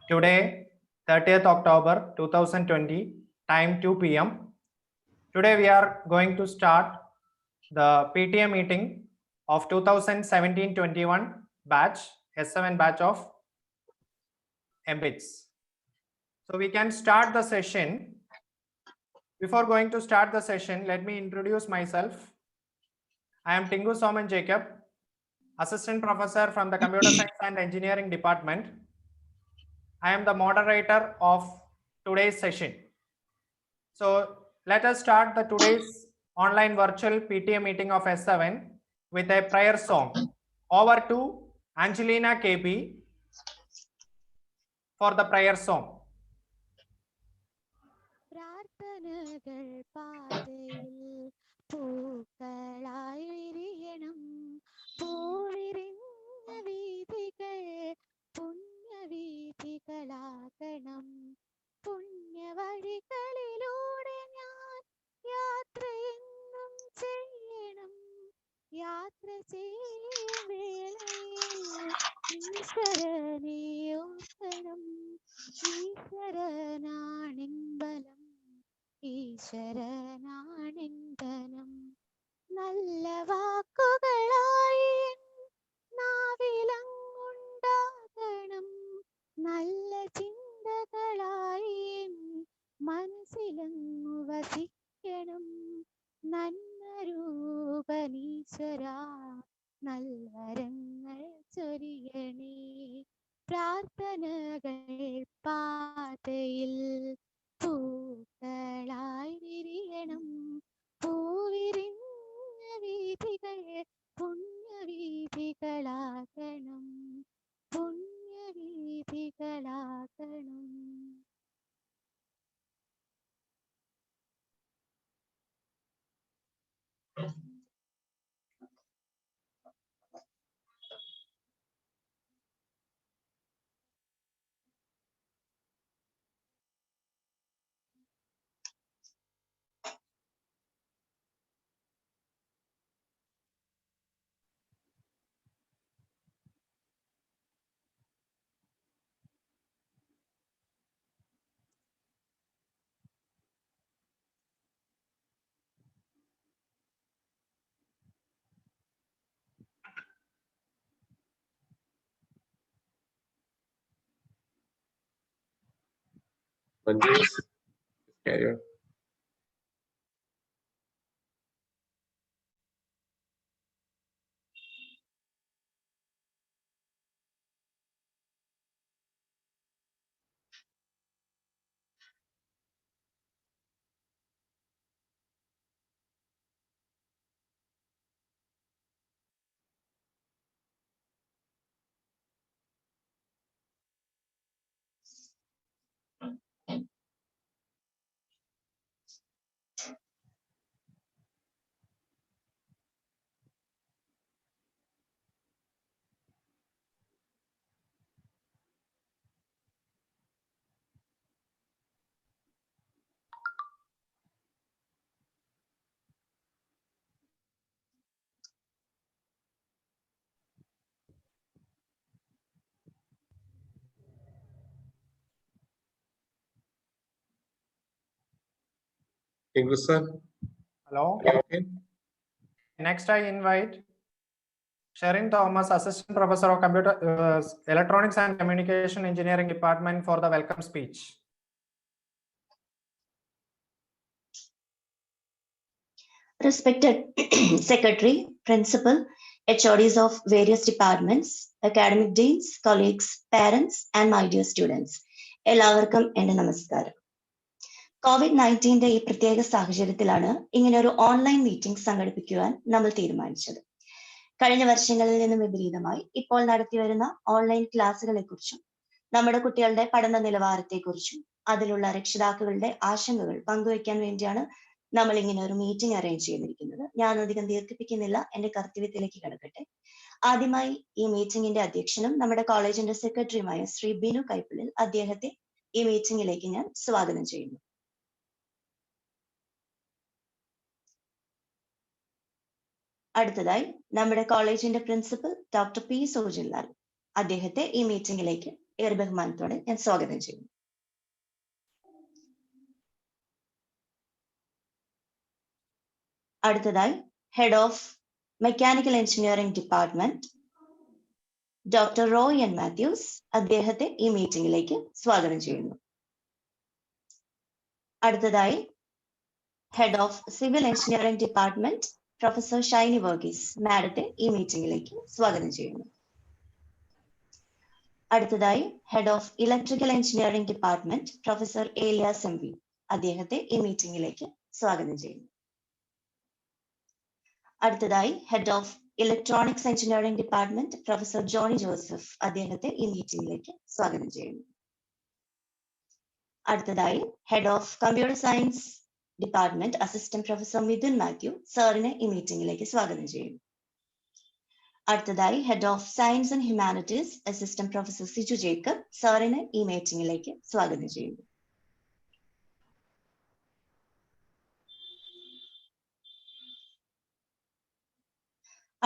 Today, 30th October 2020, time 2 p.m. Today we are going to start the PTA meeting of 2017-21 batch, S7 batch of MBITS. So we can start the session. Before going to start the session, let me introduce myself. I am Tingu Soman Jacob, Assistant Professor from the Computer Science and Engineering Department. I am the moderator of today's session. So let us start the today's online virtual PTA meeting of S7 with a prayer song. Over to Angelina KB for the prayer song. പ്രാർത്ഥനകൾ പാതയിൽ പൂക്കളായി വിരിയണം, പൂവിരിഞ്ഞ വീഥികൾ പുണ്യവീഥികളാകണം. പുണ്യവഴികളിലൂടെ ഞാൻ യാത്രയെന്നും ചെയ്യണം. യാത്ര ചെയ്യും വേളയിൽ ഈശ്വരനെ ഓർക്കണം. ഈശ്വരനാണിൻബലം, ഈശ്വരനാണിന്ധനം. നല്ല വാക്കുകളായി നാവിലങ്ങുണ്ടാകണം, നല്ല ചിന്തകളായി മനസ്സിലങ്ങു വസിക്കണം. നന്മരൂപനീശ്വര നൽവരങ്ങൾ ചൊരിയണേ. പ്രാർത്ഥനകൾ പാതയിൽ പൂക്കളായി വിരിയണം, പൂവിരിഞ്ഞ വീഥികൾ പുണ്യവീഥികളാകണം, പുണ്യവീഥികളാകണം. Carry on. Thank you, sir. Hello. Okay. Next, I invite Sherin Thomas, Assistant Professor of Computer Electronics and Communication Engineering Department for the welcome speech. Respected Secretary, Principal, HODs of various departments, academic deans, colleagues, parents, and my dear students. എല്ലാവർക്കും എൻ്റെ നമസ്കാരം. COVID-19 ഈ പ്രത്യേക സാഹചര്യത്തിലാണ് ഇങ്ങനെ ഒരു online meeting സംഘടിപ്പിക്കുവാൻ നമ്മൾ തീരുമാനിച്ചത്. കഴിഞ്ഞ വർഷങ്ങളിൽ നിന്നും വിപരീതമായി ഇപ്പോൾ നടത്തിവരുന്ന ഓൺലൈൻ ക്ലാസ്സുകളെക്കുറിച്ചും നമ്മുടെ കുട്ടികളുടെ പഠന നിലവാരത്തെക്കുറിച്ചും അതിലുള്ള രക്ഷിതാക്കളുടെ ആശങ്കകൾ പങ്കുവയ്ക്കാൻ വേണ്ടിയാണ് നമ്മൾ ഇങ്ങനെ ഒരു മീറ്റിംഗ് അറേഞ്ച് ചെയ്തിരിക്കുന്നത്. ഞാൻ അധികം ദീർഘിപ്പിക്കുന്നില്ല, എൻ്റെ കർത്തവ്യത്തിലേക്ക് കടക്കട്ടെ. ആദ്യമായി ഈ മീറ്റിംഗിന്റെ അധ്യക്ഷനും നമ്മുടെ കോളേജിന്റെ സെക്രട്ടറിയുമായ ശ്രീ ബിനു കൈപ്പിളിൽ, അദ്ദേഹത്തെ ഈ മീറ്റിംഗിലേക്ക് ഞാൻ സ്വാഗതം ചെയ്യുന്നു. അടുത്തതായി നമ്മുടെ കോളേജിന്റെ പ്രിൻസിപ്പൽ ഡോക്ടർ പി സോജിൻലാൽ, അദ്ദേഹത്തെ ഈ മീറ്റിംഗിലേക്ക് ഏറെ ബഹുമാനത്തോടെ ഞാൻ സ്വാഗതം ചെയ്യുന്നു. അടുത്തതായി head of mechanical engineering department doctor Roy N Mathews, അദ്ദേഹത്തെ ഈ മീറ്റിംഗിലേക്ക് സ്വാഗതം ചെയ്യുന്നു. അടുത്തതായി head of civil engineering department professor Shiny Varghese, മാഡത്തെ ഈ മീറ്റിംഗിലേക്ക് സ്വാഗതം ചെയ്യുന്നു. അടുത്തതായി head of electrical engineering department professor Elias M V, അദ്ദേഹത്തെ ഈ മീറ്റിംഗിലേക്ക് സ്വാഗതം ചെയ്യുന്നു. അടുത്തതായി head of electronics engineering department professor Johny Joseph, അദ്ദേഹത്തെ ഈ മീറ്റിംഗിലേക്ക് സ്വാഗതം ചെയ്യുന്നു. അടുത്തതായി head of computer science department assistant professor Mithun Mathew, സാറിനെ ഈ മീറ്റിംഗിലേക്ക് സ്വാഗതം ചെയ്യുന്നു. അടുത്തതായി head of science and humanities assistant professor Siju Jacob, സാറിനെ ഈ മീറ്റിംഗിലേക്ക് സ്വാഗതം ചെയ്യുന്നു.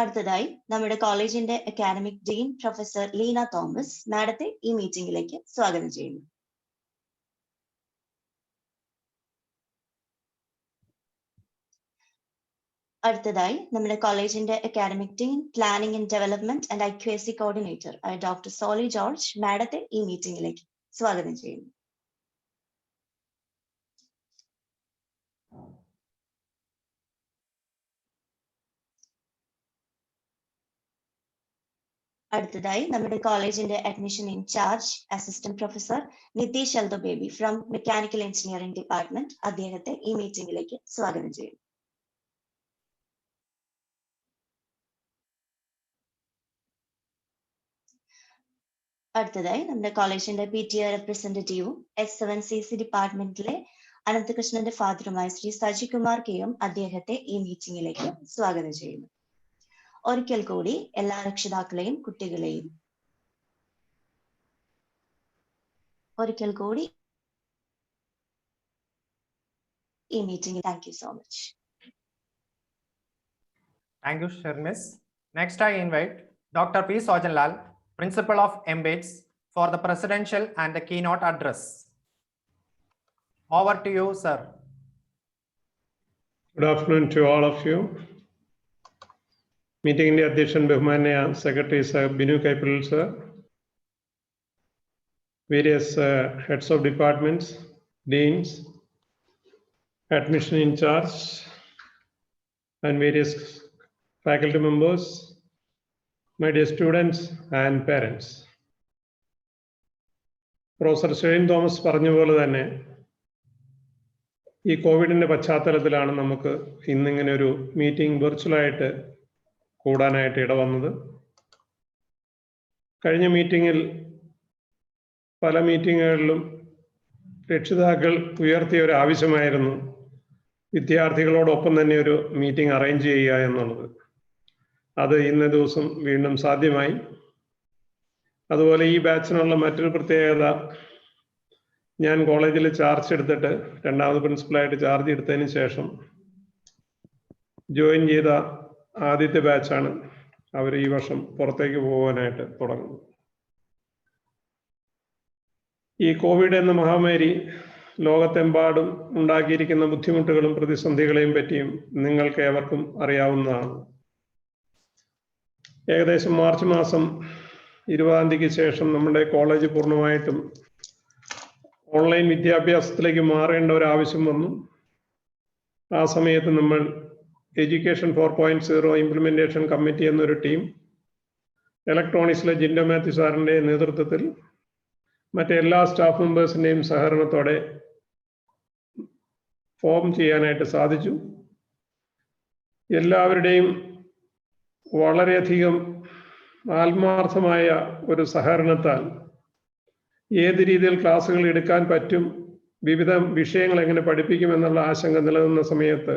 അടുത്തതായി നമ്മുടെ കോളേജിന്റെ academic dean professor Leena Thomas, മാഡത്തെ ഈ മീറ്റിംഗിലേക്ക് സ്വാഗതം ചെയ്യുന്നു. അടുത്തതായി നമ്മുടെ കോളേജിന്റെ academic dean planning and development and IQAC coordinator doctor Soly George, മാഡത്തെ ഈ മീറ്റിംഗിലേക്ക് സ്വാഗതം ചെയ്യുന്നു. അടുത്തതായി നമ്മുടെ കോളേജിന്റെ admission in charge assistant professor Nitheesh Eldho Baby from mechanical engineering department, അദ്ദേഹത്തെ ഈ മീറ്റിംഗിലേക്ക് സ്വാഗതം ചെയ്യുന്നു. അടുത്തതായി നമ്മുടെ കോളേജിന്റെ PTA റെപ്രസെന്റേറ്റീവും S7CC ഡിപ്പാർട്ട്മെന്റിലെ അനന്തകൃഷ്ണന്റെ ഫാദറുമായ Shri Sajikumar KM, അദ്ദേഹത്തെ ഈ മീറ്റിംഗിലേക്ക് സ്വാഗതം ചെയ്യുന്നു. ഒരിക്കൽ കൂടി എല്ലാ രക്ഷിതാക്കളെയും കുട്ടികളെയും ഈ മീറ്റിംഗിൽ thank you so much. Thank you, Sharmis. Next, I invite Dr. P. Sojanlal, Principal of MBITS, for the presidential and the keynote address. Over to you, sir. Good afternoon to all of you. Meeting in the Adhyashan Behmania Secretary Sir Binu Kaipil sir, various heads of departments, deans, admission in charge, and various faculty members, my dear students and parents. Professor Shane Thomas പറഞ്ഞ പോലെ തന്നെ ഈ കോവിഡിന്റെ പശ്ചാത്തലത്തിലാണ് നമുക്ക് ഇന്നിങ്ങനെ ഒരു meeting വെർച്വലായിട്ട് കൂടാനായിട്ട് ഇടവന്നത്. കഴിഞ്ഞ മീറ്റിങ്ങിൽ പല മീറ്റിങ്ങുകളിലും രക്ഷിതാക്കൾ ഉയർത്തിയ ഒരു ആവശ്യമായിരുന്നു വിദ്യാർത്ഥികളോടൊപ്പം തന്നെ ഒരു മീറ്റിംഗ് അറേഞ്ച് ചെയ്യുക എന്നുള്ളത്. അത് ഇന്ന ദിവസം വീണ്ടും സാധ്യമായി. അതുപോലെ ഈ ബാച്ചിനുള്ള മറ്റൊരു പ്രത്യേകത, ഞാൻ കോളേജിൽ ചാർജ് എടുത്തിട്ട് രണ്ടാമത് പ്രിൻസിപ്പലായിട്ട് ചാർജ് എടുത്തതിന് ശേഷം ജോയിൻ ചെയ്ത ആദ്യത്തെ ബാച്ചാണ്. അവർ ഈ വർഷം പുറത്തേക്ക് പോകാനായിട്ട് തുടങ്ങുന്നത്. ഈ കോവിഡ് എന്ന മഹാമാരി ലോകത്തെമ്പാടും ഉണ്ടാക്കിയിരിക്കുന്ന ബുദ്ധിമുട്ടുകളും പ്രതിസന്ധികളെയും പറ്റിയും നിങ്ങൾക്ക് ഏവർക്കും അറിയാവുന്നതാണ്. ഏകദേശം മാർച്ച് മാസം 20-ാം തീയതിക്ക് ശേഷം നമ്മുടെ കോളേജ് പൂർണ്ണമായിട്ടും ഓൺലൈൻ വിദ്യാഭ്യാസത്തിലേക്ക് മാറേണ്ട ഒരു ആവശ്യം വന്നു. ആ സമയത്ത് നമ്മൾ എഡ്യൂക്കേഷൻ 4.0 ഇംപ്ലിമെന്റേഷൻ കമ്മിറ്റി എന്നൊരു ടീം ഇലക്ട്രോണിക്സിലെ ജിൻഡോ മാത്യു സാറിന്റെ നേതൃത്വത്തിൽ മറ്റെല്ലാ സ്റ്റാഫ് മെമ്പേഴ്സിന്റെയും സഹകരണത്തോടെ ഫോം ചെയ്യാനായിട്ട് സാധിച്ചു. എല്ലാവരുടെയും വളരെയധികം ആത്മാർത്ഥമായ ഒരു സഹകരണത്താൽ ഏത് രീതിയിൽ ക്ലാസ്സുകൾ എടുക്കാൻ പറ്റും, വിവിധ വിഷയങ്ങൾ എങ്ങനെ പഠിപ്പിക്കുമെന്നുള്ള ആശങ്ക നിലനിന്ന സമയത്ത്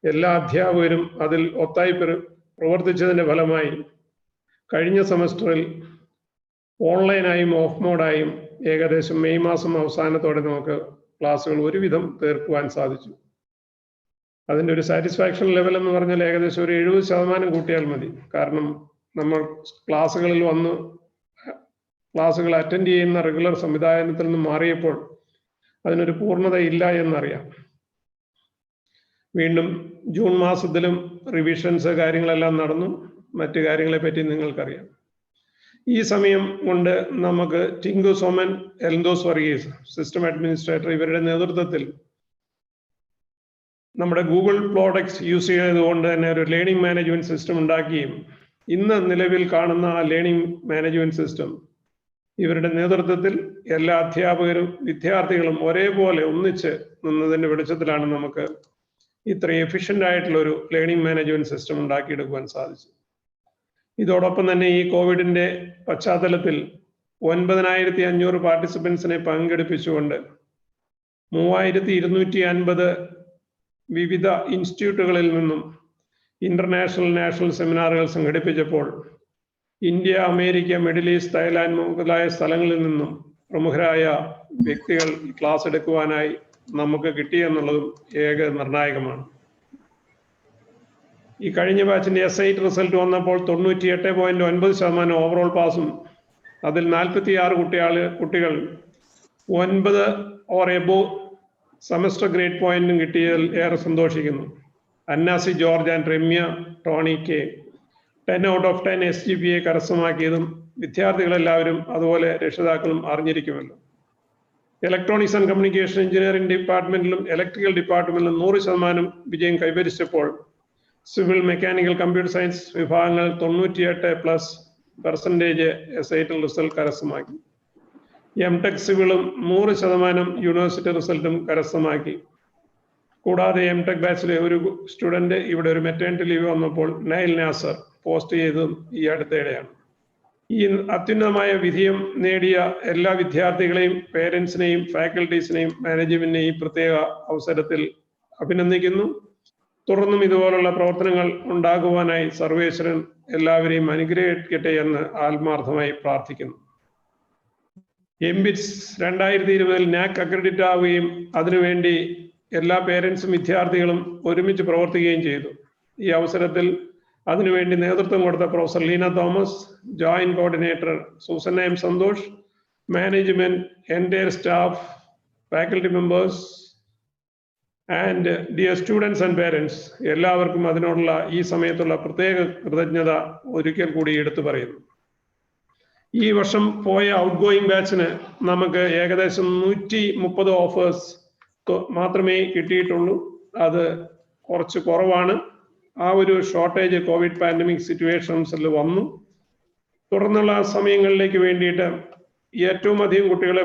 എല്ലാ അധ്യാപകരും അതിൽ ഒത്തായി പ്രവർത്തിച്ചതിന്റെ ഫലമായി കഴിഞ്ഞ സെമസ്റ്ററിൽ ഓൺലൈനായും ഓഫ് മോഡായും ഏകദേശം മെയ് മാസം അവസാനത്തോടെ നമുക്ക് ക്ലാസ്സുകൾ ഒരുവിധം തീർക്കുവാൻ സാധിച്ചു. അതിൻ്റെ ഒരു സാറ്റിസ്ഫാക്ഷൻ ലെവൽ എന്ന് പറഞ്ഞാൽ ഏകദേശം ഒരു 70% കൂട്ടിയാൽ മതി. കാരണം നമ്മൾ ക്ലാസ്സുകളിൽ വന്ന് ക്ലാസ്സുകൾ അറ്റൻഡ് ചെയ്യുന്ന റെഗുലർ സംവിധാനത്തിൽ നിന്ന് മാറിയപ്പോൾ അതിനൊരു പൂർണ്ണതയില്ല എന്നറിയാം. വീണ്ടും ജൂൺ മാസത്തിലും റിവിഷൻസ് കാര്യങ്ങളെല്ലാം നടന്നു. മറ്റു കാര്യങ്ങളെ പറ്റി നിങ്ങൾക്കറിയാം. ഈ സമയം കൊണ്ട് നമുക്ക് ടിങ്കു സോമൻ, എൽദോസ് വർഗീസ് സിസ്റ്റം അഡ്മിനിസ്ട്രേറ്റർ ഇവരുടെ നേതൃത്വത്തിൽ നമ്മുടെ ഗൂഗിൾ പ്രോഡക്ട്സ് യൂസ് ചെയ്തുകൊണ്ട് തന്നെ ഒരു ലേണിംഗ് മാനേജ്മെന്റ് സിസ്റ്റം ഉണ്ടാക്കുകയും ഇന്ന് നിലവിൽ കാണുന്ന ആ ലേണിംഗ് മാനേജ്മെന്റ് സിസ്റ്റം ഇവരുടെ നേതൃത്വത്തിൽ എല്ലാ അധ്യാപകരും വിദ്യാർത്ഥികളും ഒരേപോലെ ഒന്നിച്ച് നിന്നതിന്റെ വെളിച്ചത്തിലാണ് നമുക്ക് ഇത്രയും എഫിഷ്യന്റ് ആയിട്ടുള്ള ഒരു ലേണിംഗ് മാനേജ്മെന്റ് സിസ്റ്റം ഉണ്ടാക്കിയെടുക്കുവാൻ സാധിച്ചത്. ഇതോടൊപ്പം തന്നെ ഈ കോവിഡിന്റെ പശ്ചാത്തലത്തിൽ 9,500 പാർട്ടിസിപ്പൻസിനെ പങ്കെടുപ്പിച്ചുകൊണ്ട് 3,250 വിവിധ ഇൻസ്റ്റിറ്റ്യൂട്ടുകളിൽ നിന്നും ഇന്റർനാഷണൽ നാഷണൽ സെമിനാറുകൾ സംഘടിപ്പിച്ചപ്പോൾ India, America, middle east, Thailand മുതലായ സ്ഥലങ്ങളിൽ നിന്നും പ്രമുഖരായ വ്യക്തികൾ ക്ലാസ് എടുക്കുവാനായി നമുക്ക് കിട്ടിയെന്നുള്ളതും ഏക നിർണായകമാണ്. ഈ കഴിഞ്ഞ ബാച്ചിന്റെ SIT റിസൾട്ട് വന്നപ്പോൾ 98.9% ഓവറോൾ പാസും അതിൽ 46 കുട്ടികൾ 9 ഓർ എബോവ് സെമസ്റ്റർ ഗ്രേഡ് പോയിന്റും കിട്ടിയതിൽ ഏറെ സന്തോഷിക്കുന്നു. Annasi George and Ramya Tony K 10 out of 10 SGPA കരസ്ഥമാക്കിയതും വിദ്യാർത്ഥികളെല്ലാവരും അതുപോലെ രക്ഷിതാക്കളും അറിഞ്ഞിരിക്കുമല്ലോ. ഇലക്ട്രോണിക്സ് ആൻഡ് കമ്മ്യൂണിക്കേഷൻ എഞ്ചിനീയറിംഗ് ഡിപ്പാർട്ട്മെന്റിലും ഇലക്ട്രിക്കൽ ഡിപ്പാർട്ട്മെന്റിലും 100% വിജയം കൈവരിച്ചപ്പോൾ സിവിൽ, മെക്കാനിക്കൽ, കമ്പ്യൂട്ടർ സയൻസ് വിഭാഗങ്ങൾ 98+% SIT റിസൾട്ട് കരസ്ഥമാക്കി. MTech സിവിലും 100% യൂണിവേഴ്സിറ്റി റിസൾട്ടും കരസ്ഥമാക്കി. കൂടാതെ MTech ബാച്ചിലെ ഒരു സ്റ്റുഡന്റ് ഇവിടെ ഒരു മെറ്റേണിറ്റി ലീവ് വന്നപ്പോൾ നൈൽ നാസർ പോസ്റ്റ് ചെയ്തതും ഈ അടുത്തിടെയാണ്. ഈ അത്യുന്നതമായ വിജയം നേടിയ എല്ലാ വിദ്യാർത്ഥികളെയും, പേരൻസിനെയും, ഫാക്കൽറ്റീസിനെയും, മാനേജ്മെന്റിനെയും പ്രത്യേക അവസരത്തിൽ അഭിനന്ദിക്കുന്നു. തുടർന്നും ഇതുപോലുള്ള പ്രവർത്തനങ്ങൾ ഉണ്ടാകുവാനായി സർവേശ്വരൻ എല്ലാവരെയും അനുഗ്രഹിക്കട്ടെ എന്ന് ആത്മാർത്ഥമായി പ്രാർത്ഥിക്കുന്നു. MBITS 2020 NAAC അക്രഡിറ്റ് ആവുകയും അതിനുവേണ്ടി എല്ലാ പേരൻസും വിദ്യാർത്ഥികളും ഒരുമിച്ച് പ്രവർത്തിക്കുകയും ചെയ്തു. ഈ അവസരത്തിൽ അതിനുവേണ്ടി നേതൃത്വം കൊടുത്ത professor Leena Thomas, joint coordinator Susanna M. Santhosh, management, entire staff, faculty members and dear students and parents എല്ലാവർക്കും അതിനോടുള്ള ഈ സമയത്തുള്ള പ്രത്യേക കൃതജ്ഞത ഒരിക്കൽ കൂടി എടുത്തു പറയുന്നു. ഈ വർഷം പോയ ഔട്ട് ഗോയിങ് ബാച്ചിന് നമുക്ക് ഏകദേശം 130 ഓഫേഴ്സ് മാത്രമേ കിട്ടിയിട്ടുള്ളൂ. അത് കുറച്ച് കുറവാണ്. ആ ഒരു ഷോർട്ടേജ് കോവിഡ് പാൻഡമിക് സിറ്റുവേഷൻസിൽ വന്നു. തുടർന്നുള്ള സമയങ്ങളിലേക്ക് വേണ്ടിയിട്ട് ഏറ്റവും അധികം കുട്ടികളെ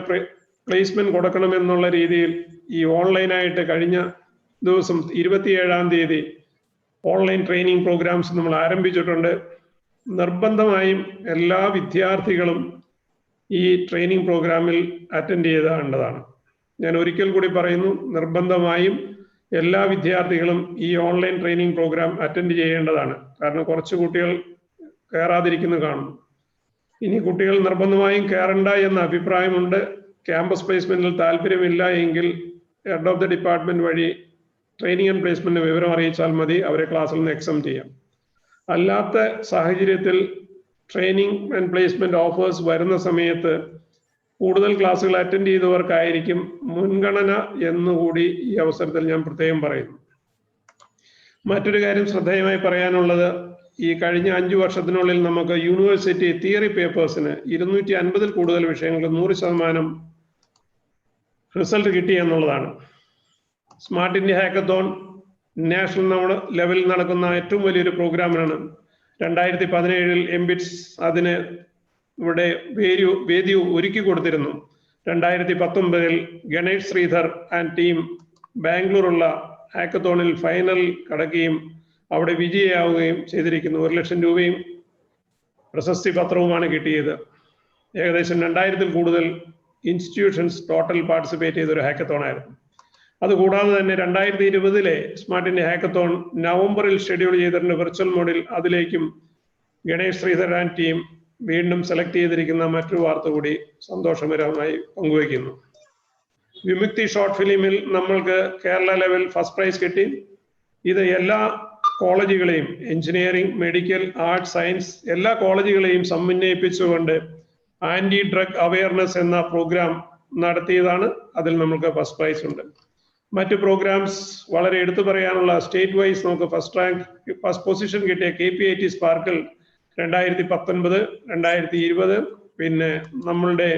പ്ലേസ്മെന്റ് കൊടുക്കണമെന്നുള്ള രീതിയിൽ ഈ ഓൺലൈനായിട്ട് കഴിഞ്ഞ ദിവസം 27-ാം തീയതി ഓൺലൈൻ ട്രെയിനിങ് പ്രോഗ്രാംസ് നമ്മൾ ആരംഭിച്ചിട്ടുണ്ട്. നിർബന്ധമായും എല്ലാ വിദ്യാർത്ഥികളും ഈ ട്രെയിനിങ് പ്രോഗ്രാമിൽ അറ്റൻഡ് ചെയ്തേണ്ടതാണ്. ഞാൻ ഒരിക്കൽ കൂടി പറയുന്നു, നിർബന്ധമായും എല്ലാ വിദ്യാർത്ഥികളും ഈ ഓൺലൈൻ ട്രെയിനിങ് പ്രോഗ്രാം അറ്റൻഡ് ചെയ്യേണ്ടതാണ്. കാരണം കുറച്ച് കുട്ടികൾ കയറാതിരിക്കുന്നു കാണുന്നു. ഇനി കുട്ടികൾ നിർബന്ധമായും കയറണ്ട എന്ന അഭിപ്രായമുണ്ട്. ക്യാമ്പസ് പ്ലേസ്മെന്റിൽ താല്പര്യമില്ല എങ്കിൽ ഹെഡ് ഓഫ് ദി ഡിപ്പാർട്ട്മെന്റ് വഴി ട്രെയിനിങ് ആൻഡ് പ്ലേസ്മെന്റ് വിവരം അറിയിച്ചാൽ മതി, അവരെ ക്ലാസ്സിൽ നിന്ന് എക്സം ചെയ്യാം. അല്ലാത്ത സാഹചര്യത്തിൽ ട്രെയിനിങ് ആൻഡ് പ്ലേസ്മെന്റ് ഓഫേഴ്സ് വരുന്ന സമയത്ത് കൂടുതൽ ക്ലാസ്സുകൾ അറ്റൻഡ് ചെയ്തവർക്കായിരിക്കും മുൻഗണന എന്നുകൂടി ഈ അവസരത്തിൽ ഞാൻ പ്രത്യേകം പറയുന്നു. മറ്റൊരു കാര്യം ശ്രദ്ധേയമായി പറയാനുള്ളത്, ഈ കഴിഞ്ഞ 5 വർഷത്തിനുള്ളിൽ നമുക്ക് യൂണിവേഴ്സിറ്റി തിയറി പേപ്പേഴ്സിന് 250-ൽ കൂടുതൽ വിഷയങ്ങൾക്ക് 100% റിസൾട്ട് കിട്ടി എന്നുള്ളതാണ്. സ്മാർട്ട് ഇന്ത്യ ഹാക്കത്തോൺ നാഷണൽ ലെവലിൽ നടക്കുന്ന ഏറ്റവും വലിയൊരു പ്രോഗ്രാമാണ്. 2017-ൽ MBITS അതിന് ഇവിടെ വേദി ഒരുക്കി കൊടുത്തിരുന്നു. 2019-ൽ ഗണേഷ് ശ്രീധർ ആൻഡ് ടീം ബാംഗ്ലൂരുള്ള ഹാക്കത്തോണിൽ ഫൈനൽ കടക്കുകയും അവിടെ വിജയിയാവുകയും ചെയ്തിരിക്കുന്നു. 1 ലക്ഷം രൂപയും പ്രശസ്തി പത്രവുമാണ് കിട്ടിയത്. ഏകദേശം 2000-ൽ കൂടുതൽ ഇൻസ്റ്റിറ്റ്യൂഷൻസ് ടോട്ടൽ പാർട്ടിസിപ്പേറ്റ് ചെയ്ത ഒരു ഹാക്കത്തോൺ ആയിരുന്നു. അതുകൂടാതെ തന്നെ 2020-ലെ സ്മാർട്ട് ഇന്ത്യ ഹാക്കത്തോൺ നവംബറിൽ ഷെഡ്യൂൾ ചെയ്തിട്ടുണ്ട് വെർച്വൽ മോഡിൽ. അതിലേക്കും ഗണേഷ് ശ്രീധർ ആൻഡ് ടീം വീണ്ടും സെലക്ട് ചെയ്തിരിക്കുന്ന മറ്റൊരു വാർത്ത കൂടി സന്തോഷകരമായി പങ്കുവയ്ക്കുന്നു. വിമുക്തി ഷോർട്ട് ഫിലിമിൽ നമ്മൾക്ക് കേരള ലെവൽ ഫസ്റ്റ് പ്രൈസ് കിട്ടി. ഇത് എല്ലാ കോളേജുകളെയും, എഞ്ചിനീയറിംഗ്, മെഡിക്കൽ, ആർട്സ്, സയൻസ് എല്ലാ കോളേജുകളെയും സമന്വയിപ്പിച്ചുകൊണ്ട് ആന്റി ഡ്രഗ് അവയർനെസ് എന്ന പ്രോഗ്രാം നടത്തിയതാണ്. അതിൽ നമുക്ക് ഫസ്റ്റ് പ്രൈസ് ഉണ്ട്. മറ്റ് പ്രോഗ്രാംസ് വളരെ എടുത്തു പറയാനുള്ള സ്റ്റേറ്റ് വൈസ് നമുക്ക് ഫസ്റ്റ് പൊസിഷൻ കിട്ടിയ KPIT സ്പാർക്കിൾ 2019, 2020, പിന്നെ നമ്മളുടെ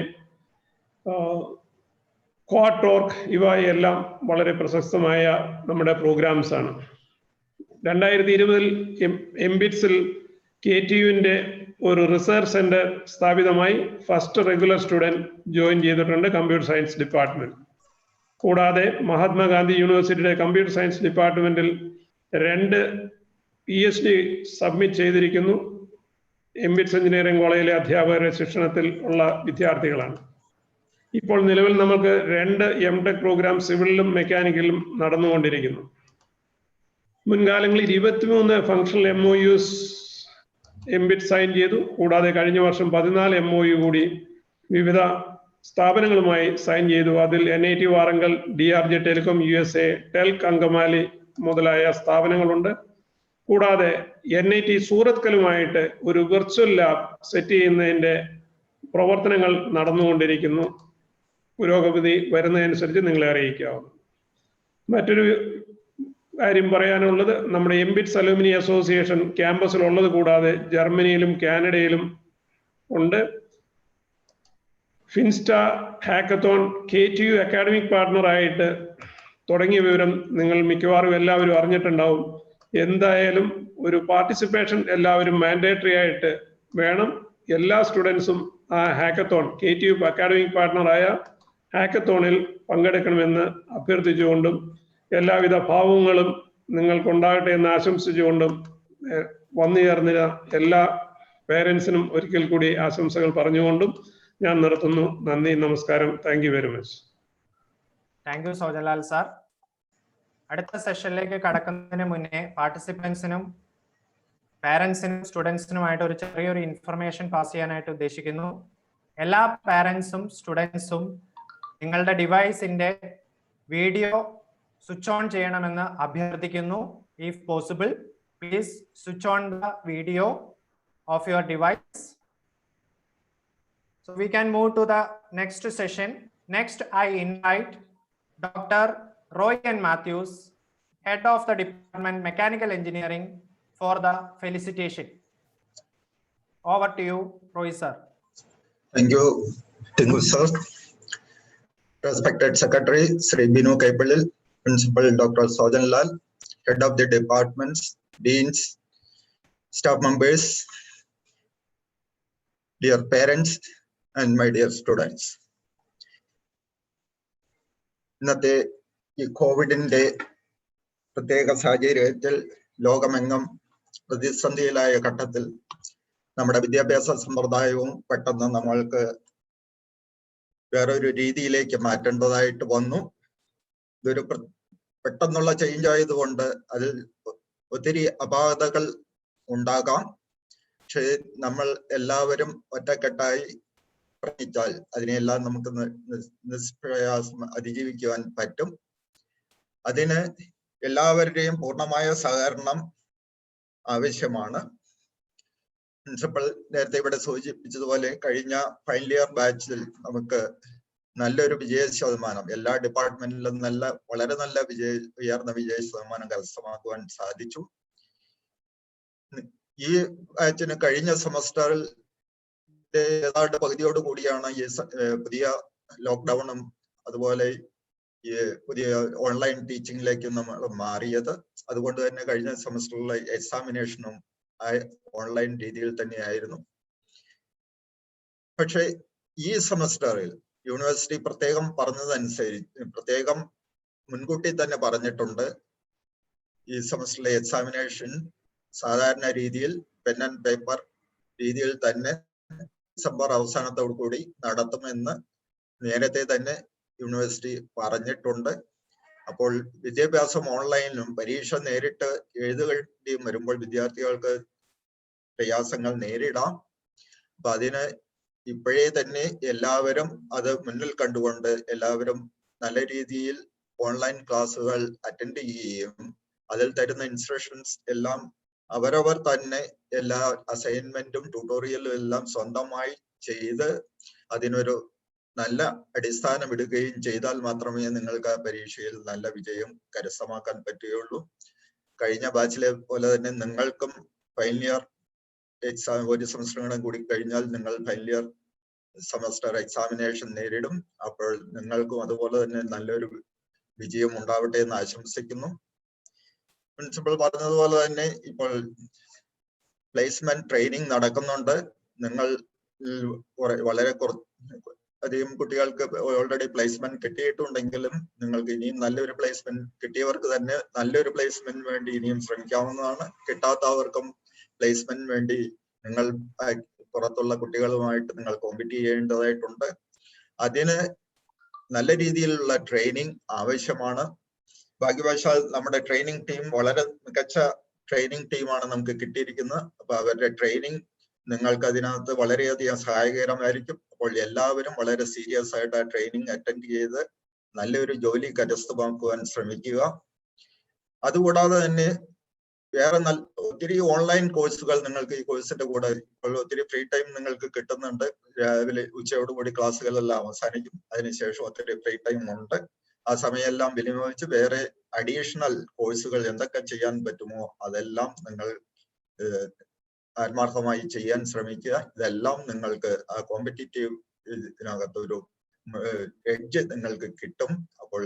ക്വാട്ടോർക്ക്, ഇവയെല്ലാം വളരെ പ്രശസ്തമായ നമ്മുടെ പ്രോഗ്രാംസ് ആണ്. 2020 എംബിറ്റ്സിൽ KTUവിന്റെ ഒരു റിസർച്ച് സെന്റർ സ്ഥാപിതമായി. ഫസ്റ്റ് റെഗുലർ സ്റ്റുഡന്റ് ജോയിൻ ചെയ്തിട്ടുണ്ട് കമ്പ്യൂട്ടർ സയൻസ് ഡിപ്പാർട്ട്മെന്റ്. കൂടാതെ മഹാത്മാഗാന്ധി യൂണിവേഴ്സിറ്റിയുടെ കമ്പ്യൂട്ടർ സയൻസ് ഡിപ്പാർട്ട്മെന്റിൽ 2 PhD സബ്മിറ്റ് ചെയ്തിരിക്കുന്നു. എംബിറ്റ്സ് എഞ്ചിനീയറിംഗ് കോളേജിലെ അധ്യാപകരുടെ ശിക്ഷണത്തിൽ ഉള്ള വിദ്യാർത്ഥികളാണ്. ഇപ്പോൾ നിലവിൽ നമുക്ക് 2 MTech പ്രോഗ്രാം സിവിലിലും മെക്കാനിക്കലിലും നടന്നുകൊണ്ടിരിക്കുന്നു. മുൻകാലങ്ങളിൽ 23 ഫങ്ഷണൽ MOUs എംബിറ്റ് സൈൻ ചെയ്തു. കൂടാതെ കഴിഞ്ഞ വർഷം 14 MOU കൂടി വിവിധ സ്ഥാപനങ്ങളുമായി സൈൻ ചെയ്തു. അതിൽ NIT Warangal, DRJ telecom USA, TELK Angamaly മുതലായ സ്ഥാപനങ്ങളുണ്ട്. കൂടാതെ NIT സൂറത്കലുമായിട്ട് ഒരു വിർച്വൽ ലാബ് സെറ്റ് ചെയ്യുന്നതിന്റെ പ്രവർത്തനങ്ങൾ നടന്നുകൊണ്ടിരിക്കുന്നു. പുരോഗതി വരുന്നതനുസരിച്ച് നിങ്ങളെ അറിയിക്കാവുന്നു. മറ്റൊരു കാര്യം പറയാനുള്ളത്, നമ്മുടെ എംബിറ്റ്സ് അലുമിനി അസോസിയേഷൻ ക്യാമ്പസിലുള്ളത് കൂടാതെ ജർമ്മനിയിലും കാനഡയിലും ഉണ്ട്. ഫിൻസ്റ്റ ഹാക്കത്തോൺ KTU അക്കാഡമിക് പാർട്ണറായിട്ട് തുടങ്ങിയ വിവരം നിങ്ങൾ മിക്കവാറും എല്ലാവരും അറിഞ്ഞിട്ടുണ്ടാവും. എന്തായാലും ഒരു പാർട്ടിസിപ്പേഷൻ എല്ലാവരും മാൻഡേറ്ററി ആയിട്ട് വേണം. എല്ലാ സ്റ്റുഡൻസും ആ ഹാക്കത്തോൺ, KTU അക്കാഡമിക് പാർട്ണറായ ഹാക്കത്തോണിൽ പങ്കെടുക്കണമെന്ന് അഭ്യർത്ഥിച്ചുകൊണ്ടും എല്ലാവിധ ഭാവങ്ങളും നിങ്ങൾക്കുണ്ടാകട്ടെ എന്ന് ആശംസിച്ചുകൊണ്ടും വന്നു ചേർന്ന എല്ലാ പേരൻസിനും ഒരിക്കൽ കൂടി ആശംസകൾ പറഞ്ഞുകൊണ്ടും ഞാൻ നിർത്തുന്നു. നന്ദി, നമസ്കാരം. Thank you very much. Thank you Sojanlal sir. അടുത്ത സെഷനിലേക്ക് കടക്കുന്നതിന് മുന്നേ പാർട്ടിസിപ്പൻസിനും പാരൻസിനും സ്റ്റുഡൻസിനുമായിട്ട് ഒരു ചെറിയൊരു ഇൻഫർമേഷൻ പാസ് ചെയ്യാനായിട്ട് ഉദ്ദേശിക്കുന്നു. എല്ലാ പാരൻസും സ്റ്റുഡൻസും നിങ്ങളുടെ ഡിവൈസിന്റെ വീഡിയോ സ്വിച്ച് ഓൺ ചെയ്യണമെന്ന് അഭ്യർത്ഥിക്കുന്നു. If possible, please switch on the video of your device. So we can move to the next session. Next, I invite Dr. Royan Matthews, Head of the Department Mechanical Engineering, for the felicitation. Over to you, Roy sir. Thank you, Tingu sir. Respected Secretary Sri Binu Kaipalil, Principal Dr. Sojanlal, Head of the Departments, Deans, staff members, dear parents, and my dear students. ഇന്നത്തെ ഈ കോവിഡിന്റെ പ്രത്യേക സാഹചര്യത്തിൽ ലോകമെങ്ങും പ്രതിസന്ധിയിലായ ഘട്ടത്തിൽ നമ്മുടെ വിദ്യാഭ്യാസ സമ്പ്രദായവും പെട്ടെന്ന് നമ്മൾക്ക് വേറൊരു രീതിയിലേക്ക് മാറ്റേണ്ടതായിട്ട് വന്നു. ഇതൊരു പെട്ടെന്നുള്ള ചേഞ്ച് ആയതുകൊണ്ട് അതിൽ ഒത്തിരി അപാകതകൾ ഉണ്ടാകാം. പക്ഷേ നമ്മൾ എല്ലാവരും ഒറ്റക്കെട്ടായി പ്രയത്നിച്ചാൽ അതിനെല്ലാം നമുക്ക് നിഷ്പ്രയാസം അതിജീവിക്കുവാൻ പറ്റും. അതിന് എല്ലാവരുടെയും പൂർണ്ണമായ സഹകരണം ആവശ്യമാണ്. പ്രിൻസിപ്പൽ നേരത്തെ ഇവിടെ സൂചിപ്പിച്ചതുപോലെ കഴിഞ്ഞ ഫൈനൽ ഇയർ ബാച്ചിൽ നമുക്ക് നല്ലൊരു വിജയ ശതമാനം എല്ലാ ഡിപ്പാർട്ട്മെന്റിലും വളരെ നല്ല ഉയർന്ന വിജയ ശതമാനം കരസ്ഥമാക്കുവാൻ സാധിച്ചു. ഈ ബാച്ചിന് കഴിഞ്ഞ സെമസ്റ്ററിൽ ഏതാണ്ട് പകുതിയോട് കൂടിയാണ് ഈ പുതിയ ലോക്ക്ഡൌണും അതുപോലെ ഈ പുതിയ ഓൺലൈൻ ടീച്ചിങ്ങിലേക്ക് നമ്മൾ മാറിയത്. അതുകൊണ്ട് തന്നെ കഴിഞ്ഞ സെമസ്റ്ററിലെ എക്സാമിനേഷനും ഓൺലൈൻ രീതിയിൽ തന്നെയായിരുന്നു. പക്ഷെ ഈ സെമസ്റ്ററിൽ യൂണിവേഴ്സിറ്റി പ്രത്യേകം പ്രത്യേകം മുൻകൂട്ടി തന്നെ പറഞ്ഞിട്ടുണ്ട്, ഈ സെമസ്റ്ററിലെ എക്സാമിനേഷൻ സാധാരണ രീതിയിൽ പെൻ ആൻഡ് പേപ്പർ രീതിയിൽ തന്നെ ഡിസംബർ അവസാനത്തോടു കൂടി നടത്തുമെന്ന് നേരത്തെ തന്നെ യൂണിവേഴ്സിറ്റി പറഞ്ഞിട്ടുണ്ട്. അപ്പോൾ വിദ്യാഭ്യാസം ഓൺലൈനിലും പരീക്ഷ നേരിട്ട് എഴുതേണ്ടിയും വരുമ്പോൾ വിദ്യാർത്ഥികൾക്ക് പ്രയാസങ്ങൾ നേരിടാം. അപ്പൊ അതിന് ഇപ്പോഴേ തന്നെ എല്ലാവരും അത് മുന്നിൽ കണ്ടുകൊണ്ട് എല്ലാവരും നല്ല രീതിയിൽ ഓൺലൈൻ ക്ലാസ്സുകൾ അറ്റൻഡ് ചെയ്യുകയും അതിൽ തരുന്ന ഇൻസ്ട്രക്ഷൻസ് എല്ലാം അവരവർ തന്നെ എല്ലാ അസൈൻമെന്റും ട്യൂട്ടോറിയലും എല്ലാം സ്വന്തമായി ചെയ്ത് അതിനൊരു നല്ല അടിസ്ഥാനം ഇടുകയും ചെയ്താൽ മാത്രമേ നിങ്ങൾക്ക് ആ പരീക്ഷയിൽ നല്ല വിജയം കരസ്ഥമാക്കാൻ പറ്റുകയുള്ളൂ. കഴിഞ്ഞ ബാച്ചിലെ പോലെ തന്നെ നിങ്ങൾക്കും ഫൈനൽ ഇയർ എക്സാം ഒരു സെമസ്റ്ററുകളും കൂടി കഴിഞ്ഞാൽ നിങ്ങൾ ഫൈനൽ ഇയർ സെമസ്റ്റർ എക്സാമിനേഷൻ നേരിടും. അപ്പോൾ നിങ്ങൾക്കും അതുപോലെ തന്നെ നല്ലൊരു വിജയം ഉണ്ടാവട്ടെ എന്ന് ആശംസിക്കുന്നു. പ്രിൻസിപ്പൽ പറഞ്ഞതുപോലെ തന്നെ ഇപ്പോൾ പ്ലേസ്മെന്റ് ട്രെയിനിങ് നടക്കുന്നുണ്ട്. നിങ്ങൾ വളരെ അധികം കുട്ടികൾക്ക് ഓൾറെഡി പ്ലേസ്മെന്റ് കിട്ടിയിട്ടുണ്ടെങ്കിലും നിങ്ങൾക്ക് ഇനിയും നല്ലൊരു പ്ലേസ്മെന്റ് കിട്ടിയവർക്ക് തന്നെ നല്ലൊരു പ്ലേസ്മെന്റ് വേണ്ടി ഇനിയും ശ്രമിക്കാവുന്നതാണ്. കിട്ടാത്തവർക്കും പ്ലേസ്മെന്റ് വേണ്ടി നിങ്ങൾ പുറത്തുള്ള കുട്ടികളുമായിട്ട് നിങ്ങൾ കോമ്പീറ്റ് ചെയ്യേണ്ടതായിട്ടുണ്ട്. അതിന് നല്ല രീതിയിലുള്ള ട്രെയിനിങ് ആവശ്യമാണ്. ഭാഗ്യവശാൽ നമ്മുടെ ട്രെയിനിങ് ടീം വളരെ മികച്ച ട്രെയിനിങ് ടീമാണ് നമുക്ക് കിട്ടിയിരിക്കുന്നത്. അപ്പൊ അവരുടെ ട്രെയിനിങ് നിങ്ങൾക്ക് അതിനകത്ത് വളരെയധികം സഹായകരമായിരിക്കും. അപ്പോൾ എല്ലാവരും വളരെ സീരിയസ് ആയിട്ട് ആ ട്രെയിനിങ് അറ്റൻഡ് ചെയ്ത് നല്ലൊരു ജോലി കരസ്ഥമാക്കുവാൻ ശ്രമിക്കുക. അതുകൂടാതെ തന്നെ വേറെ ഒത്തിരി ഓൺലൈൻ കോഴ്സുകൾ നിങ്ങൾക്ക് ഈ കോഴ്സിന്റെ കൂടെ ഇപ്പോൾ ഒത്തിരി ഫ്രീ ടൈം നിങ്ങൾക്ക് കിട്ടുന്നുണ്ട്. രാവിലെ ഉച്ചയോടുകൂടി ക്ലാസ്സുകളെല്ലാം അവസാനിക്കും. അതിനുശേഷം ഒത്തിരി ഫ്രീ ടൈം ഉണ്ട്. ആ സമയമെല്ലാം വിനിയോഗിച്ച് വേറെ അഡീഷണൽ കോഴ്സുകൾ എന്തൊക്കെ ചെയ്യാൻ പറ്റുമോ അതെല്ലാം നിങ്ങൾ ആത്മാർത്ഥമായി ചെയ്യാൻ ശ്രമിക്കുക. ഇതെല്ലാം നിങ്ങൾക്ക് ആ കോമ്പറ്റീറ്റീവ് ഇതിനകത്ത് ഒരു എഡ്ജ് നിങ്ങൾക്ക് കിട്ടും. അപ്പോൾ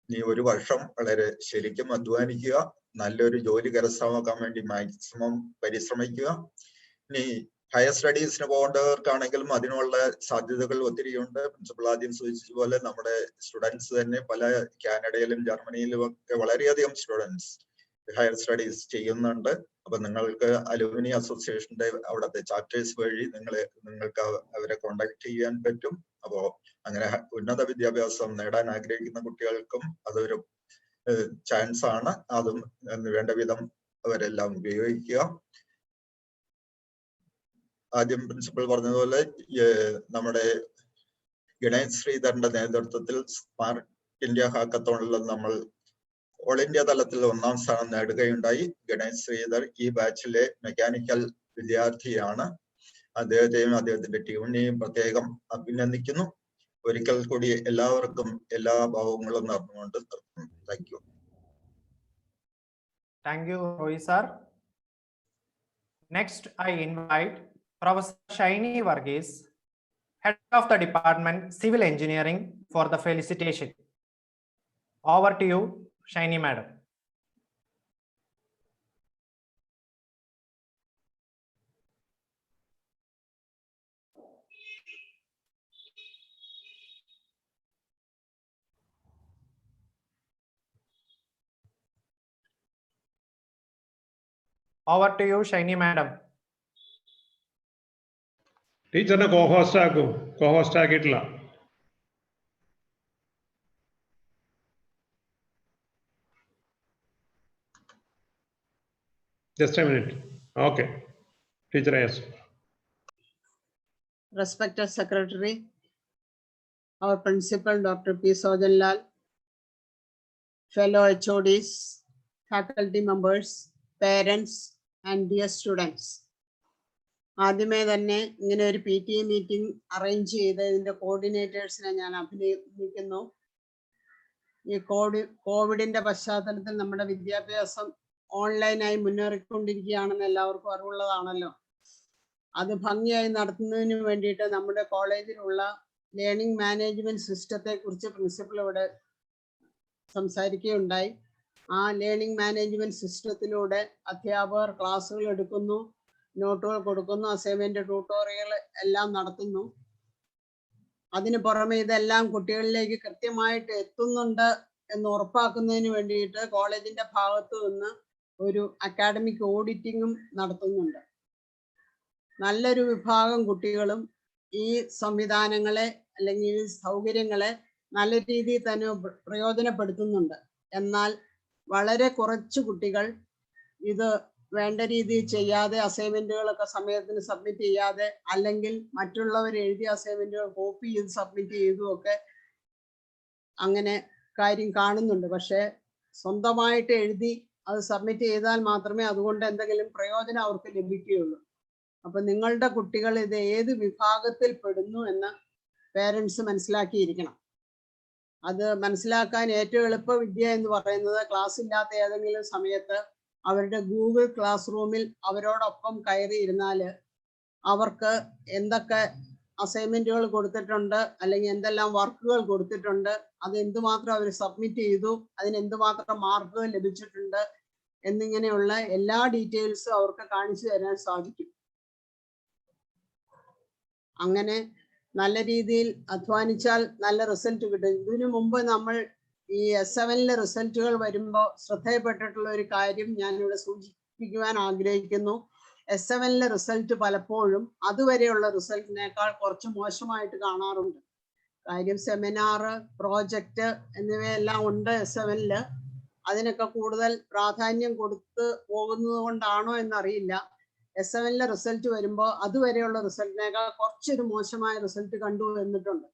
ഈ ഒരു വർഷം വളരെ ശരിക്കും അധ്വാനിക്കുക. നല്ലൊരു ജോലി കരസ്ഥമാക്കാൻ വേണ്ടി മാക്സിമം പരിശ്രമിക്കുക. ഇനി ഹയർ സ്റ്റഡീസിന് പോകേണ്ടവർക്കാണെങ്കിലും അതിനുള്ള സാധ്യതകൾ ഒത്തിരിയുണ്ട്. പ്രിൻസിപ്പൽ ആദ്യം സൂചിപ്പിച്ചതുപോലെ നമ്മുടെ സ്റ്റുഡൻസ് തന്നെ പല കാനഡയിലും ജർമ്മനിയിലും ഒക്കെ വളരെയധികം സ്റ്റുഡൻസ് ഹയർ സ്റ്റഡീസ് ചെയ്യുന്നുണ്ട്. അപ്പൊ നിങ്ങൾക്ക് അലുമിനി അസോസിയേഷന്റെ അവിടുത്തെ ചാപ്റ്റേഴ്സ് വഴി നിങ്ങൾക്ക് അവരെ കോണ്ടാക്ട് ചെയ്യാൻ പറ്റും. അപ്പോ അങ്ങനെ ഉന്നത വിദ്യാഭ്യാസം നേടാൻ ആഗ്രഹിക്കുന്ന കുട്ടികൾക്കും അതൊരു ചാൻസ് ആണ്. അതും വേണ്ട വിധം അവരെല്ലാം ഉപയോഗിക്കുക. ആദ്യം പ്രിൻസിപ്പൽ പറഞ്ഞതുപോലെ നമ്മുടെ ഗണേഷ് ശ്രീധരന്റെ നേതൃത്വത്തിൽ സ്മാർട്ട് ഇന്ത്യ ഹാക്കത്തോണിൽ നമ്മൾ ഓൾ ഇന്ത്യ തലത്തിൽ 1ാം സ്ഥാനം നേടുകയുണ്ടായി. ഗണേഷ് ശ്രീധർ ഈ ബാച്ചിലെ മെക്കാനിക്കൽ വിദ്യാർത്ഥിയാണ്. അദ്ദേഹത്തെയും അദ്ദേഹത്തിന്റെ ടീമിനെയും പ്രത്യേകം അഭിനന്ദിക്കുന്നു. ഒരിക്കൽ കൂടി എല്ലാവർക്കും എല്ലാ ഭാവങ്ങളും നടന്നുകൊണ്ട് നിർത്തുന്നു. Thank you. Thank you, Roy sir. Next, I invite Professor Shaini Varghese, Head of the Department Civil Engineering, for the felicitation. Over to you, Shaini Madam. Over to you, Shaini Madam. ടീച്ചറിനെ co-host ആക്കിയിട്ടില്ല. Just a minute. Okay. Teacher, yes. Respected Secretary, our Principal Dr. P. Sojanlal, fellow HODs, faculty members, parents, and dear students. ആദ്യമേ തന്നെ ഇങ്ങനെ ഒരു PTA meeting arrange ചെയ്ത് ഇതിന്റെ കോർഡിനേറ്റേഴ്സിനെ ഞാൻ അഭിനന്ദിക്കുന്നു. ഈ കോവിഡിന്റെ പശ്ചാത്തലത്തിൽ നമ്മുടെ വിദ്യാഭ്യാസം ഓൺലൈനായി മുന്നേറിക്കൊണ്ടിരിക്കുകയാണെന്ന് എല്ലാവർക്കും അറിവുള്ളതാണല്ലോ. അത് ഭംഗിയായി നടത്തുന്നതിന് വേണ്ടിയിട്ട് നമ്മുടെ കോളേജിലുള്ള ലേണിംഗ് മാനേജ്മെന്റ് സിസ്റ്റത്തെ കുറിച്ച് പ്രിൻസിപ്പൽ ഇവിടെ സംസാരിക്കുകയുണ്ടായി. ആ ലേണിംഗ് മാനേജ്മെന്റ് സിസ്റ്റത്തിലൂടെ അധ്യാപകർ ക്ലാസ്സുകൾ എടുക്കുന്നു, നോട്ടുകൾ കൊടുക്കുന്നു, അസൈൻമെന്റ് ട്യൂട്ടോറിയൽ എല്ലാം നടത്തുന്നു. അതിന് പുറമെ ഇതെല്ലാം കുട്ടികളിലേക്ക് കൃത്യമായിട്ട് എത്തുന്നുണ്ട് എന്ന് ഉറപ്പാക്കുന്നതിന് വേണ്ടിയിട്ട് കോളേജിന്റെ ഭാഗത്തു നിന്ന് ഒരു അക്കാഡമിക് ഓഡിറ്റിങ്ങും നടത്തുന്നുണ്ട്. നല്ലൊരു വിഭാഗം കുട്ടികളും ഈ സംവിധാനങ്ങളെ അല്ലെങ്കിൽ ഈ സൗകര്യങ്ങളെ നല്ല രീതിയിൽ തന്നെ പ്രയോജനപ്പെടുത്തുന്നുണ്ട്. എന്നാൽ വളരെ കുറച്ച് കുട്ടികൾ ഇത് വേണ്ട രീതിയിൽ ചെയ്യാതെ, അസൈൻമെന്റുകളൊക്കെ സമയത്തിന് സബ്മിറ്റ് ചെയ്യാതെ, അല്ലെങ്കിൽ മറ്റുള്ളവർ എഴുതിയ അസൈൻമെന്റുകൾ കോപ്പി ചെയ്ത് സബ്മിറ്റ് ചെയ്തുമൊക്കെ അങ്ങനെ കാര്യം കാണുന്നുണ്ട്. പക്ഷെ സ്വന്തമായിട്ട് എഴുതി അത് സബ്മിറ്റ് ചെയ്താൽ മാത്രമേ അതുകൊണ്ട് എന്തെങ്കിലും പ്രയോജനം അവർക്ക് ലഭിക്കുകയുള്ളൂ. അപ്പൊ നിങ്ങളുടെ കുട്ടികൾ ഇത് ഏത് വിഭാഗത്തിൽ പെടുന്നു എന്ന് പേരൻസ് മനസ്സിലാക്കിയിരിക്കണം. അത് മനസ്സിലാക്കാൻ ഏറ്റവും എളുപ്പ വിദ്യ എന്ന് പറയുന്നത് ക്ലാസ് ഇല്ലാത്ത ഏതെങ്കിലും സമയത്ത് അവരുടെ ഗൂഗിൾ ക്ലാസ് റൂമിൽ അവരോടൊപ്പം കയറി ഇരുന്നാല് അവർക്ക് എന്തൊക്കെ അസൈൻമെന്റുകൾ കൊടുത്തിട്ടുണ്ട്, അല്ലെങ്കിൽ എന്തെല്ലാം വർക്കുകൾ കൊടുത്തിട്ടുണ്ട്, അത് എന്തുമാത്രം അവർ സബ്മിറ്റ് ചെയ്തു, അതിന് എന്തുമാത്രം മാർക്കുകൾ ലഭിച്ചിട്ടുണ്ട് എന്നിങ്ങനെയുള്ള എല്ലാ ഡീറ്റെയിൽസും അവർക്ക് കാണിച്ചു തരാൻ സാധിക്കും. അങ്ങനെ നല്ല രീതിയിൽ അധ്വാനിച്ചാൽ നല്ല റിസൾട്ട് കിട്ടും. ഇതിനു മുമ്പ് നമ്മൾ ഈ S7-ലെ റിസൾട്ടുകൾ വരുമ്പോൾ ശ്രദ്ധയപ്പെട്ടിട്ടുള്ള ഒരു കാര്യം ഞാനിവിടെ സൂചിപ്പിക്കുവാൻ ആഗ്രഹിക്കുന്നു. S7-ലെ റിസൾട്ട് പലപ്പോഴും അതുവരെയുള്ള റിസൾട്ടിനേക്കാൾ കുറച്ച് മോശമായിട്ട് കാണാറുണ്ട്. കാര്യം സെമിനാർ, പ്രോജക്റ്റ് എന്നിവയെല്ലാം ഉണ്ട് S7-ല്. അതിനൊക്കെ കൂടുതൽ പ്രാധാന്യം കൊടുത്ത് പോകുന്നത് കൊണ്ടാണോ എന്നറിയില്ല, S7-ലെ റിസൾട്ട് വരുമ്പോൾ അതുവരെയുള്ള റിസൾട്ടിനേക്കാൾ കുറച്ചൊരു മോശമായ റിസൾട്ട് കണ്ടു എന്നിട്ടുണ്ട്.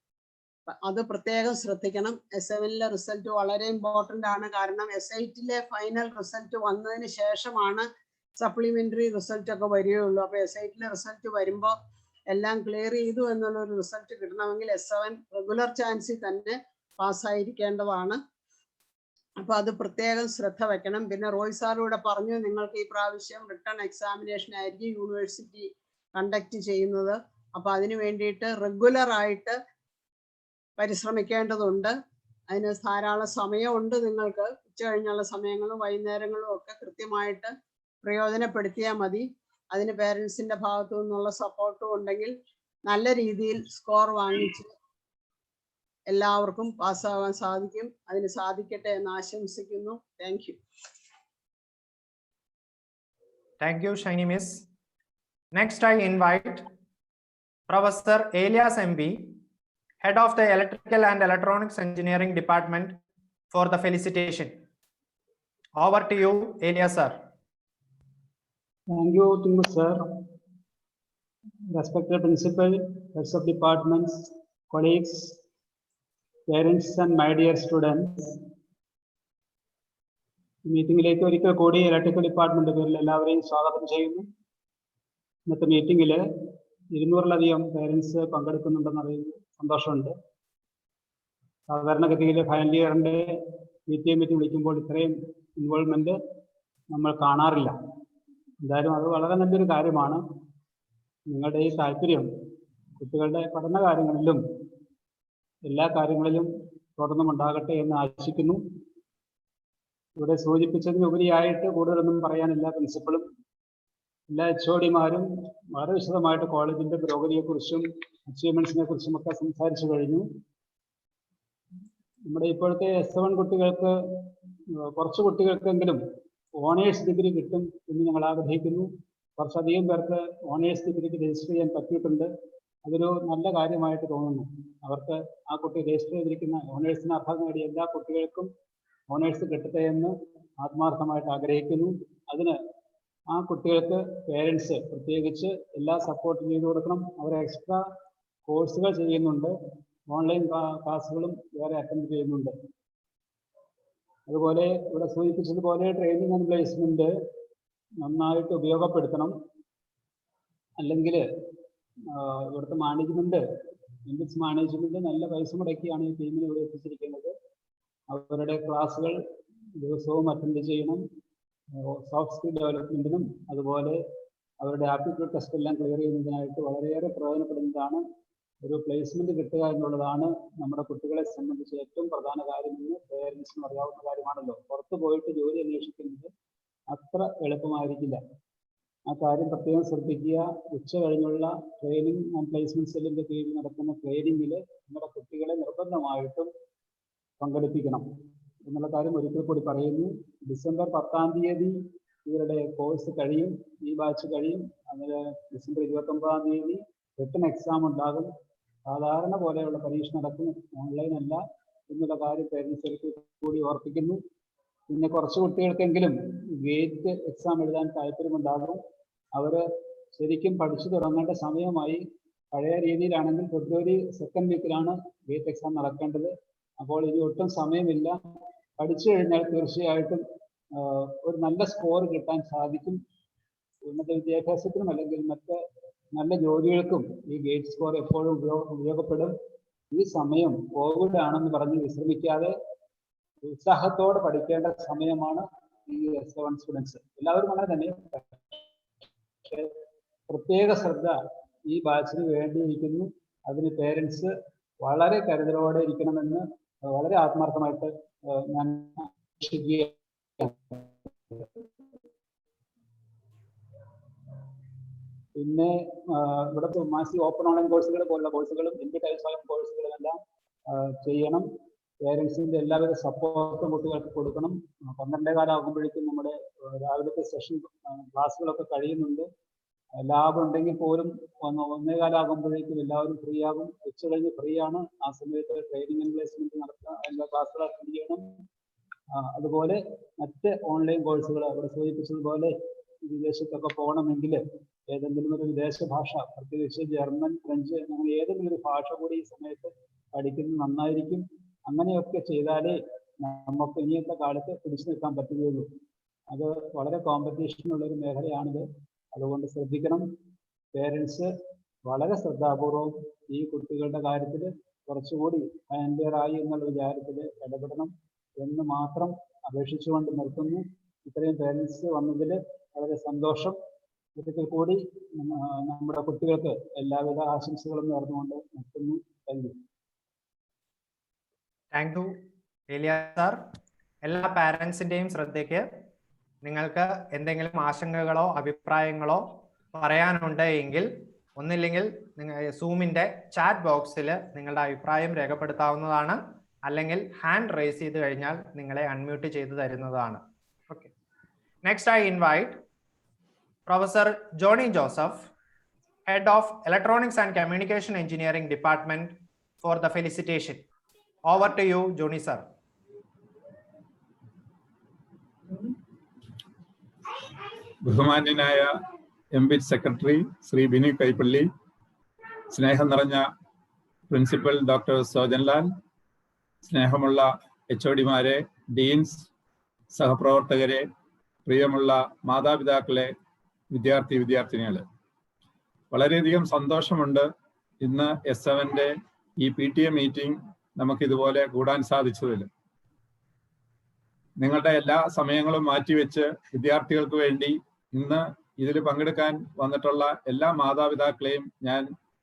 അത് പ്രത്യേകം ശ്രദ്ധിക്കണം. S7-ലെ റിസൾട്ട് വളരെ ഇമ്പോർട്ടൻ്റ് ആണ്. കാരണം S8-ലെ ഫൈനൽ റിസൾട്ട് വന്നതിന് ശേഷമാണ് സപ്ലിമെന്ററി റിസൾട്ട് ഒക്കെ വരികയുള്ളൂ. അപ്പൊ S8-ലെ റിസൾട്ട് വരുമ്പോൾ എല്ലാം ക്ലിയർ ചെയ്തു എന്നുള്ളൊരു റിസൾട്ട് കിട്ടണമെങ്കിൽ S7 റെഗുലർ ചാൻസിൽ തന്നെ പാസ്സായിരിക്കേണ്ടതാണ്. അപ്പൊ അത് പ്രത്യേകം ശ്രദ്ധ വെക്കണം. പിന്നെ റോയ് സാർ ഇവിടെ പറഞ്ഞു, നിങ്ങൾക്ക് ഈ പ്രാവശ്യം റിട്ടേൺ എക്സാമിനേഷൻ ആയിരിക്കും യൂണിവേഴ്സിറ്റി കണ്ടക്ട് ചെയ്യുന്നത്. അപ്പൊ അതിനു വേണ്ടിയിട്ട് റെഗുലർ ആയിട്ട് പരിശ്രമിക്കേണ്ടതുണ്ട്. അതിന് ധാരാളം സമയമുണ്ട്. നിങ്ങൾക്ക് ഉച്ച കഴിഞ്ഞുള്ള സമയങ്ങളും വൈകുന്നേരങ്ങളും ഒക്കെ കൃത്യമായിട്ട് പ്രയോജനപ്പെടുത്തിയാൽ മതി. അതിന് പേരൻസിന്റെ ഭാഗത്തു നിന്നുള്ള സപ്പോർട്ടും ഉണ്ടെങ്കിൽ നല്ല രീതിയിൽ സ്കോർ വാങ്ങിച്ച് എല്ലാവർക്കും പാസ്സാവാൻ സാധിക്കും. അതിന് സാധിക്കട്ടെ എന്ന് ആശംസിക്കുന്നു. Thank U. Thank you, Shiny Miss. Next, I invite Professor Elias MB, Head of the Electrical and Electronics Engineering Department, for the felicitation. Over to you, Elias sir. Thank you, Tingu sir. Respected principal, heads of departments, colleagues, parents and my dear students. മീറ്റിംഗിലേക്ക് ഒരിക്കൽ കൂടി electrical department പേരിൽ എല്ലാവരെയും സ്വാഗതം ചെയ്യുന്നു. ഇന്നത്തെ മീറ്റിംഗിൽ 200-ലധികം parents പങ്കെടുക്കുന്നുണ്ടെന്ന് അറിയുന്നു. സന്തോഷമുണ്ട്. സാധാരണഗതിയിൽ ഫൈനൽ ഇയറിന്റെ PTA മീറ്റിംഗ് വിളിക്കുമ്പോൾ ഇത്രയും ഇൻവോൾവ്മെന്റ് നമ്മൾ കാണാറില്ല. എന്തായാലും അത് വളരെ നല്ലൊരു കാര്യമാണ്. നിങ്ങളുടെ ഈ താല്പര്യം കുട്ടികളുടെ പഠന കാര്യങ്ങളിലും എല്ലാ കാര്യങ്ങളിലും തുടർന്നും ഉണ്ടാകട്ടെ എന്ന് ആശിക്കുന്നു. ഇവിടെ സൂചിപ്പിച്ചതിനുപരിയായിട്ട് കൂടുതലൊന്നും പറയാനില്ല. പ്രിൻസിപ്പളും എല്ലാ HODമാരും വളരെ വിശദമായിട്ട് കോളേജിന്റെ പുരോഗതിയെക്കുറിച്ചും അച്ചീവ്മെന്റ്സിനെ കുറിച്ചും ഒക്കെ സംസാരിച്ചു കഴിഞ്ഞു. നമ്മുടെ ഇപ്പോഴത്തെ S7 കുട്ടികൾക്ക് കുറച്ച് കുട്ടികൾക്കെങ്കിലും ഓണേഴ്സ് ഡിഗ്രി കിട്ടും എന്ന് ഞങ്ങൾ ആഗ്രഹിക്കുന്നു. കുറച്ചധികം പേർക്ക് ഓണേഴ്സ് ഡിഗ്രിക്ക് രജിസ്റ്റർ ചെയ്യാൻ പറ്റിയിട്ടുണ്ട്. അതൊരു നല്ല കാര്യമായിട്ട് തോന്നുന്നു. അവർക്ക് ആ കുട്ടി രജിസ്റ്റർ ചെയ്തിരിക്കുന്ന ഓണേഴ്സിന് അർഹത നേടിയ എല്ലാ കുട്ടികൾക്കും ഓണേഴ്സ് കിട്ടട്ടെ എന്ന് ആത്മാർത്ഥമായിട്ട് ആഗ്രഹിക്കുന്നു. അതിന് ആ കുട്ടികൾക്ക് പേരൻസ് പ്രത്യേകിച്ച് എല്ലാ സപ്പോർട്ടും ചെയ്തു കൊടുക്കണം. അവർ എക്സ്ട്രാ കോഴ്സുകൾ ചെയ്യുന്നുണ്ട്, ഓൺലൈൻ ക്ലാസ്സുകളും വേറെ അറ്റൻഡ് ചെയ്യുന്നുണ്ട്. അതുപോലെ ഇവിടെ സൂചിപ്പിച്ചതുപോലെ ട്രെയിനിങ് ആൻഡ് പ്ലേസ്മെന്റ് നന്നായിട്ട് ഉപയോഗപ്പെടുത്തണം. അല്ലെങ്കിൽ ഇവിടുത്തെ മാനേജ്മെന്റ്, എംബിറ്റ്സ് മാനേജ്മെന്റ് നല്ല പൈസ മുടക്കിയാണ് ഈ ടീമിനെ ഇവിടെ എത്തിച്ചിരിക്കുന്നത്. അവരുടെ ക്ലാസ്സുകൾ ദിവസവും അറ്റൻഡ് ചെയ്യണം. സോഫ്റ്റ് സ്കിൽ ഡെവലപ്മെന്റിനും അതുപോലെ അവരുടെ ആപ്റ്റിറ്റ്യൂഡ് ടെസ്റ്റ് എല്ലാം ക്ലിയർ ചെയ്യുന്നതിനായിട്ട് വളരെയേറെ പ്രയോജനപ്പെടുന്നതാണ്. ഒരു പ്ലേസ്മെന്റ് കിട്ടുക എന്നുള്ളതാണ് നമ്മുടെ കുട്ടികളെ സംബന്ധിച്ച് ഏറ്റവും പ്രധാന കാര്യമെന്ന് പേരൻസിനും അറിയാവുന്ന കാര്യമാണല്ലോ. പുറത്തു പോയിട്ട് ജോലി അന്വേഷിക്കുന്നത് അത്ര എളുപ്പമായിരിക്കില്ല. ആ കാര്യം പ്രത്യേകം ശ്രദ്ധിക്കുക. ഉച്ച കഴിഞ്ഞുള്ള ട്രെയിനിങ് ആൻഡ് പ്ലേസ്മെന്റ് സെല്ലിന്റെ കീഴിൽ നടക്കുന്ന ട്രെയിനിങ്ങിൽ നമ്മുടെ കുട്ടികളെ നിർബന്ധമായിട്ടും പങ്കെടുപ്പിക്കണം എന്നുള്ള കാര്യം ഒരിക്കൽ കൂടി പറയുന്നു. ഡിസംബർ 10-ാം തീയതി ഇവരുടെ കോഴ്സ് കഴിയും, ഈ ബാച്ച് കഴിയും. അങ്ങനെ ഡിസംബർ 29-ാം തീയതി റിട്ടൺ എക്സാം ഉണ്ടാകും. സാധാരണ പോലെയുള്ള പരീക്ഷ നടക്കും, ഓൺലൈൻ അല്ല എന്നുള്ള കാര്യം പേരൻസ് ഒരിക്കൽ കൂടി ഓർപ്പിക്കുന്നു. പിന്നെ കുറച്ച് കുട്ടികൾക്കെങ്കിലും ഗേറ്റ് എക്സാം എഴുതാൻ താല്പര്യമുണ്ടാകും. അവർ ശരിക്കും പഠിച്ചു തുടങ്ങേണ്ട സമയമായി. പഴയ രീതിയിലാണെങ്കിൽ ഫെബ്രുവരി 2nd വീക്കിലാണ് ഗേറ്റ് എക്സാം നടക്കേണ്ടത്. അപ്പോൾ ഇനി ഒട്ടും സമയമില്ല. പഠിച്ചു കഴിഞ്ഞാൽ തീർച്ചയായിട്ടും ഒരു നല്ല സ്കോർ കിട്ടാൻ സാധിക്കും. ഉന്നത വിദ്യാഭ്യാസത്തിനും അല്ലെങ്കിൽ മറ്റ് നല്ല ജോലികൾക്കും ഈ ഗേറ്റ് സ്കോർ എപ്പോഴും ഉപയോഗപ്പെടും. ഈ സമയം കോവിഡ് ആണെന്ന് പറഞ്ഞ് വിശ്രമിക്കാതെ ഉത്സാഹത്തോടെ പഠിക്കേണ്ട സമയമാണ് ഈ S7 സ്റ്റുഡൻസ്. എല്ലാവരും അങ്ങനെ തന്നെ. പ്രത്യേക ശ്രദ്ധ ഈ ബാച്ചിന് വേണ്ടിയിരിക്കുന്നു. അതിന് പേരൻസ് വളരെ കരുതലോടെ ഇരിക്കണമെന്ന് വളരെ ആത്മാർത്ഥമായിട്ട് ഞാൻ അപേക്ഷിക്കുകയാണ്. പിന്നെ ഇവിടെ മാസി ഓപ്പൺ ഓൺലൈൻ കോഴ്സുകൾ പോലുള്ള കോഴ്സുകളും ഇന്ത്യ കൈസ്വയം കോഴ്സുകളും എല്ലാം ചെയ്യണം. പേരൻസിന്റെ എല്ലാവിധ സപ്പോർട്ടും കുട്ടികൾക്ക് കൊടുക്കണം. 12:15 ആകുമ്പോഴേക്കും നമ്മുടെ രാവിലത്തെ സെഷൻ ക്ലാസ്സുകളൊക്കെ കഴിയുന്നുണ്ട്. ലാബ് ഉണ്ടെങ്കിൽ പോലും 1:15 ആകുമ്പോഴേക്കും എല്ലാവരും ഫ്രീ ആകും. ഉച്ച കഴിഞ്ഞ് ഫ്രീ ആണ്. ആ സമയത്ത് ട്രെയിനിങ് ആൻഡ് പ്ലേസ്മെന്റ് നടത്തുക, എല്ലാ ക്ലാസ്സുകൾ അറ്റൻഡ് ചെയ്യണം. അതുപോലെ മറ്റ് ഓൺലൈൻ കോഴ്സുകൾ അവിടെ സൂചിപ്പിച്ചതുപോലെ വിദേശത്തൊക്കെ പോകണമെങ്കിൽ ഏതെങ്കിലും ഒരു വിദേശ ഭാഷ, പ്രത്യേകിച്ച് ജർമ്മൻ, ഫ്രഞ്ച്, അങ്ങനെ ഏതെങ്കിലും ഒരു ഭാഷ കൂടി ഈ സമയത്ത് പഠിക്കുന്നത് നന്നായിരിക്കും. അങ്ങനെയൊക്കെ ചെയ്താലേ നമുക്ക് ഇനിയത്തെ കാലത്ത് പിടിച്ചു നിൽക്കാൻ പറ്റുകയുള്ളൂ. അത് വളരെ കോമ്പറ്റീഷനുള്ള ഒരു മേഖലയാണിത്. അതുകൊണ്ട് ശ്രദ്ധിക്കണം. പേരൻസ് വളരെ ശ്രദ്ധാപൂർവം ഈ കുട്ടികളുടെ കാര്യത്തിൽ കുറച്ചുകൂടി ഹാൻഡിയറായി എന്നുള്ള വിചാരത്തിൽ ഇടപെടണം എന്ന് മാത്രം അപേക്ഷിച്ചുകൊണ്ട് നിർത്തുന്നു. ഇത്രയും പേരൻസ് വന്നതിൽ വളരെ സന്തോഷം. ഒരിക്കൽ കൂടി നമ്മുടെ കുട്ടികൾക്ക് എല്ലാവിധ ആശംസകളും നേർന്നുകൊണ്ട് നിർത്തുന്നു. Thank you Eliya sir. എല്ലാ പാരൻസിൻ്റെയും ശ്രദ്ധയ്ക്ക്, നിങ്ങൾക്ക് എന്തെങ്കിലും ആശങ്കകളോ അഭിപ്രായങ്ങളോ പറയാനുണ്ട് എങ്കിൽ ഒന്നില്ലെങ്കിൽ നിങ്ങൾ സൂമിൻ്റെ ചാറ്റ് ബോക്സിൽ നിങ്ങളുടെ അഭിപ്രായം രേഖപ്പെടുത്താവുന്നതാണ്. അല്ലെങ്കിൽ ഹാൻഡ് റേസ് ചെയ്ത് കഴിഞ്ഞാൽ നിങ്ങളെ അൺമ്യൂട്ട് ചെയ്ത് തരുന്നതാണ്. Okay. Next I invite Professor Johnny Joseph, Head of Electronics and Communication Engineering Department, for the felicitation. Over to you, Johnny sir. ബഹുമാന്യനായ MBIT സെക്രട്ടറി ശ്രീ ബിനു കൈപ്പള്ളി, സ്നേഹം നിറഞ്ഞ പ്രിൻസിപ്പൽ ഡോക്ടർ സോജൻലാൽ, സ്നേഹമുള്ള HOD-മാരെ, ഡീൻസ്, സഹപ്രവർത്തകരെ, പ്രിയമുള്ള മാതാപിതാക്കളെ, വിദ്യാർത്ഥിനികളെ, വളരെയധികം സന്തോഷമുണ്ട് ഇന്ന് S7-ന്റെ ഈ PTA മീറ്റിംഗ് നമുക്ക് ഇതുപോലെ കൂടാൻ സാധിച്ചതിൽ. നിങ്ങളുടെ എല്ലാ സമയങ്ങളും മാറ്റിവെച്ച് വിദ്യാർത്ഥികൾക്ക് വേണ്ടി ഇന്ന് ഇതിൽ പങ്കെടുക്കാൻ വന്നിട്ടുള്ള എല്ലാ മാതാപിതാക്കളെയും ഞാൻ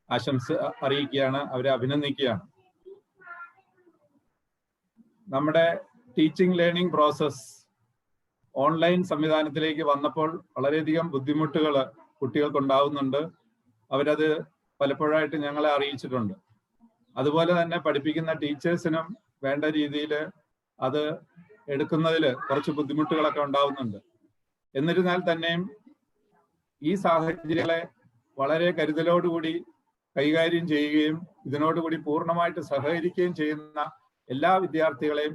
ആശംസ അറിയിക്കുകയാണ്, അവരെ അഭിനന്ദിക്കുകയാണ്. നമ്മുടെ ടീച്ചിങ് ലേണിംഗ് പ്രോസസ് ഓൺലൈൻ സംവിധാനത്തിലേക്ക് വന്നപ്പോൾ വളരെയധികം ബുദ്ധിമുട്ടുകൾ കുട്ടികൾക്ക് ഉണ്ടാവുന്നുണ്ട്. അവരത് പലപ്പോഴായിട്ട് ഞങ്ങളെ അറിയിച്ചിട്ടുണ്ട്. അതുപോലെ തന്നെ പഠിപ്പിക്കുന്ന ടീച്ചേഴ്സിനും വേണ്ട രീതിയിൽ അത് എടുക്കുന്നതിൽ കുറച്ച് ബുദ്ധിമുട്ടുകളൊക്കെ ഉണ്ടാവുന്നുണ്ട്. എന്നിരുന്നാൽ തന്നെയും ഈ സാഹചര്യങ്ങളെ വളരെ കരുതലോടുകൂടി കൈകാര്യം ചെയ്യുകയും ഇതിനോടുകൂടി പൂർണ്ണമായിട്ട് സഹകരിക്കുകയും ചെയ്യുന്ന എല്ലാ വിദ്യാർത്ഥികളെയും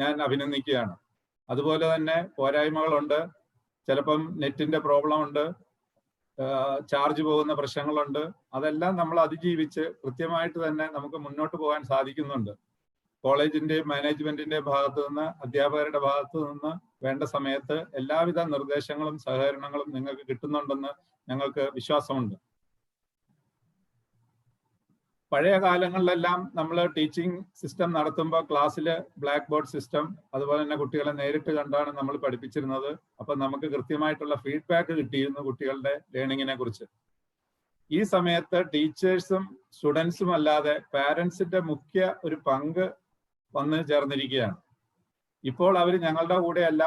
ഞാൻ അഭിനന്ദിക്കുകയാണ്. അതുപോലെ തന്നെ പോരായ്മകളുണ്ട്. ചിലപ്പം നെറ്റിന്റെ പ്രോബ്ലം ഉണ്ട്, ചാർജ് പോകുന്ന പ്രശ്നങ്ങളുണ്ട്. അതെല്ലാം നമ്മൾ അതിജീവിച്ച് കൃത്യമായിട്ട് തന്നെ നമുക്ക് മുന്നോട്ട് പോകാൻ സാധിക്കുന്നുണ്ട്. കോളേജിന്റെയും മാനേജ്മെന്റിന്റെയും ഭാഗത്തു നിന്ന്, അധ്യാപകരുടെ ഭാഗത്തു നിന്ന് വേണ്ട സമയത്ത് എല്ലാവിധ നിർദ്ദേശങ്ങളും സഹകരണങ്ങളും നിങ്ങൾക്ക് കിട്ടുന്നുണ്ടെന്ന് ഞങ്ങൾക്ക് വിശ്വാസമുണ്ട്. പഴയ കാലങ്ങളിലെല്ലാം നമ്മൾ ടീച്ചിങ് സിസ്റ്റം നടത്തുമ്പോൾ ക്ലാസ്സിൽ ബ്ലാക്ക് ബോർഡ് സിസ്റ്റം, അതുപോലെ തന്നെ കുട്ടികളെ നേരിട്ട് കണ്ടാണ് നമ്മൾ പഠിപ്പിച്ചിരുന്നത്. അപ്പം നമുക്ക് കൃത്യമായിട്ടുള്ള ഫീഡ്ബാക്ക് കിട്ടിയിരുന്നു കുട്ടികളുടെ ലേണിങ്ങിനെ കുറിച്ച്. ഈ സമയത്ത് ടീച്ചേഴ്സും സ്റ്റുഡൻസും അല്ലാതെ പാരൻസിന്റെ മുഖ്യ ഒരു പങ്ക് വന്ന് ചേർന്നിരിക്കുകയാണ്. ഇപ്പോൾ അവർ ഞങ്ങളുടെ കൂടെയല്ല,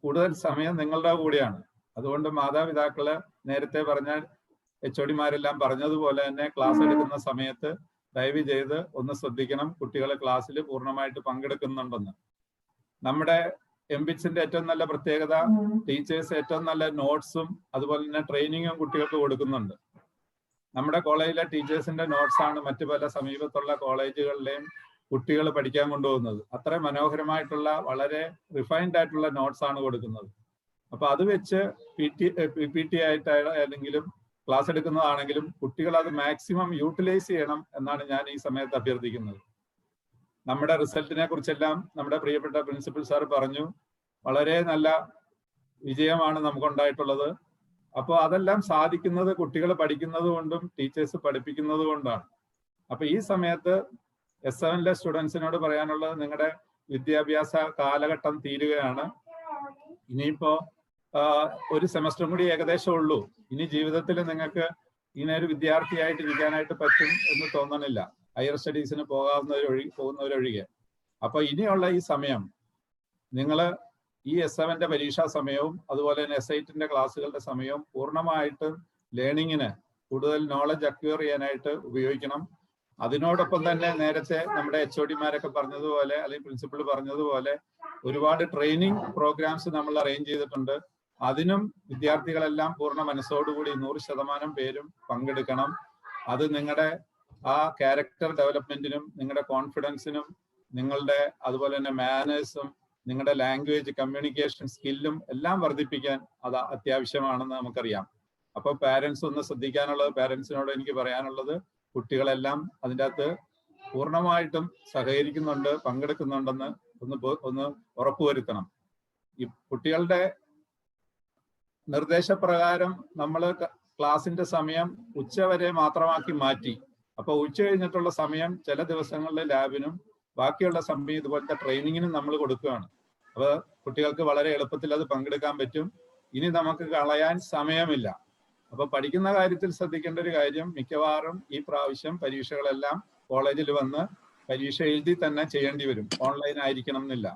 കൂടുതൽ സമയം നിങ്ങളുടെ കൂടെയാണ്. അതുകൊണ്ട് മാതാപിതാക്കള് നേരത്തെ പറഞ്ഞ HOD-മാരെല്ലാം പറഞ്ഞതുപോലെ തന്നെ ക്ലാസ് എടുക്കുന്ന സമയത്ത് ദയവ് ചെയ്ത് ഒന്ന് ശ്രദ്ധിക്കണം, കുട്ടികൾ ക്ലാസ്സിൽ പൂർണ്ണമായിട്ട് പങ്കെടുക്കുന്നുണ്ടെന്ന്. നമ്മുടെ MBITS-ന്റെ ഏറ്റവും നല്ല പ്രത്യേകത, ടീച്ചേഴ്സ് ഏറ്റവും നല്ല നോട്ട്സും അതുപോലെ തന്നെ ട്രെയിനിങ്ങും കുട്ടികൾക്ക് കൊടുക്കുന്നുണ്ട്. നമ്മുടെ കോളേജിലെ ടീച്ചേഴ്സിന്റെ നോട്ട്സാണ് മറ്റു പല സമീപത്തുള്ള കോളേജുകളിലെയും കുട്ടികൾ പഠിക്കാൻ കൊണ്ടുപോകുന്നത്. അത്ര മനോഹരമായിട്ടുള്ള വളരെ റിഫൈൻഡ് ആയിട്ടുള്ള നോട്ട്സ് ആണ് കൊടുക്കുന്നത്. അപ്പൊ അത് വെച്ച് PPT ആയിട്ടാണെങ്കിലും ക്ലാസ് എടുക്കുന്നതാണെങ്കിലും കുട്ടികൾ അത് മാക്സിമം യൂട്ടിലൈസ് ചെയ്യണം എന്നാണ് ഞാൻ ഈ സമയത്ത് അഭ്യർത്ഥിക്കുന്നത്. നമ്മുടെ റിസൾട്ടിനെ കുറിച്ചെല്ലാം നമ്മുടെ പ്രിയപ്പെട്ട പ്രിൻസിപ്പൽ സാർ പറഞ്ഞു. വളരെ നല്ല വിജയമാണ് നമുക്കുണ്ടായിട്ടുള്ളത്. അപ്പോൾ അതെല്ലാം സാധിക്കുന്നത് കുട്ടികൾ പഠിക്കുന്നത് കൊണ്ടും ടീച്ചേഴ്സ് പഠിപ്പിക്കുന്നത് കൊണ്ടാണ്. അപ്പൊ ഈ സമയത്ത് S7-ലെ സ്റ്റുഡൻസിനോട് പറയാനുള്ളത്, നിങ്ങളുടെ വിദ്യാഭ്യാസ കാലഘട്ടം തീരുകയാണ്. ഇനിയിപ്പോ ഒരു സെമസ്റ്ററും കൂടി ഏകദേശം ഉള്ളൂ. ഇനി ജീവിതത്തിൽ നിങ്ങൾക്ക് ഇങ്ങനെ ഒരു വിദ്യാർത്ഥിയായിട്ട് ഇരിക്കാനായിട്ട് പറ്റും എന്ന് തോന്നണില്ല, ഹയർ സ്റ്റഡീസിന് പോകുന്നവരൊഴികെ. അപ്പൊ ഇനിയുള്ള ഈ സമയം നിങ്ങൾ ഈ S7-ന്റെ പരീക്ഷാ സമയവും അതുപോലെ തന്നെ S8-ന്റെ ക്ലാസ്സുകളുടെ സമയവും പൂർണ്ണമായിട്ടും ലേണിങ്ങിന്, കൂടുതൽ നോളജ് അക്വയർ ചെയ്യാനായിട്ട് ഉപയോഗിക്കണം. അതിനോടൊപ്പം തന്നെ നേരത്തെ നമ്മുടെ HOD-മാരൊക്കെ പറഞ്ഞതുപോലെ, അല്ലെങ്കിൽ പ്രിൻസിപ്പൾ പറഞ്ഞതുപോലെ, ഒരുപാട് ട്രെയിനിങ് പ്രോഗ്രാംസ് നമ്മൾ അറേഞ്ച് ചെയ്തിട്ടുണ്ട്. അതിനും വിദ്യാർത്ഥികളെല്ലാം പൂർണ്ണ മനസ്സോടുകൂടി 100% പേരും പങ്കെടുക്കണം. അത് നിങ്ങളുടെ ആ ക്യാരക്ടർ ഡെവലപ്മെന്റിനും നിങ്ങളുടെ കോൺഫിഡൻസിനും നിങ്ങളുടെ അതുപോലെ തന്നെ മാനേഴ്സും നിങ്ങളുടെ ലാംഗ്വേജ് കമ്മ്യൂണിക്കേഷൻ സ്കില്ലും എല്ലാം വർദ്ധിപ്പിക്കാൻ അത് അത്യാവശ്യമാണെന്ന് നമുക്കറിയാം. അപ്പൊ പാരന്റ്സ് ഒന്ന് ശ്രദ്ധിക്കാനുള്ളത്, പാരന്റ്സിനോട് എനിക്ക് പറയാനുള്ളത്, കുട്ടികളെല്ലാം അതിൻ്റെ അകത്ത് പൂർണ്ണമായിട്ടും സഹകരിക്കുന്നുണ്ട്, പങ്കെടുക്കുന്നുണ്ടെന്ന് ഒന്ന് ഉറപ്പുവരുത്തണം. ഈ കുട്ടികളുടെ നിർദ്ദേശപ്രകാരം നമ്മൾ ക്ലാസിന്റെ സമയം ഉച്ചവരെ മാത്രമാക്കി മാറ്റി. അപ്പൊ ഉച്ച കഴിഞ്ഞിട്ടുള്ള സമയം ചില ദിവസങ്ങളിലെ ലാബിനും ബാക്കിയുള്ള സമയം ഇതുപോലത്തെ ട്രെയിനിങ്ങിനും നമ്മൾ കൊടുക്കുകയാണ്. അപ്പൊ കുട്ടികൾക്ക് വളരെ എളുപ്പത്തിൽ അത് പങ്കെടുക്കാൻ പറ്റും. ഇനി നമുക്ക് കളയാൻ സമയമില്ല. അപ്പൊ പഠിക്കുന്ന കാര്യത്തിൽ ശ്രദ്ധിക്കേണ്ട ഒരു കാര്യം, മിക്കവാറും ഈ പ്രാവശ്യം പരീക്ഷകളെല്ലാം കോളേജിൽ വന്ന് പരീക്ഷ എഴുതി തന്നെ ചെയ്യേണ്ടി വരും, ഓൺലൈൻ ആയിരിക്കണം എന്നില്ല.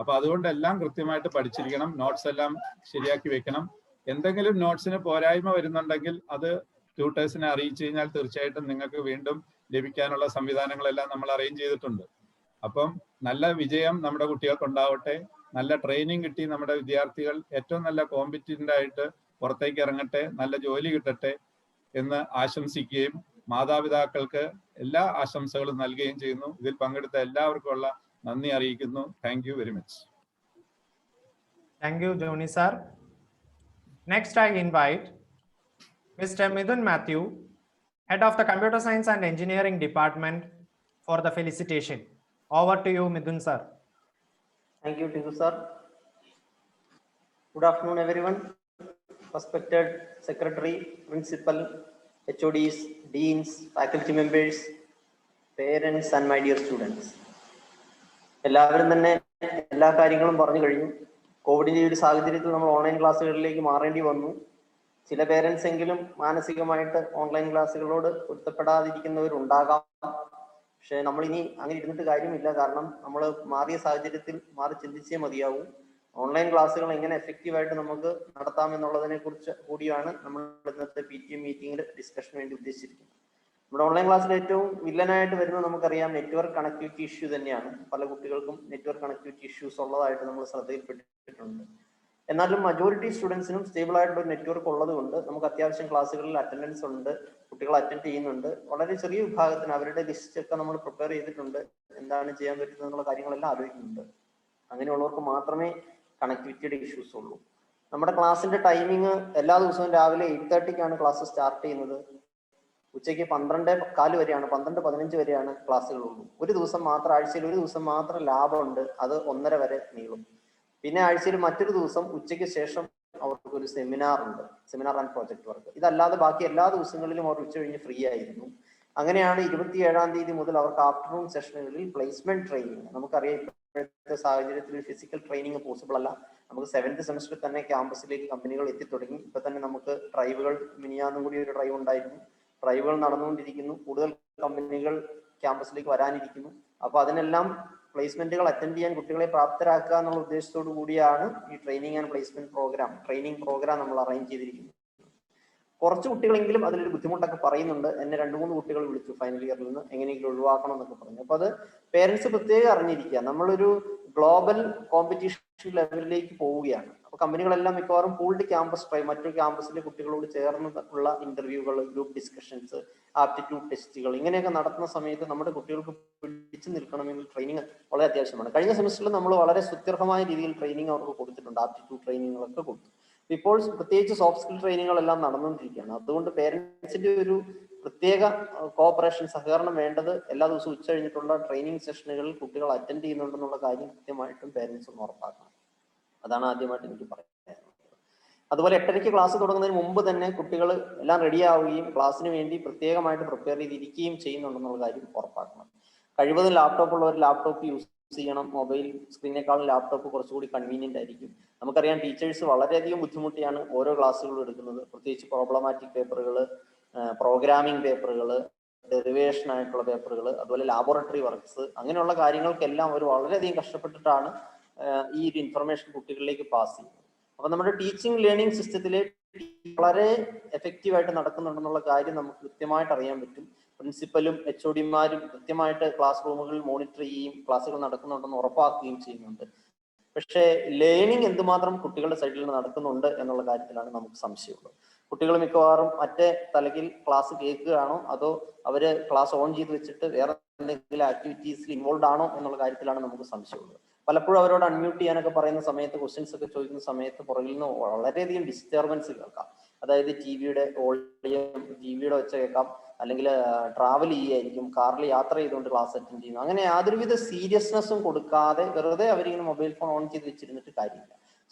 അപ്പൊ അതുകൊണ്ട് എല്ലാം കൃത്യമായിട്ട് പഠിച്ചിരിക്കണം, നോട്ട്സ് എല്ലാം ശരിയാക്കി വെക്കണം. എന്തെങ്കിലും നോട്ട്സിന് പോരായ്മ വരുന്നുണ്ടെങ്കിൽ അത് ട്യൂട്ടേഴ്സിനെ അറിയിച്ചു കഴിഞ്ഞാൽ തീർച്ചയായിട്ടും നിങ്ങൾക്ക് വീണ്ടും ലഭിക്കാനുള്ള സംവിധാനങ്ങളെല്ലാം നമ്മൾ അറേഞ്ച് ചെയ്തിട്ടുണ്ട്. അപ്പം നല്ല വിജയം നമ്മുടെ കുട്ടികൾക്ക് ഉണ്ടാവട്ടെ, നല്ല ട്രെയിനിങ് കിട്ടി നമ്മുടെ വിദ്യാർത്ഥികൾ ഏറ്റവും നല്ല കോമ്പറ്റന്റ് ആയിട്ട് പുറത്തേക്ക് ഇറങ്ങട്ടെ, നല്ല ജോലി കിട്ടട്ടെ എന്ന് ആശംസിക്കുകയും മാതാപിതാക്കൾക്ക് എല്ലാ ആശംസകളും നൽകുകയും ചെയ്യുന്നു. ഇതിൽ പങ്കെടുത്ത എല്ലാവർക്കുമുള്ള നന്ദി അറിയിക്കുന്നു. Thank you very much. Thank you, Joni sir. Next, I invite Mr. Midun Matthew, Head of the Computer Science and Engineering Department, for the felicitation. Over to you, Midun sir. Thank you, Tingu sir. Good afternoon, everyone. Respected Secretary, Principal, HODs, Deans, faculty members, parents, and my dear students. എല്ലാവരും തന്നെ എല്ലാ കാര്യങ്ങളും പറഞ്ഞു കഴിഞ്ഞു. കോവിഡിന്റെ ഒരു സാഹചര്യത്തിൽ നമ്മൾ ഓൺലൈൻ ക്ലാസ്സുകളിലേക്ക് മാറേണ്ടി വന്നു. ചില പേരൻസ് എങ്കിലും മാനസികമായിട്ട് ഓൺലൈൻ ക്ലാസ്സുകളോട് പൊരുത്തപ്പെടാതിരിക്കുന്നവരുണ്ടാകാം. പക്ഷെ നമ്മൾ ഇനി അങ്ങനെ ഇരുന്നിട്ട് കാര്യമില്ല. കാരണം നമ്മൾ മാറിയ സാഹചര്യത്തിൽ മാറി ചിന്തിച്ചേ മതിയാവും. ഓൺലൈൻ ക്ലാസ്സുകൾ എങ്ങനെ എഫക്റ്റീവായിട്ട് നമുക്ക് നടത്താമെന്നുള്ളതിനെ കുറിച്ച് കൂടിയാണ് നമ്മൾ ഇന്നത്തെ PTA മീറ്റിംഗിൽ ഡിസ്കഷന് വേണ്ടി ഉദ്ദേശിച്ചിരിക്കുന്നത്. നമ്മുടെ ഓൺലൈൻ ക്ലാസ്സിൽ ഏറ്റവും വില്ലനായിട്ട് വരുന്നത് നമുക്കറിയാം നെറ്റ്വർക്ക് കണക്ടിവിറ്റി ഇഷ്യൂ തന്നെയാണ്. പല കുട്ടികൾക്കും നെറ്റ്വർക്ക് കണക്ടിവിറ്റി ഇഷ്യൂസ് ഉള്ളതായിട്ട് നമ്മൾ ശ്രദ്ധയിൽപ്പെട്ടിട്ടുണ്ട്. എന്നാലും മജോറിറ്റി സ്റ്റുഡൻസിനും സ്റ്റേബിൾ ആയിട്ടുള്ള ഒരു നെറ്റ്വർക്ക് ഉള്ളത് കൊണ്ട് നമുക്ക് അത്യാവശ്യം ക്ലാസ്സുകളിൽ അറ്റൻഡൻസ് ഉണ്ട്, കുട്ടികൾ അറ്റൻഡ് ചെയ്യുന്നുണ്ട്. വളരെ ചെറിയ വിഭാഗത്തിന് അവരുടെ ലിസ്റ്റ് ഒക്കെ നമ്മൾ പ്രിപ്പയർ ചെയ്തിട്ടുണ്ട്, എന്താണ് ചെയ്യാൻ പറ്റുന്നത് എന്നുള്ള കാര്യങ്ങളെല്ലാം ആലോചിക്കുന്നുണ്ട്. അങ്ങനെയുള്ളവർക്ക് മാത്രമേ കണക്ടിവിറ്റിയുടെ ഇഷ്യൂസ് ഉള്ളൂ. നമ്മുടെ ക്ലാസ്സിന്റെ ടൈമിങ് എല്ലാ ദിവസവും രാവിലെ 8:30-ക്കാണ് ക്ലാസ് സ്റ്റാർട്ട് ചെയ്യുന്നത്. ഉച്ചയ്ക്ക് 12:15 വരെയാണ്, 12:15 വരെയാണ് ക്ലാസ്സുകളുള്ളൂ. ഒരു ദിവസം മാത്രം, ആഴ്ചയിൽ ഒരു ദിവസം മാത്രം ലാബ് ഉണ്ട്, അത് 1:30 വരെ നീളും. പിന്നെ ആഴ്ചയിൽ മറ്റൊരു ദിവസം ഉച്ചയ്ക്ക് ശേഷം അവർക്ക് ഒരു സെമിനാർ ഉണ്ട്, സെമിനാർ ആൻഡ് പ്രോജക്ട് വർക്ക്. ഇതല്ലാതെ ബാക്കി എല്ലാ ദിവസങ്ങളിലും അവർ ഉച്ച കഴിഞ്ഞ് ഫ്രീ ആയിരുന്നു. അങ്ങനെയാണ് 27-ാം തീയതി മുതൽ അവർക്ക് ആഫ്റ്റർനൂൺ സെഷനുകളിൽ പ്ലേസ്മെന്റ് ട്രെയിനിങ്. നമുക്കറിയാം ഇപ്പോഴത്തെ സാഹചര്യത്തിൽ ഫിസിക്കൽ ട്രെയിനിങ് പോസിബിൾ അല്ല. നമുക്ക് 7th സെമസ്റ്ററിൽ തന്നെ ക്യാമ്പസിലേക്ക് കമ്പനികൾ എത്തിത്തുടങ്ങി. ഇപ്പൊ തന്നെ നമുക്ക് ഡ്രൈവുകൾ, മിനിയാന്നും കൂടി ഒരു ഡ്രൈവ് ഉണ്ടായിരുന്നു, ഡ്രൈവുകൾ നടന്നുകൊണ്ടിരിക്കുന്നു. കൂടുതൽ കമ്പനികൾ ക്യാമ്പസിലേക്ക് വരാനിരിക്കുന്നു. അപ്പൊ അതിനെല്ലാം പ്ലേസ്മെന്റുകൾ അറ്റൻഡ് ചെയ്യാൻ കുട്ടികളെ പ്രാപ്തരാക്കുക എന്നുള്ള ഉദ്ദേശത്തോടു കൂടിയാണ് ഈ training and placement training programme നമ്മൾ അറേഞ്ച് ചെയ്തിരിക്കുന്നത്. കുറച്ച് കുട്ടികളെങ്കിലും അതിലൊരു ബുദ്ധിമുട്ടൊക്കെ പറയുന്നുണ്ട്. എന്നെ 2-3 കുട്ടികൾ വിളിച്ചു ഫൈനൽ ഇയറിൽ നിന്ന്, എങ്ങനെയെങ്കിലും ഒഴിവാക്കണം എന്നൊക്കെ പറഞ്ഞു. അപ്പൊ അത് പേരൻസ് പ്രത്യേകം അറിഞ്ഞിരിക്കുക. നമ്മളൊരു ഗ്ലോബൽ കോമ്പറ്റീഷൻ ലെവലിലേക്ക് പോവുകയാണ്. അപ്പൊ കമ്പനികളെല്ലാം മിക്കവാറും പൂൾഡ് ക്യാമ്പസ് ട്രൈ, മറ്റൊരു ക്യാമ്പസിലെ കുട്ടികളോട് ചേർന്ന് ഉള്ള ഇന്റർവ്യൂകൾ, ഗ്രൂപ്പ് ഡിസ്കഷൻസ്, ആപ്റ്റിറ്റ്യൂഡ് ടെസ്റ്റുകൾ ഇങ്ങനെയൊക്കെ നടത്തുന്ന സമയത്ത് നമ്മുടെ കുട്ടികൾക്ക് പിടിച്ചു നിൽക്കണമെങ്കിൽ ട്രെയിനിങ് വളരെ അത്യാവശ്യമാണ്. കഴിഞ്ഞ സെമിസ്റ്ററിൽ നമ്മൾ വളരെ സുത്യർഹമായ രീതിയിൽ ട്രെയിനിങ് അവർക്ക് കൊടുത്തിട്ടുണ്ട്, ആപ്റ്റിറ്റ്യൂഡ് ട്രെയിനിങ്ങുകളൊക്കെ കൊടുത്തു. ഇപ്പോൾ പ്രത്യേകിച്ച് സോഫ്റ്റ് സ്കിൽ ട്രെയിനിങ്ങുകളെല്ലാം നടന്നുകൊണ്ടിരിക്കുകയാണ്. അതുകൊണ്ട് പേരൻസിന്റെ ഒരു പ്രത്യേക കോഓപ്പറേഷൻ, സഹകരണം വേണ്ടത്. എല്ലാ ദിവസവും ഉച്ച കഴിഞ്ഞിട്ടുള്ള ട്രെയിനിങ് സെഷനുകളിൽ കുട്ടികൾ അറ്റൻഡ് ചെയ്യുന്നുണ്ടെന്നുള്ള കാര്യം കൃത്യമായിട്ടും പേരൻസ് ഒന്ന് ഉറപ്പാക്കണം. അതാണ് ആദ്യമായിട്ട് എനിക്ക് പറയാനുള്ളത്. അതുപോലെ 8:30 ക്ലാസ് തുടങ്ങുന്നതിന് മുമ്പ് തന്നെ കുട്ടികൾ എല്ലാം റെഡി ആവുകയും ക്ലാസ്സിന് വേണ്ടി പ്രത്യേകമായിട്ട് പ്രിപ്പയർ ചെയ്തിരിക്കുകയും ചെയ്യുന്നുണ്ടെന്നുള്ള കാര്യം ഉറപ്പാക്കണം. കഴിവതും ലാപ്ടോപ്പ് ഉള്ളവർ ലാപ്ടോപ്പ് യൂസ് ചെയ്യണം. മൊബൈൽ സ്ക്രീനേക്കാളും ലാപ്ടോപ്പ് കുറച്ചുകൂടി കൺവീനിയന്റ് ആയിരിക്കും. നമുക്കറിയാം ടീച്ചേഴ്സ് വളരെയധികം ബുദ്ധിമുട്ടിയാണ് ഓരോ ക്ലാസ്സുകളും എടുക്കുന്നത്. പ്രത്യേകിച്ച് പ്രോബ്ലമാറ്റിക് പേപ്പറുകൾ, പ്രോഗ്രാമിംഗ് പേപ്പറുകൾ, ഡെറിവേഷൻ ആയിട്ടുള്ള പേപ്പറുകൾ, അതുപോലെ ലാബോറട്ടറി വർക്ക്സ്, അങ്ങനെയുള്ള കാര്യങ്ങൾക്കെല്ലാം അവർ വളരെയധികം കഷ്ടപ്പെട്ടിട്ടാണ് ഈ ഒരു ഇൻഫർമേഷൻ കുട്ടികളിലേക്ക് പാസ് ചെയ്യുന്നത്. അപ്പൊ നമ്മുടെ ടീച്ചിങ് ലേണിംഗ് സിസ്റ്റത്തിലെ വളരെ എഫക്റ്റീവായിട്ട് നടക്കുന്നുണ്ടെന്നുള്ള കാര്യം നമുക്ക് കൃത്യമായിട്ട് അറിയാൻ പറ്റും. പ്രിൻസിപ്പലും HOD-മാരും കൃത്യമായിട്ട് ക്ലാസ് റൂമുകളിൽ മോണിറ്റർ ചെയ്യുകയും ക്ലാസ്സുകൾ നടക്കുന്നുണ്ടെന്ന് ഉറപ്പാക്കുകയും ചെയ്യുന്നുണ്ട്. പക്ഷേ ലേണിംഗ് എന്തുമാത്രം കുട്ടികളുടെ സൈഡിൽ നിന്ന് നടക്കുന്നുണ്ട് എന്നുള്ള കാര്യത്തിലാണ് നമുക്ക് സംശയമുള്ളത്. കുട്ടികൾ മിക്കവാറും മറ്റേ തലകിൽ ക്ലാസ് കേൾക്കുകയാണോ അതോ അവര് ക്ലാസ് ഓൺ ചെയ്ത് വെച്ചിട്ട് വേറെ എന്തെങ്കിലും ആക്ടിവിറ്റീസിൽ ഇൻവോൾവ് ആണോ എന്നുള്ള കാര്യത്തിലാണ് നമുക്ക് സംശയമുള്ളത്. പലപ്പോഴും അവരോട് അൺമ്യൂട്ട് ചെയ്യാനൊക്കെ പറയുന്ന സമയത്ത്, ക്വസ്റ്റ്യൻസ് ഒക്കെ ചോദിക്കുന്ന സമയത്ത് പുറകിൽ നിന്ന് വളരെയധികം ഡിസ്റ്റർബൻസ് കേൾക്കാം. അതായത് ടിവിയുടെ വോളിയം, ടിവിയുടെ ഒച്ച കേൾക്കാം, അല്ലെങ്കിൽ ട്രാവൽ ചെയ്യായിരിക്കും, കാറിൽ യാത്ര ചെയ്തുകൊണ്ട് ക്ലാസ് അറ്റൻഡ് ചെയ്യുന്നു. അങ്ങനെ യാതൊരുവിധ സീരിയസ്നെസ്സും കൊടുക്കാതെ വെറുതെ അവരിങ്ങനെ മൊബൈൽ ഫോൺ ഓൺ ചെയ്ത് വെച്ചിരുന്നിട്ട് കാര്യമില്ല.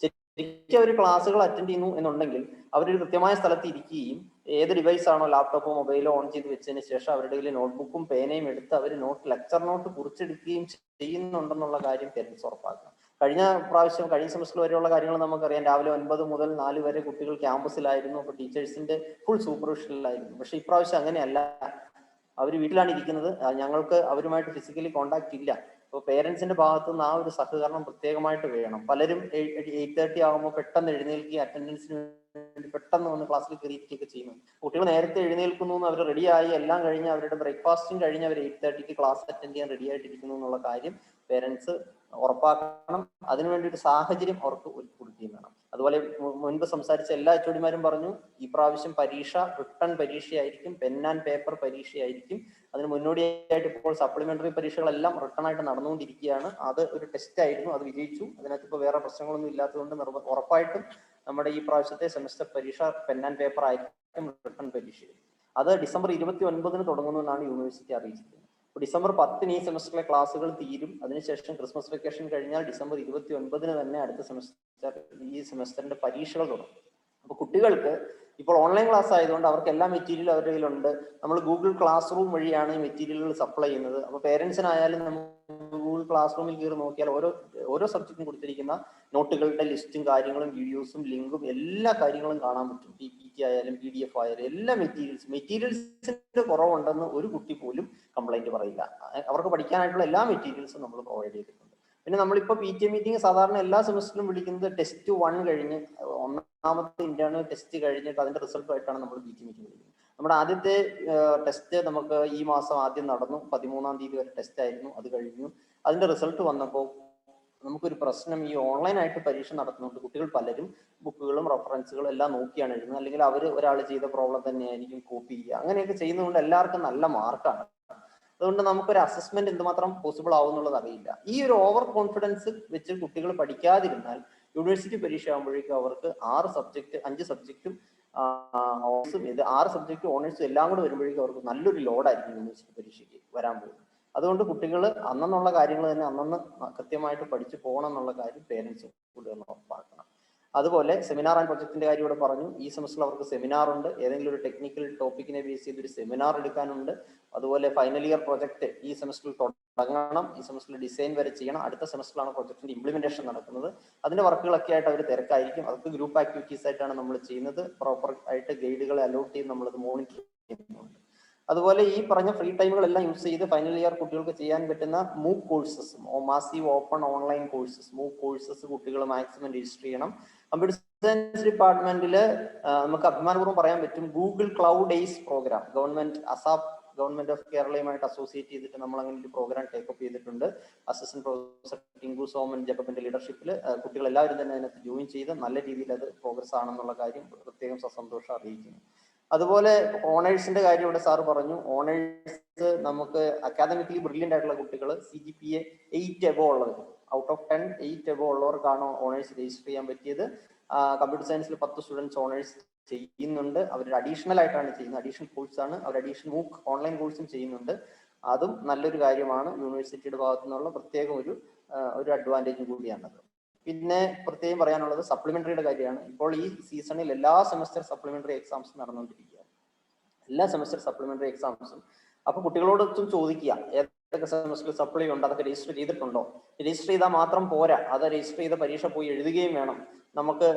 ശരിക്കും അവർ ക്ലാസ്സുകൾ അറ്റൻഡ് ചെയ്യുന്നു എന്നുണ്ടെങ്കിൽ അവരൊരു കൃത്യമായ സ്ഥലത്ത് ഇരിക്കുകയും ഏത് ഡിവൈസ് ആണോ ലാപ്ടോപ്പോ മൊബൈലോ ഓൺ ചെയ്ത് വെച്ചതിന് ശേഷം അവരുടെ കയ്യിൽ നോട്ട്ബുക്കും പേനയും എടുത്ത് അവർ ലെക്ചർ നോട്ട് കുറിച്ചെടുക്കുകയും ചെയ്യുന്നുണ്ടെന്നുള്ള കാര്യം പേരൻസ് ഉറപ്പാക്കണം. കഴിഞ്ഞ സെമസ്റ്റർ വരെയുള്ള കാര്യങ്ങൾ നമുക്കറിയാം. രാവിലെ 9 മുതൽ 4 വരെ കുട്ടികൾ ക്യാമ്പസിലായിരുന്നു. അപ്പോൾ ടീച്ചേഴ്സിന്റെ ഫുൾ സൂപ്പർവിഷനിലായിരുന്നു. പക്ഷെ ഇപ്രാവശ്യം അങ്ങനെയല്ല. അവർ വീട്ടിലാണ് ഇരിക്കുന്നത്. ഞങ്ങൾക്ക് അവരുമായിട്ട് ഫിസിക്കലി കോണ്ടാക്ട് ഇല്ല. അപ്പോൾ പേരൻസിന്റെ ഭാഗത്തു നിന്ന് ആ ഒരു സഹകരണം പ്രത്യേകമായിട്ട് വേണം. പലരും 8:30 ആകുമ്പോൾ പെട്ടെന്ന് എഴുന്നേൽക്കുക, അറ്റൻഡൻസിന് വേണ്ടി പെട്ടെന്ന് വന്ന് ക്ലാസ്സിൽ കയറിയിരിക്കുകയൊക്കെ ചെയ്യുന്നു. കുട്ടികൾ നേരത്തെ എഴുന്നേൽക്കുന്നു, അവർ റെഡിയായി എല്ലാം കഴിഞ്ഞ് അവരുടെ ബ്രേക്ക്ഫാസ്റ്റും കഴിഞ്ഞ് അവർ 8:30 ക്ലാസ് അറ്റൻഡ് ചെയ്യാൻ റെഡി ആയിട്ടിരിക്കുന്നു എന്നുള്ള കാര്യം പേരൻസ് ഉറപ്പാക്കണം. അതിനുവേണ്ടി ഒരു സാഹചര്യം അവർക്ക് ഒരുക്കി കൊടുക്കുകയും വേണം. അതുപോലെ മുൻപ് സംസാരിച്ച എല്ലാ HOD-മാരും പറഞ്ഞു, ഈ പ്രാവശ്യം പരീക്ഷ റിട്ടൺ പരീക്ഷയായിരിക്കും, പെൻ ആൻഡ് പേപ്പർ പരീക്ഷയായിരിക്കും. അതിന് മുന്നോടിയായിട്ട് ഇപ്പോൾ സപ്ലിമെന്ററി പരീക്ഷകളെല്ലാം റിട്ടൺ ആയിട്ട് നടന്നുകൊണ്ടിരിക്കുകയാണ്. അത് ഒരു ടെസ്റ്റ് ആയിരുന്നു, അത് വിജയിച്ചു. അതിനകത്ത് ഇപ്പോൾ വേറെ പ്രശ്നങ്ങളൊന്നും ഇല്ലാത്തതുകൊണ്ട് ഉറപ്പായിട്ടും നമ്മുടെ ഈ പ്രാവശ്യത്തെ സെമസ്റ്റർ പരീക്ഷ പെൻ ആൻഡ് പേപ്പർ ആയിരിക്കും റിട്ടൺ പരീക്ഷ. അത് ഡിസംബർ 29 തുടങ്ങുന്നു എന്നാണ് യൂണിവേഴ്സിറ്റി അറിയിച്ചിരിക്കുന്നത്. ഡിസംബർ 10 ഈ സെമസ്റ്ററിലെ ക്ലാസ്സുകൾ തീരും. അതിനുശേഷം ക്രിസ്മസ് വെക്കേഷൻ കഴിഞ്ഞാൽ ഡിസംബർ 29 തന്നെ അടുത്ത ഈ സെമസ്റ്ററിന്റെ പരീക്ഷകൾ തുടങ്ങും. അപ്പൊ കുട്ടികൾക്ക് ഇപ്പോൾ ഓൺലൈൻ ക്ലാസ് ആയതുകൊണ്ട് അവർക്ക് എല്ലാ മെറ്റീരിയലും അവരുടെ കയ്യിലുണ്ട്. നമ്മൾ ഗൂഗിൾ ക്ലാസ് റൂം വഴിയാണ് ഈ മെറ്റീരിയലുകൾ സപ്ലൈ ചെയ്യുന്നത്. അപ്പൊ പേരൻസിനായാലും നമുക്ക് ഗൂഗിൾ ക്ലാസ് റൂമിൽ കയറി നോക്കിയാൽ ഓരോ സബ്ജക്റ്റും കൊടുത്തിരിക്കുന്ന നോട്ടുകളുടെ ലിസ്റ്റും കാര്യങ്ങളും വീഡിയോസും ലിങ്കും എല്ലാ കാര്യങ്ങളും കാണാൻ പറ്റും. PPT ആയാലും PDF ആയാലും എല്ലാ മെറ്റീരിയൽസിന്റെ കുറവുണ്ടെന്ന് ഒരു കുട്ടി പോലും കംപ്ലൈന്റ് പറയില്ല. അവർക്ക് പഠിക്കാനായിട്ടുള്ള എല്ലാ മെറ്റീരിയൽസും നമ്മൾ പ്രൊവൈഡ് ചെയ്തിട്ടുണ്ട്. പിന്നെ നമ്മളിപ്പോൾ PTA മീറ്റിംഗ് സാധാരണ എല്ലാ സെമസ്റ്ററിലും വിളിക്കുന്നത് ടെസ്റ്റ് 1 കഴിഞ്ഞ് ഒന്നാമത്തെ ഇന്റേണൽ ടെസ്റ്റ് കഴിഞ്ഞിട്ട് അതിന്റെ റിസൾട്ടുമായിട്ടാണ് നമ്മൾ PTA മീറ്റിംഗ് വിളിക്കുന്നത്. നമ്മുടെ ആദ്യത്തെ ടെസ്റ്റ് നമുക്ക് ഈ മാസം ആദ്യം നടന്നു. 13-ാം തീയതി വരെ ടെസ്റ്റ് ആയിരുന്നു. അത് കഴിഞ്ഞു. അതിന്റെ റിസൾട്ട് വന്നപ്പോൾ നമുക്കൊരു പ്രശ്നം, ഈ ഓൺലൈനായിട്ട് പരീക്ഷ നടത്തുന്നുണ്ട്. കുട്ടികൾ പലരും ബുക്കുകളും റെഫറൻസുകളും എല്ലാം നോക്കിയാണ് എഴുതുന്നത്. അല്ലെങ്കിൽ അവർ ഒരാൾ ചെയ്ത പ്രോബ്ലം തന്നെയായിരിക്കും കോപ്പി ചെയ്യുക. അങ്ങനെയൊക്കെ ചെയ്യുന്നതുകൊണ്ട് എല്ലാവർക്കും നല്ല മാർക്കാണ്. അതുകൊണ്ട് നമുക്കൊരു അസസ്മെന്റ് എന്തുമാത്രം പോസിബിൾ ആവുന്നുള്ളത് അറിയില്ല. ഈ ഒരു ഓവർ കോൺഫിഡൻസ് വെച്ച് കുട്ടികൾ പഠിക്കാതിരുന്നാൽ യൂണിവേഴ്സിറ്റി പരീക്ഷ ആകുമ്പോഴേക്കും അവർക്ക് 5 സബ്ജക്റ്റും 6 സബ്ജക്റ്റും ഓണേഴ്സും എല്ലാം കൂടെ വരുമ്പോഴേക്കും അവർക്ക് നല്ലൊരു ലോഡായിരിക്കും യൂണിവേഴ്സിറ്റി പരീക്ഷയ്ക്ക് വരാൻ പോകുന്നത്. അതുകൊണ്ട് കുട്ടികൾ അന്നുള്ള കാര്യങ്ങൾ തന്നെ അന്നന്ന് കൃത്യമായിട്ട് പഠിച്ചു പോകണം എന്നുള്ള കാര്യം പേരൻസ് കൂടി ഒന്ന് ഉറപ്പാക്കണം. അതുപോലെ സെമിനാർ ആൻഡ് പ്രൊജക്ടിന്റെ കാര്യം ഇവിടെ പറഞ്ഞു. ഈ സെമസ്റ്ററിൽ അവർക്ക് സെമിനാർ ഉണ്ട്. ഏതെങ്കിലും ഒരു ടെക്നിക്കൽ ടോപ്പിക്കിനെ ബേസ് ചെയ്ത് ഒരു സെമിനാർ എടുക്കാനുണ്ട്. അതുപോലെ ഫൈനൽ ഇയർ പ്രൊജക്ട് ഈ സെമസ്റ്ററിൽ തുടങ്ങണം. ഈ സെമസ്റ്ററിൽ ഡിസൈൻ വരെ ചെയ്യണം. അടുത്ത സെമസ്റ്ററിലാണ് പ്രൊജക്ടിന്റെ ഇംപ്ലിമെന്റേഷൻ നടക്കുന്നത്. അതിന്റെ വർക്കുകളൊക്കെ ആയിട്ട് അവർ തിരക്കായിരിക്കും. അതൊക്കെ ഗ്രൂപ്പ് ആക്ടിവിറ്റീസ് ആയിട്ടാണ് നമ്മൾ ചെയ്യുന്നത്. പ്രോപ്പർ ആയിട്ട് ഗൈഡുകളെ അലോട്ട് ചെയ്ത് നമ്മളത് മോണിറ്റർ ചെയ്യുന്നുണ്ട്. അതുപോലെ ഈ പറഞ്ഞ ഫ്രീ ടൈമുകളെല്ലാം യൂസ് ചെയ്ത് ഫൈനൽ ഇയർ കുട്ടികൾക്ക് ചെയ്യാൻ പറ്റുന്ന MOOC courses, massive open online courses, MOOC courses കുട്ടികൾ മാക്സിമം രജിസ്റ്റർ ചെയ്യണം. കമ്പ്യൂട്ടർ സയൻസ് ഡിപ്പാർട്ട്മെന്റിൽ നമുക്ക് അഭിമാനപൂർവ്വം പറയാൻ പറ്റും, Google cloud days program government of കേരളയുമായിട്ട് അസോസിയേറ്റ് ചെയ്തിട്ട് നമ്മൾ അങ്ങനെ ഒരു പ്രോഗ്രാം ടേക്കപ്പ് ചെയ്തിട്ടുണ്ട്. അസിസ്റ്റന്റ് പ്രൊഫസർ ടിങ്കു സോമൻ ജേക്കബിന്റെ ലീഡർഷിപ്പിൽ കുട്ടികൾ എല്ലാവരും തന്നെ അതിനകത്ത് ജോയിൻ ചെയ്ത് നല്ല രീതിയിൽ അത് പ്രോഗ്രസ് ആണെന്നുള്ള കാര്യം പ്രത്യേകം സന്തോഷം അറിയിക്കുന്നു. അതുപോലെ ഓണേഴ്സിന്റെ കാര്യം ഇവിടെ സാറ് പറഞ്ഞു. ഓണേഴ്സ് നമുക്ക് അക്കാദമിക്കലി ബ്രില്യൻ്റ് ആയിട്ടുള്ള കുട്ടികൾ CGPA 8 എബോ ഉള്ളവർ, ഔട്ട് ഓഫ് 10 8 എബോ ഉള്ളവർക്കാണ് ഓണേഴ്സ് രജിസ്റ്റർ ചെയ്യാൻ പറ്റിയത്. കമ്പ്യൂട്ടർ സയൻസിൽ 10 സ്റ്റുഡൻസ് ഓണേഴ്സ് ചെയ്യുന്നുണ്ട്. അവർ അഡീഷണൽ ആയിട്ടാണ് ചെയ്യുന്നത്. അഡീഷണൽ കോഴ്സാണ്. അവർ അഡീഷണൽ മൂക്ക് ഓൺലൈൻ കോഴ്സും ചെയ്യുന്നുണ്ട്. അതും നല്ലൊരു കാര്യമാണ്. യൂണിവേഴ്സിറ്റിയുടെ ഭാഗത്തു നിന്നുള്ള പ്രത്യേകം ഒരു അഡ്വാൻറ്റേജും കൂടിയാണത്. പിന്നെ പ്രത്യേകം പറയാനുള്ളത് സപ്ലിമെന്ററിയുടെ കാര്യമാണ്. ഇപ്പോൾ ഈ സീസണിൽ എല്ലാ സെമസ്റ്റർ സപ്ലിമെന്ററി എക്സാംസും നടന്നുകൊണ്ടിരിക്കുകയാണ്. എല്ലാ സെമസ്റ്റർ സപ്ലിമെന്ററി എക്സാംസും. അപ്പൊ കുട്ടികളോടൊത്തും ചോദിക്കുക ഏതൊക്കെ സെമസ്റ്ററിൽ സപ്ലി ഉണ്ട്, അതൊക്കെ രജിസ്റ്റർ ചെയ്തിട്ടുണ്ടോ? രജിസ്റ്റർ ചെയ്താൽ മാത്രം പോരാ, അത് രജിസ്റ്റർ ചെയ്ത പരീക്ഷ പോയി എഴുതുകയും വേണം. നമുക്ക്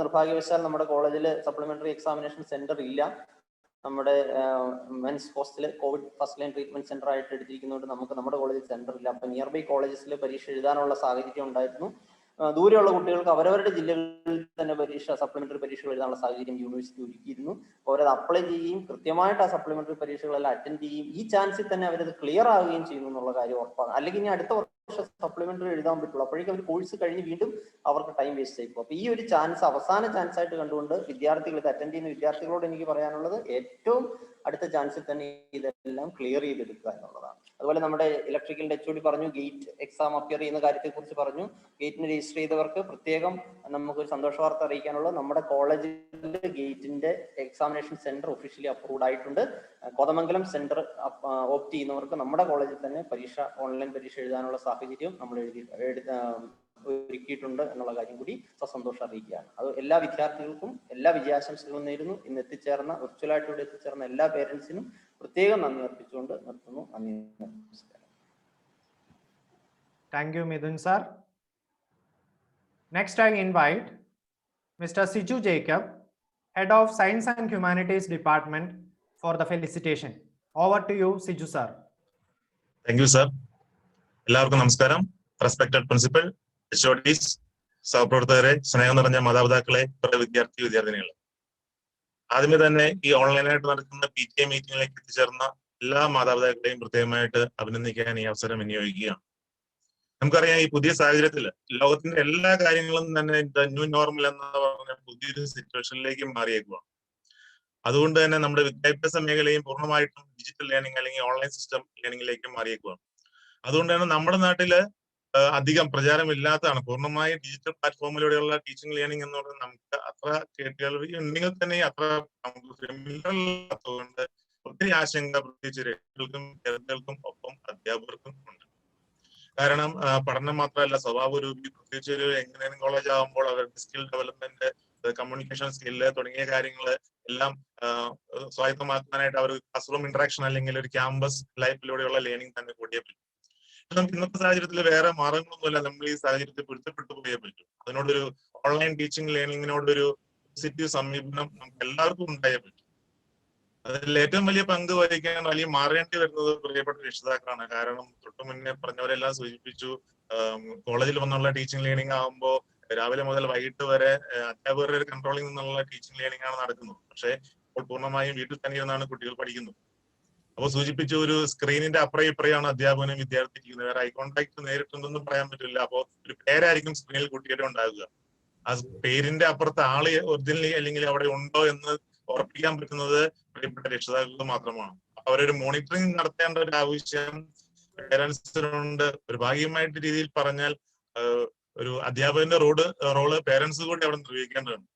നിർഭാഗ്യവശാൽ നമ്മുടെ കോളേജിൽ സപ്ലിമെന്ററി എക്സാമിനേഷൻ സെന്റർ ഇല്ല. നമ്മുടെ men's hostel Covid first line treatment centre ആയിട്ട് എടുത്തിരിക്കുന്നതുകൊണ്ട് നമുക്ക് നമ്മുടെ കോളേജിൽ സെന്റർ ഇല്ല. അപ്പൊ നിയർ ബൈ കോളേജസിൽ പരീക്ഷ എഴുതാനുള്ള സാഹചര്യം ഉണ്ടായിരുന്നു. ദൂരെയുള്ള കുട്ടികൾക്ക് അവരവരുടെ ജില്ലകളിൽ തന്നെ സപ്ലിമെന്ററി പരീക്ഷകൾ എഴുതാനുള്ള സാഹചര്യം യൂണിവേഴ്സിറ്റി ഒരുക്കിയിരുന്നു. അപ്പോൾ അവരത് അപ്ലൈ ചെയ്യുകയും കൃത്യമായിട്ട് ആ സപ്ലിമെന്ററി പരീക്ഷകളെല്ലാം അറ്റൻഡ് ചെയ്യുകയും ഈ ചാൻസിൽ തന്നെ അവരത് ക്ലിയർ ആവുകയും ചെയ്യുന്നു എന്നുള്ള കാര്യം ഉറപ്പാണ്. അല്ലെങ്കിൽ ഇനി അടുത്ത വർഷം സപ്ലിമെന്ററി എഴുതാൻ പറ്റുള്ളൂ. അപ്പോഴേക്കും അവർ കോഴ്സ് കഴിഞ്ഞ് വീണ്ടും അവർക്ക് ടൈം വേസ്റ്റ് ആയിപ്പോൾ. അപ്പൊ ഈ ഒരു ചാൻസ് അവസാന ചാൻസ് ആയിട്ട് കണ്ടുകൊണ്ട് വിദ്യാർത്ഥികൾ ഇത് അറ്റൻഡ് ചെയ്യുന്ന വിദ്യാർത്ഥികളോട് എനിക്ക് പറയാനുള്ളത് ഏറ്റവും അടുത്ത ചാൻസിൽ തന്നെ ഇതെല്ലാം ക്ലിയർ ചെയ്തെടുക്കുക എന്നുള്ളതാണ്. അതുപോലെ നമ്മുടെ ഇലക്ട്രിക്കലിന്റെ HOD പറഞ്ഞു, ഗേറ്റ് എക്സാം അപ്പിയർ ചെയ്യുന്ന കാര്യത്തെ കുറിച്ച് പറഞ്ഞു. ഗേറ്റിന് രജിസ്റ്റർ ചെയ്തവർക്ക് പ്രത്യേകം നമുക്കൊരു സന്തോഷ വാർത്ത അറിയിക്കാനുള്ളത്, നമ്മുടെ കോളേജിൽ ഗേറ്റിന്റെ എക്സാമിനേഷൻ സെന്റർ ഒഫീഷ്യലി അപ്രൂവ്ഡ് ആയിട്ടുണ്ട്. കോതമംഗലം സെന്റർ ഓപ്റ്റ് ചെയ്യുന്നവർക്ക് നമ്മുടെ കോളേജിൽ തന്നെ ഓൺലൈൻ പരീക്ഷ എഴുതാനുള്ള സാഹചര്യം നമ്മൾ ഒരുക്കിയിട്ടുണ്ട് എന്നുള്ള കാര്യം കൂടി സന്തോഷം അറിയിക്കുകയാണ്. അത് എല്ലാ വിദ്യാർത്ഥികൾക്കും എല്ലാ വിജയാശംസകളും നേരുന്നു. ഇന്ന് എത്തിച്ചേർന്ന വിർച്വലായിട്ട് ഇവിടെ എത്തിച്ചേർന്ന എല്ലാ പേരൻസിനും പ്രത്യേകം നന്ദി അർപ്പിച്ചുകൊണ്ട് നിർത്തുന്നു. നന്ദി, നമസ്കാരം. Thank you, Midun sir. Next, I invite Mr. Siju Jacob, Head of Science and Humanities Department, for the felicitation. Over to you, Siju sir. Thank you, sir. എല്ലാവർക്കും നമസ്കാരം. റെസ്പെക്ടഡ് പ്രിൻസിപ്പൽ, HODs, സഹപ്രവർത്തകരെ, സ്നേഹം നിറഞ്ഞ മാതാപിതാക്കളെ, വിദ്യാർത്ഥിനികളെ, ആദ്യമേ തന്നെ ഈ ഓൺലൈനായിട്ട് നടക്കുന്ന PTA മീറ്റിംഗിലേക്ക് എത്തിച്ചേർന്ന എല്ലാ മാതാപിതാക്കളെയും പ്രത്യേകമായിട്ട് അഭിനന്ദിക്കാൻ ഈ അവസരം വിനിയോഗിക്കുകയാണ്. നമുക്കറിയാം, ഈ പുതിയ സാഹചര്യത്തിൽ ലോകത്തിന്റെ എല്ലാ കാര്യങ്ങളും തന്നെ ന്യൂ നോർമൽ എന്ന് പറഞ്ഞ പുതിയൊരു സിറ്റുവേഷനിലേക്ക് മാറിയേക്കുവാണ്. അതുകൊണ്ട് തന്നെ നമ്മുടെ വിദ്യാഭ്യാസ മേഖലയും പൂർണ്ണമായിട്ടും ഡിജിറ്റൽ ലേണിംഗ് അല്ലെങ്കിൽ ഓൺലൈൻ സിസ്റ്റം ലേണിംഗിലേക്ക് മാറിയേക്കുവാണ്. അതുകൊണ്ട് തന്നെ നമ്മുടെ നാട്ടില് അധികം പ്രചാരമില്ലാത്തതാണ് പൂർണ്ണമായി ഡിജിറ്റൽ പ്ലാറ്റ്ഫോമിലൂടെയുള്ള ടീച്ചിങ് ലേണിംഗ് എന്ന് പറയുന്നത്. നമുക്ക് അത്ര കേൾവി ഉണ്ടെങ്കിൽ തന്നെ അത്ര ഫെമിലിയറില്ലാത്തതുകൊണ്ട് ഒത്തിരി ആശങ്ക പ്രത്യേകിച്ച് രക്ഷിതാക്കൾക്കും വിദ്യാർത്ഥികൾക്കും ഒപ്പം അധ്യാപകർക്കും ഉണ്ട്. കാരണം പഠനം മാത്രമല്ല, സ്വഭാവ രൂപി, പ്രത്യേകിച്ച് ഒരു എഞ്ചിനീയറിംഗ് കോളേജ് ആകുമ്പോൾ അവരുടെ സ്കിൽ ഡെവലപ്മെന്റ്, കമ്മ്യൂണിക്കേഷൻ സ്കില്ല് തുടങ്ങിയ കാര്യങ്ങൾ എല്ലാം സ്വായത്തമാക്കാനായിട്ട് അവർ ക്ലാസ് റൂം ഇന്ററാക്ഷൻ അല്ലെങ്കിൽ ഒരു ക്യാമ്പസ് ലൈഫിലൂടെയുള്ള ലേണിംഗ് തന്നെ കൂടിയേ പറ്റും. നമുക്ക് ഇന്നത്തെ സാഹചര്യത്തിൽ വേറെ മാർഗങ്ങളൊന്നുമില്ല, നമ്മൾ ഈ സാഹചര്യത്തിൽ പൊരുത്തപ്പെട്ടു പോയേ പറ്റും. അതിനോടൊരു ഓൺലൈൻ ടീച്ചിങ് ലേണിങ്ങിനോടൊരു പോസിറ്റീവ് സമീപനം നമുക്ക് എല്ലാവർക്കും ഉണ്ടായേ പറ്റും. അതിൽ ഏറ്റവും വലിയ പങ്ക് വഹിക്കാൻ വലിയ മാറേണ്ടി വരുന്നത് പ്രിയപ്പെട്ട രക്ഷിതാക്കളാണ്. കാരണം തൊട്ടു മുന്നേ പറഞ്ഞവരെല്ലാം സൂചിപ്പിച്ചു, കോളേജിൽ വന്നുള്ള ടീച്ചിങ് ലേണിംഗ് ആകുമ്പോൾ രാവിലെ മുതൽ വൈകിട്ട് വരെ അധ്യാപകരുടെ ഒരു കൺട്രോളിൽ നിന്നുള്ള ടീച്ചിങ് ലേണിംഗ് ആണ് നടക്കുന്നത്. പക്ഷേ ഇപ്പോൾ പൂർണ്ണമായും വീട്ടിൽ തന്നെ ഇരുന്നാണ് കുട്ടികൾ പഠിക്കുന്നത്. അപ്പോൾ സൂചിപ്പിച്ച ഒരു സ്ക്രീനിന്റെ അപ്പുറം ഇപ്പുറയാണ് അധ്യാപകനും വിദ്യാർത്ഥി ചെയ്യുന്നത്. വേറെ ഐ കോൺടാക്ട് നേരിട്ടൊന്നും പറയാൻ പറ്റില്ല. അപ്പോൾ ഒരു പേരായിരിക്കും സ്ക്രീനിൽ കുട്ടിയുടെ ഉണ്ടാകുക. ആ പേരിന്റെ അപ്പുറത്ത് ആള് ഒറിജിനലി അല്ലെങ്കിൽ അവിടെ ഉണ്ടോ എന്ന് ഉറപ്പിക്കാൻ പറ്റുന്നത് പ്രിയപ്പെട്ട രക്ഷിതാക്കൾക്ക് മാത്രമാണ്. അവരൊരു മോണിറ്ററിംഗ് നടത്തേണ്ട ഒരു ആവശ്യം പേരൻസിനുണ്ട്. ഒരു ഭാഗികമായിട്ട് രീതിയിൽ പറഞ്ഞാൽ ഒരു അധ്യാപകന്റെ റോള് പേരൻസ് കൂടി അവിടെ നിർവഹിക്കേണ്ടതുണ്ട്.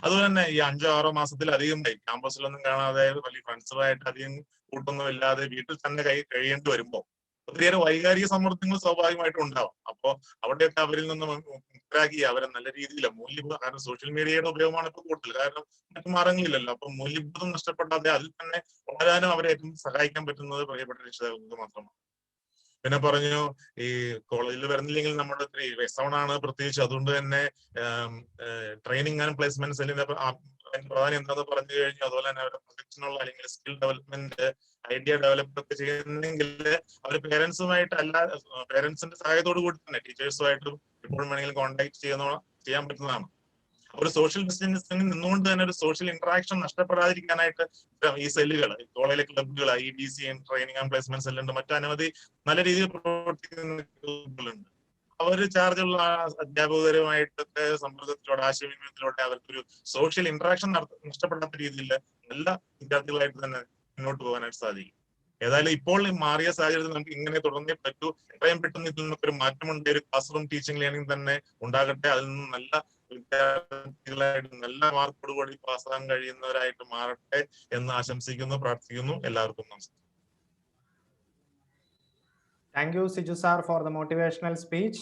അതുപോലെ തന്നെ ഈ 5-6 മാസത്തിലധികമായി ക്യാമ്പസിലൊന്നും കാണാതെ വലിയ ഫ്രണ്ട്സുമായിട്ട് അധികം കൂട്ടൊന്നും ഇല്ലാതെ വീട്ടിൽ തന്നെ കഴിയേണ്ടി വരുമ്പോൾ ഒത്തിരിയേറെ വൈകാരിക സമ്മർദ്ദങ്ങൾ സ്വാഭാവികമായിട്ടും ഉണ്ടാവും. അപ്പോ അവിടെയൊക്കെ അവരിൽ നിന്ന് മുക്തരാക്കി അവരെ നല്ല രീതിയിൽ മൂല്യബോധം, കാരണം സോഷ്യൽ മീഡിയയുടെ ഉപയോഗമാണ് ഇപ്പോൾ കൂടുതൽ, കാരണം മറ്റു മാർഗങ്ങളില്ലല്ലോ. അപ്പൊ മൂല്യബോധം നഷ്ടപ്പെടാതെ അതിൽ തന്നെ വളരാനും അവരെ ഏറ്റവും സഹായിക്കാൻ പറ്റുന്നത് പ്രിയപ്പെട്ട രക്ഷിതാക്കൾക്ക് മാത്രമാണ്. പിന്നെ പറഞ്ഞു, ഈ കോളേജിൽ വരുന്നില്ലെങ്കിൽ നമ്മുടെ എക്സാം ആണ് പ്രത്യേകിച്ച്. അതുകൊണ്ട് തന്നെ ട്രെയിനിങ് ആൻഡ് പ്ലേസ്മെന്റ് സെല്ലിന്റെ പ്രധാനം എന്താണെന്ന് പറഞ്ഞു കഴിഞ്ഞു. അതുപോലെ തന്നെ അവരുടെ പ്രൊജക്ഷനുള്ള അല്ലെങ്കിൽ സ്കിൽ ഡെവലപ്മെന്റ്, ഐഡിയ ഡെവലപ്പ് ഒക്കെ ചെയ്യുന്നെങ്കിൽ അവർ പേരൻസുമായിട്ട് പേരൻസിന്റെ സഹായത്തോടു കൂടി തന്നെ ടീച്ചേഴ്സുമായിട്ടും എപ്പോഴും വേണമെങ്കിലും കോൺടാക്ട് ചെയ്യാൻ പറ്റുന്നതാണ്. ഒരു സോഷ്യൽ ഡിസ്റ്റൻസിംഗ് നിന്നുകൊണ്ട് തന്നെ ഒരു സോഷ്യൽ ഇന്ററാക്ഷൻ നഷ്ടപ്പെടാതിരിക്കാനായിട്ട് ഈ സെല്ലുകൾ, കോളേജിലെ ക്ലബുകൾ, IDC ട്രെയിനിങ് ആൻഡ് പ്ലേസ്മെന്റ് സെല്ലുണ്ട്, മറ്റനവധി നല്ല രീതിയിൽ പ്രവർത്തിക്കുന്ന ക്ലബുകളുണ്ട്. അവര് ചാർജുള്ള അധ്യാപകരുമായിട്ടൊക്കെ സമ്പർക്കത്തിലൂടെ, ആശയവിനിമയത്തിലൂടെ അവർക്കൊരു സോഷ്യൽ ഇന്ററാക്ഷൻ നഷ്ടപ്പെടാത്ത രീതിയിൽ നല്ല വിദ്യാർത്ഥികളായിട്ട് തന്നെ മുന്നോട്ട് പോകാനായിട്ട് സാധിക്കും. ഏതായാലും ഇപ്പോൾ മാറിയ സാഹചര്യത്തിൽ നമുക്ക് ഇങ്ങനെ തുടർന്നേ പറ്റൂ. എത്രയും പെട്ടെന്ന് ഇതിൽ നിന്നൊക്കെ ഒരു മാറ്റമുണ്ട്. ഒരു ക്ലാസ് റൂം ടീച്ചിങ് ലേണിംഗ് തന്നെ ഉണ്ടാകട്ടെ. അതിൽ നിന്ന് നല്ല വിദ്യാർത്ഥികളായിട്ട് നല്ല മാർക്കോടുകൂടി പാസ്സാകാൻ കഴിയുന്നവരായിട്ട് മാറട്ടെ എന്ന് ആശംസിക്കുന്നു, പ്രാർത്ഥിക്കുന്നു. എല്ലാവർക്കും നമസ്കാരം. Thank you, Siju sir, for the motivational speech.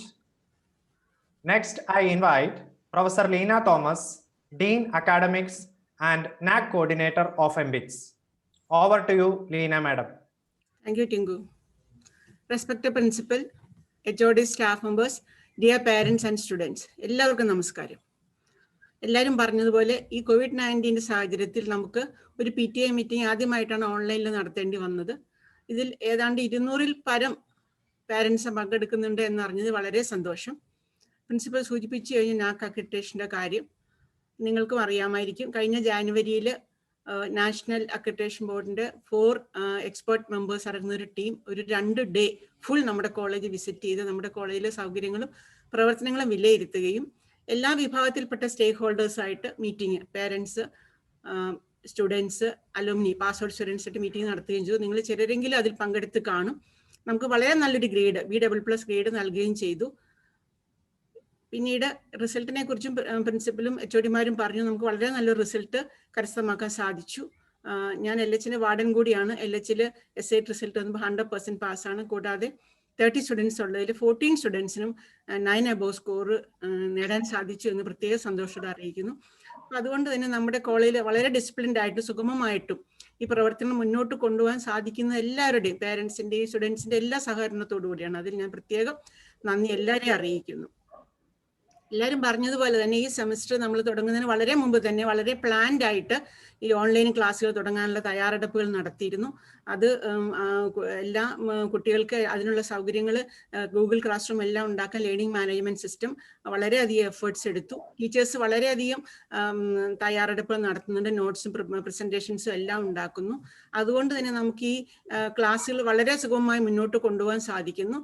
Next, I invite Professor Leena Thomas, Dean Academics and NAC Coordinator of MBITS. Over to you, Leena Madam. Thank you, Tingu. Respected Principal, HOD staff members, dear parents and students, എല്ലാവർക്കും നമസ്കാരം. എല്ലാവരും പറഞ്ഞതുപോലെ ഈ COVID-19 സാഹചര്യത്തിൽ നമുക്ക് ഒരു PTA meeting ആദ്യമായിട്ടാണ് ഓൺലൈനിൽ നടത്തേണ്ടി വന്നത്. ഇതിൽ ഏതാണ്ട് 200-ൽ പരം പാരൻസ് പങ്കെടുക്കുന്നുണ്ട് എന്നറിഞ്ഞത് വളരെ സന്തോഷം. പ്രിൻസിപ്പൽ സൂചിപ്പിച്ചു കഴിഞ്ഞ നാക് അക്രഡിറ്റേഷൻ്റെ കാര്യം നിങ്ങൾക്കും അറിയാമായിരിക്കും. കഴിഞ്ഞ ജാനുവരിയിൽ നാഷണൽ അക്രഡിറ്റേഷൻ ബോർഡിന്റെ 4 എക്സ്പേർട്ട് മെമ്പേഴ്സ് അടങ്ങുന്ന ഒരു ടീം ഒരു 2 ഡേ ഫുൾ നമ്മുടെ കോളേജ് വിസിറ്റ് ചെയ്ത് നമ്മുടെ കോളേജിലെ സൗകര്യങ്ങളും പ്രവർത്തനങ്ങളും വിലയിരുത്തുകയും എല്ലാ വിഭാഗത്തിൽപ്പെട്ട സ്റ്റേക്ക് ഹോൾഡേഴ്സായിട്ട് meeting, parents, students, alumni, pass out students ആയിട്ട് മീറ്റിംഗ് നടത്തുകയും ചെയ്തു. നിങ്ങൾ ചിലരെങ്കിലും അതിൽ പങ്കെടുത്ത് കാണും. നമുക്ക് വളരെ നല്ലൊരു ഗ്രേഡ് B++ ഗ്രേഡ് നൽകുകയും ചെയ്തു. പിന്നീട് റിസൾട്ടിനെ കുറിച്ചും പ്രിൻസിപ്പലും HODമാരും പറഞ്ഞു. നമുക്ക് വളരെ നല്ലൊരു റിസൾട്ട് കരസ്ഥമാക്കാൻ സാധിച്ചു. ഞാൻ LHന്റെ വാർഡൻ കൂടിയാണ്. LHൽ SAT റിസൾട്ട് വന്നപ്പോൾ 100% പാസ്സാണ്. കൂടാതെ 30 സ്റ്റുഡൻസ് ഉള്ളതിൽ 14 സ്റ്റുഡൻസിനും 9 above സ്കോർ നേടാൻ സാധിച്ചു എന്ന് പ്രത്യേക സന്തോഷത്തോടെ അറിയിക്കുന്നു. അപ്പം അതുകൊണ്ട് തന്നെ നമ്മുടെ കോളേജിൽ വളരെ ഡിസിപ്ലിൻഡ് ആയിട്ടും സുഗമമായിട്ടും ഈ പ്രവർത്തനം മുന്നോട്ട് കൊണ്ടുപോകാൻ സാധിക്കുന്ന എല്ലാവരുടെയും പേരൻസിൻ്റെയും സ്റ്റുഡൻസിൻ്റെ എല്ലാ സഹകരണത്തോടു കൂടിയാണ്. അതിൽ ഞാൻ പ്രത്യേകം നന്ദി എല്ലാവരെയും അറിയിക്കുന്നു. എല്ലാവരും പറഞ്ഞതുപോലെ തന്നെ ഈ സെമസ്റ്റർ നമ്മൾ തുടങ്ങുന്നതിന് വളരെ മുമ്പ് തന്നെ വളരെ പ്ലാൻഡ് ആയിട്ട് ഈ ഓൺലൈൻ ക്ലാസ്സുകൾ തുടങ്ങാനുള്ള തയ്യാറെടുപ്പുകൾ നടത്തിയിരുന്നു. അത് എല്ലാ കുട്ടികൾക്ക് അതിനുള്ള സൗകര്യങ്ങൾ ഗൂഗിൾ ക്ലാസ് റൂം എല്ലാം ഉണ്ടാക്കാൻ ലേണിംഗ് മാനേജ്മെന്റ് സിസ്റ്റം വളരെയധികം എഫേർട്സ് എടുത്തു. ടീച്ചേഴ്സ് വളരെയധികം തയ്യാറെടുപ്പുകൾ നടത്തുന്നുണ്ട്. നോട്ട്സും പ്രസന്റേഷൻസും എല്ലാം ഉണ്ടാക്കുന്നു. അതുകൊണ്ട് തന്നെ നമുക്ക് ഈ ക്ലാസ്സുകൾ വളരെ സുഗമമായി മുന്നോട്ട് കൊണ്ടുപോകാൻ സാധിക്കുന്നു.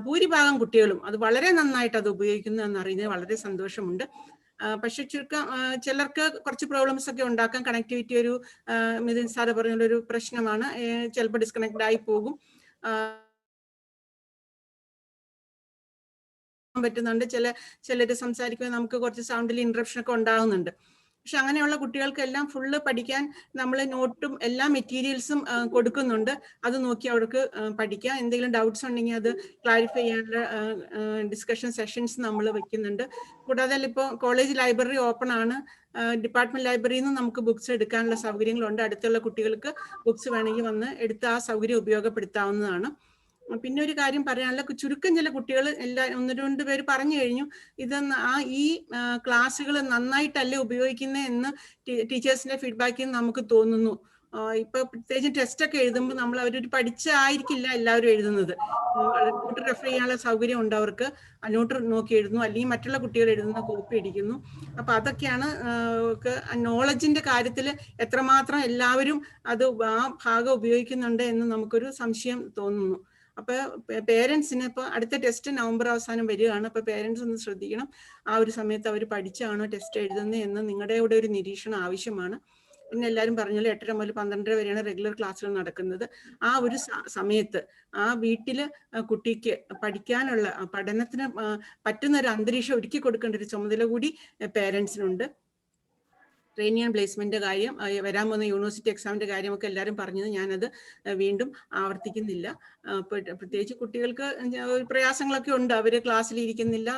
ഭൂരിഭാഗം കുട്ടികളും അത് വളരെ നന്നായിട്ട് അത് ഉപയോഗിക്കുന്നു എന്നറിയുന്നത് വളരെ സന്തോഷമുണ്ട്. പക്ഷെ ചിലർക്ക് കുറച്ച് പ്രോബ്ലംസ് ഒക്കെ ഉണ്ടാക്കാം. കണക്ടിവിറ്റി ഒരു മിഥുൻ സാറ് പറഞ്ഞൊരു പ്രശ്നമാണ്. ചിലപ്പോൾ ഡിസ്കണക്ട് ആയി പോകും. പറ്റുന്നുണ്ട്. ചിലർ സംസാരിക്കുമ്പോൾ നമുക്ക് കുറച്ച് സൗണ്ടിൽ ഇൻട്രപ്ഷൻ ഒക്കെ ഉണ്ടാകുന്നുണ്ട്. പക്ഷെ അങ്ങനെയുള്ള കുട്ടികൾക്കെല്ലാം ഫുള്ള് പഠിക്കാൻ നമ്മൾ നോട്ടും എല്ലാ മെറ്റീരിയൽസും കൊടുക്കുന്നുണ്ട്. അത് നോക്കി അവർക്ക് പഠിക്കാം. എന്തെങ്കിലും ഡൗട്ട്സ് ഉണ്ടെങ്കിൽ അത് ക്ലാരിഫൈ ചെയ്യാനുള്ള ഡിസ്കഷൻ സെഷൻസ് നമ്മൾ വെക്കുന്നുണ്ട്. കൂടാതെ ഇപ്പോൾ കോളേജ് ലൈബ്രറി ഓപ്പൺ ആണ്. ഡിപ്പാർട്ട്മെന്റ് ലൈബ്രറിയിൽ നിന്ന് നമുക്ക് ബുക്സ് എടുക്കാനുള്ള സൗകര്യങ്ങളുണ്ട്. അടുത്തുള്ള കുട്ടികൾക്ക് ബുക്സ് വേണമെങ്കിൽ വന്ന് എടുത്ത് ആ സൗകര്യം ഉപയോഗപ്പെടുത്താവുന്നതാണ്. പിന്നെ ഒരു കാര്യം പറയാനുള്ള ചുരുക്കം ചില കുട്ടികൾ 1-2 പേര് പറഞ്ഞു കഴിഞ്ഞു. ഇത് ഈ ക്ലാസ്സുകൾ നന്നായിട്ടല്ലേ ഉപയോഗിക്കുന്നത് എന്ന് ടീച്ചേഴ്സിന്റെ ഫീഡ്ബാക്കിൽ നമുക്ക് തോന്നുന്നു. ഇപ്പൊ പ്രത്യേകിച്ച് ടെസ്റ്റ് ഒക്കെ എഴുതുമ്പോൾ നമ്മൾ അവരൊരു പഠിച്ചായിരിക്കില്ല എല്ലാവരും എഴുതുന്നത്. നോട്ട് റെഫർ ചെയ്യാനുള്ള സൗകര്യം ഉണ്ട് അവർക്ക്. നോട്ട് നോക്കി എഴുതുന്നു, അല്ലെങ്കിൽ മറ്റുള്ള കുട്ടികൾ എഴുതുന്ന കോപ്പി അടിക്കുന്നു. അപ്പൊ അതൊക്കെയാണ് നോളജിന്റെ കാര്യത്തിൽ എത്രമാത്രം എല്ലാവരും അത് ആ ഭാഗം ഉപയോഗിക്കുന്നുണ്ട് എന്ന് നമുക്കൊരു സംശയം തോന്നുന്നു. അപ്പൊ പേരൻസിന് ഇപ്പൊ അടുത്ത ടെസ്റ്റ് നവംബർ അവസാനം വരികയാണ്. അപ്പൊ പേരൻസ് ഒന്ന് ശ്രദ്ധിക്കണം. ആ ഒരു സമയത്ത് അവർ പഠിച്ചാണോ ടെസ്റ്റ് എഴുതുന്നത് എന്ന് നിങ്ങളുടെ കൂടെ ഒരു നിരീക്ഷണം ആവശ്യമാണ്. പിന്നെ എല്ലാവരും പറഞ്ഞാലും 8:30 മുതൽ 12:30 വരെയാണ് റെഗുലർ ക്ലാസ്സുകൾ നടക്കുന്നത്. ആ ഒരു സമയത്ത് ആ വീട്ടില് കുട്ടിക്ക് പഠിക്കാനുള്ള പഠനത്തിന് പറ്റുന്ന ഒരു അന്തരീക്ഷം ഒരുക്കി കൊടുക്കേണ്ട ഒരു ചുമതല കൂടി പേരൻസിനുണ്ട്. ട്രെയിനിങ് ആൻഡ് പ്ലേസ്മെന്റ് കാര്യം, വരാൻ പോകുന്ന യൂണിവേഴ്സിറ്റി എക്സാമിന്റെ കാര്യമൊക്കെ എല്ലാവരും പറഞ്ഞത് ഞാനത് വീണ്ടും ആവർത്തിക്കുന്നില്ല. പ്രത്യേകിച്ച് കുട്ടികൾക്ക് പ്രയാസങ്ങളൊക്കെ ഉണ്ട്. അവർ ക്ലാസ്സിൽ ഇരിക്കുന്നില്ല,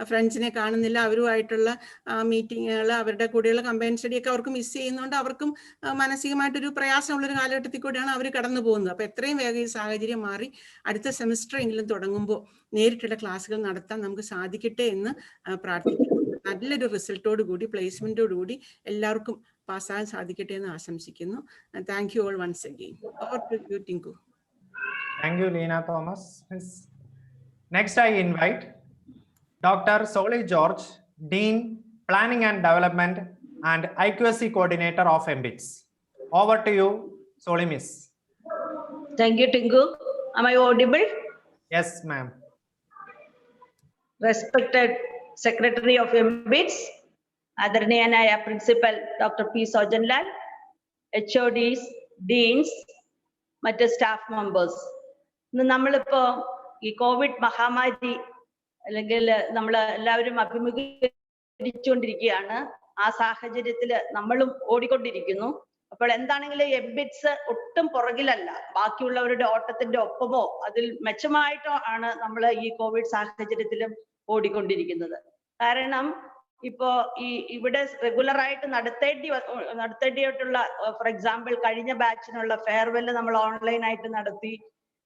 ഫ്രണ്ട്സിനെ കാണുന്നില്ല, അവരുമായിട്ടുള്ള മീറ്റിങ്ങുകൾ, അവരുടെ കൂടെയുള്ള കമ്പൈൻ സ്റ്റഡിയൊക്കെ അവർക്ക് മിസ് ചെയ്യുന്നതുകൊണ്ട് അവർക്കും മാനസികമായിട്ടൊരു പ്രയാസമുള്ളൊരു കാലഘട്ടത്തിൽ കൂടെയാണ് അവർ കടന്നു പോകുന്നത്. അപ്പോൾ എത്രയും വേഗം ഈ സാഹചര്യം മാറി അടുത്ത സെമിസ്റ്റർ എങ്കിലും തുടങ്ങുമ്പോൾ നേരിട്ടുള്ള ക്ലാസ്സുകൾ നടത്താൻ നമുക്ക് സാധിക്കട്ടെ എന്ന് പ്രാർത്ഥിക്കുന്നു. നല്ലൊരു റിസൾട്ടോട് കൂടി പ്ലേസ്മെന്റോട് കൂടി എല്ലാവർക്കും പാസ്സാകാൻ സാധിക്കട്ടെ എന്ന് ആശംസിക്കുന്നു. Thank you all once again. Over to you, Tinku. Thank you, Leena Thomas. Next, I invite Dr. Soli George, Dean, Planning and Development and IQSC Coordinator of MBITS. Over to you, Soli Miss. Thank you, Tingu. Am I audible? Yes, ma'am. Respected Secretary of MBITS, Adarniyanaaya Principal Dr. P. Sojanlal, HODs, Deans, മറ്റ് staff members. ഇന്ന് നമ്മളിപ്പോ ഈ Covid മഹാമാരി അല്ലെങ്കിൽ നമ്മൾ എല്ലാവരും അഭിമുഖീകരിച്ചുകൊണ്ടിരിക്കുകയാണ്. ആ സാഹചര്യത്തിൽ നമ്മളും ഓടിക്കൊണ്ടിരിക്കുന്നു. അപ്പോൾ എന്താണെങ്കിലും MBITS ഒട്ടും പുറകിലല്ല. ബാക്കിയുള്ളവരുടെ ഓട്ടത്തിന്റെ ഒപ്പമോ അതിൽ മെച്ചമായിട്ടോ ആണ് നമ്മൾ ഈ കോവിഡ് സാഹചര്യത്തിലും ഓടിക്കൊണ്ടിരിക്കുന്നത്. കാരണം ഇപ്പോ ഇവിടെ റെഗുലറായിട്ട് നടത്തേണ്ടിയിട്ടുള്ള ഫോർ എക്സാമ്പിൾ കഴിഞ്ഞ ബാച്ചിനുള്ള ഫെയർവെല് നമ്മൾ ഓൺലൈനായിട്ട് നടത്തി.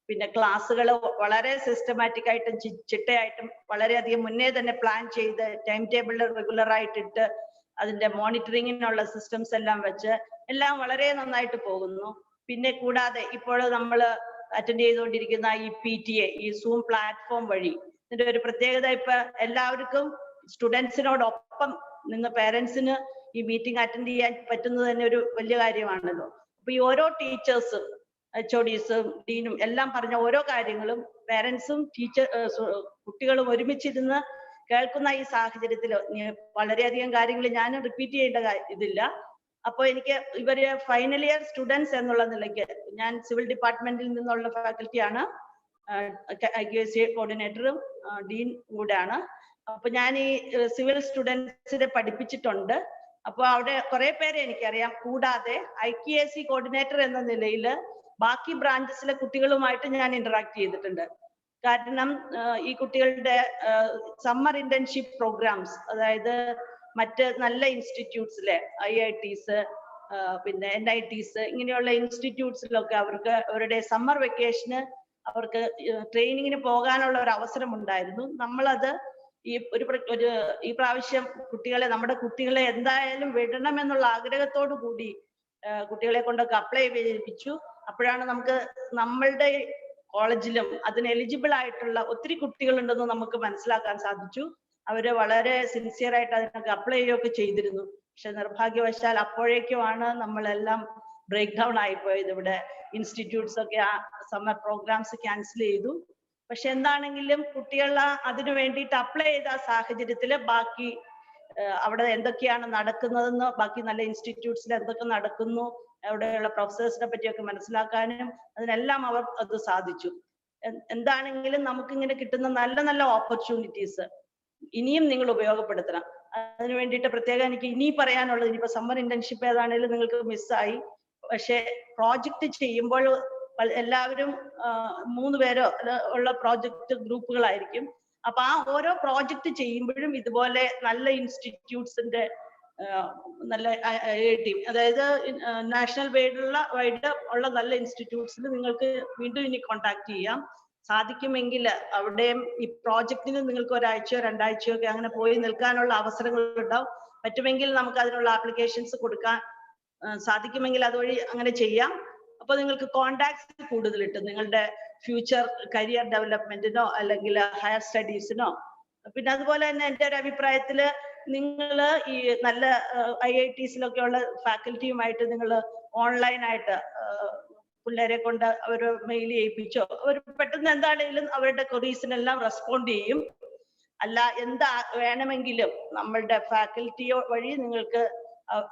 പിന്നെ ക്ലാസ്സുകൾ വളരെ സിസ്റ്റമാറ്റിക് ആയിട്ടും ചിട്ടയായിട്ടും വളരെയധികം മുന്നേ തന്നെ പ്ലാൻ ചെയ്ത് ടൈം ടേബിൾ റെഗുലറായിട്ടിട്ട് അതിന്റെ മോണിറ്ററിങ്ങിനുള്ള സിസ്റ്റംസ് എല്ലാം വെച്ച് എല്ലാം വളരെ നന്നായിട്ട് പോകുന്നു. പിന്നെ കൂടാതെ ഇപ്പോൾ നമ്മൾ അറ്റൻഡ് ചെയ്തുകൊണ്ടിരിക്കുന്ന ഈ PTA, ഈ സൂം പ്ലാറ്റ്ഫോം വഴി ഇതിന്റെ ഒരു പ്രത്യേകത ഇപ്പൊ എല്ലാവർക്കും സ്റ്റുഡൻസിനോടൊപ്പം നിന്ന് പേരൻസിന് ഈ മീറ്റിംഗ് അറ്റൻഡ് ചെയ്യാൻ പറ്റുന്നത് തന്നെ ഒരു വലിയ കാര്യമാണല്ലോ. അപ്പൊ ഈ ഓരോ ടീച്ചേഴ്സും HODസും ഡീനും എല്ലാം പറഞ്ഞ ഓരോ കാര്യങ്ങളും പേരൻസും കുട്ടികളും ഒരുമിച്ചിരുന്ന് കേൾക്കുന്ന ഈ സാഹചര്യത്തിൽ വളരെയധികം കാര്യങ്ങൾ ഞാൻ റിപ്പീറ്റ് ചെയ്യേണ്ട ഇതില്ല. അപ്പോൾ എനിക്ക് ഇവര് ഫൈനൽ ഇയർ സ്റ്റുഡൻസ് എന്നുള്ള നിലയ്ക്ക് ഞാൻ സിവിൽ ഡിപ്പാർട്ട്മെന്റിൽ നിന്നുള്ള ഫാക്കൽറ്റിയാണ്, IQAC കോർഡിനേറ്ററും ഡീൻ കൂടെയാണ്. അപ്പൊ ഞാൻ ഈ സിവിൽ സ്റ്റുഡൻസിനെ പഠിപ്പിച്ചിട്ടുണ്ട്. അപ്പൊ അവിടെ കുറെ പേരെ എനിക്കറിയാം. കൂടാതെ IQAC കോർഡിനേറ്റർ എന്ന നിലയിൽ ബാക്കി ബ്രാഞ്ചസിലെ കുട്ടികളുമായിട്ട് ഞാൻ ഇന്ററാക്ട് ചെയ്തിട്ടുണ്ട്. കാരണം ഈ കുട്ടികളുടെ സമ്മർ ഇന്റേൺഷിപ്പ് പ്രോഗ്രാംസ്, അതായത് മറ്റ് നല്ല ഇൻസ്റ്റിറ്റ്യൂട്ട്സിലെ IITs പിന്നെ NITs ഇങ്ങനെയുള്ള ഇൻസ്റ്റിറ്റ്യൂട്ട്സിലൊക്കെ അവർക്ക് അവരുടെ സമ്മർ വെക്കേഷന് അവർക്ക് ട്രെയിനിങ്ങിന് പോകാനുള്ള ഒരു അവസരം ഉണ്ടായിരുന്നു. നമ്മളത് ഈ പ്രാവശ്യം നമ്മുടെ കുട്ടികളെ എന്തായാലും വിടണം എന്നുള്ള ആഗ്രഹത്തോടു കൂടി കുട്ടികളെ കൊണ്ടൊക്കെ അപ്ലൈ ചെയ്യിപ്പിച്ചു. അപ്പോഴാണ് നമുക്ക് നമ്മളുടെ കോളേജിലും അതിന് എലിജിബിൾ ആയിട്ടുള്ള ഒത്തിരി കുട്ടികളുണ്ടെന്ന് നമുക്ക് മനസ്സിലാക്കാൻ സാധിച്ചു. അവര് വളരെ സിൻസിയർ ആയിട്ട് അതിനൊക്കെ അപ്ലൈ ചെയ്യുകയൊക്കെ ചെയ്തിരുന്നു. പക്ഷെ നിർഭാഗ്യവശാൽ അപ്പോഴേക്കുമാണ് നമ്മളെല്ലാം ബ്രേക്ക് ഡൗൺ ആയിപ്പോയത്. ഇവിടെ ഇൻസ്റ്റിറ്റ്യൂട്ട്സ് ഒക്കെ ആ സമ്മർ പ്രോഗ്രാംസ് ക്യാൻസൽ ചെയ്തു. പക്ഷെ എന്താണെങ്കിലും കുട്ടികൾ അതിനു വേണ്ടിയിട്ട് അപ്ലൈ ചെയ്ത സാഹചര്യത്തിൽ ബാക്കി അവിടെ എന്തൊക്കെയാണ് നടക്കുന്നതെന്ന്, ബാക്കി നല്ല ഇൻസ്റ്റിറ്റ്യൂട്ട്സിൽ എന്തൊക്കെ നടക്കുന്നു, അവിടെയുള്ള പ്രൊഫസേഴ്സിനെ പറ്റിയൊക്കെ മനസ്സിലാക്കാനും അതിനെല്ലാം അത് സാധിച്ചു. എന്താണെങ്കിലും നമുക്കിങ്ങനെ കിട്ടുന്ന നല്ല നല്ല ഓപ്പർച്യൂണിറ്റീസ് ഇനിയും നിങ്ങൾ ഉപയോഗപ്പെടുത്തണം. അതിനു വേണ്ടിയിട്ട് പ്രത്യേകം എനിക്ക് ഇനി പറയാനുള്ളത്, ഇനിയിപ്പോ സമ്മർ ഇന്റേൺഷിപ്പ് ഏതാണെങ്കിലും നിങ്ങൾക്ക് മിസ്സായി. പക്ഷെ പ്രോജക്റ്റ് ചെയ്യുമ്പോൾ എല്ലാവരും 3 പേരോ ഉള്ള പ്രോജക്റ്റ് ഗ്രൂപ്പുകളായിരിക്കും. അപ്പൊ ആ ഓരോ പ്രോജക്റ്റ് ചെയ്യുമ്പോഴും ഇതുപോലെ നല്ല ഇൻസ്റ്റിറ്റ്യൂട്ട്സിന്റെ നല്ല IIT, അതായത് നാഷണൽ വൈഡ് ഉള്ള നല്ല ഇൻസ്റ്റിറ്റ്യൂട്ട്സിൽ നിങ്ങൾക്ക് വീണ്ടും ഇനി കോണ്ടാക്ട് ചെയ്യാം. സാധിക്കുമെങ്കിൽ അവിടെയും ഈ പ്രോജക്റ്റിന് നിങ്ങൾക്ക് ഒരാഴ്ചയോ 2 ആഴ്ചയോ ഒക്കെ അങ്ങനെ പോയി നിൽക്കാനുള്ള അവസരങ്ങൾ ഉണ്ടാവും. പറ്റുമെങ്കിൽ നമുക്ക് അതിനുള്ള ആപ്ലിക്കേഷൻസ് കൊടുക്കാൻ സാധിക്കുമെങ്കിൽ അതുവഴി അങ്ങനെ ചെയ്യാം. അപ്പൊ നിങ്ങൾക്ക് കോണ്ടാക്ട്സ് കൂടുതൽ കിട്ടും നിങ്ങളുടെ ഫ്യൂച്ചർ കരിയർ ഡെവലപ്മെന്റിനോ അല്ലെങ്കിൽ ഹയർ സ്റ്റഡീസിനോ. പിന്നെ അതുപോലെ തന്നെ എൻ്റെ ഒരു അഭിപ്രായത്തില് നിങ്ങൾ ഈ നല്ല IITസിലൊക്കെ ഉള്ള ഫാക്കൽറ്റിയുമായിട്ട് നിങ്ങൾ ഓൺലൈനായിട്ട് പിള്ളേരെ കൊണ്ട് അവർ മെയിൽ ചെയ്യിപ്പിച്ചോ, അവർ പെട്ടെന്ന് എന്താണെങ്കിലും അവരുടെ ക്വറീസിനെല്ലാം റെസ്പോണ്ട് ചെയ്യും. അല്ല എന്താ വേണമെങ്കിലും നമ്മളുടെ ഫാക്കൽറ്റിയോ വഴി നിങ്ങൾക്ക്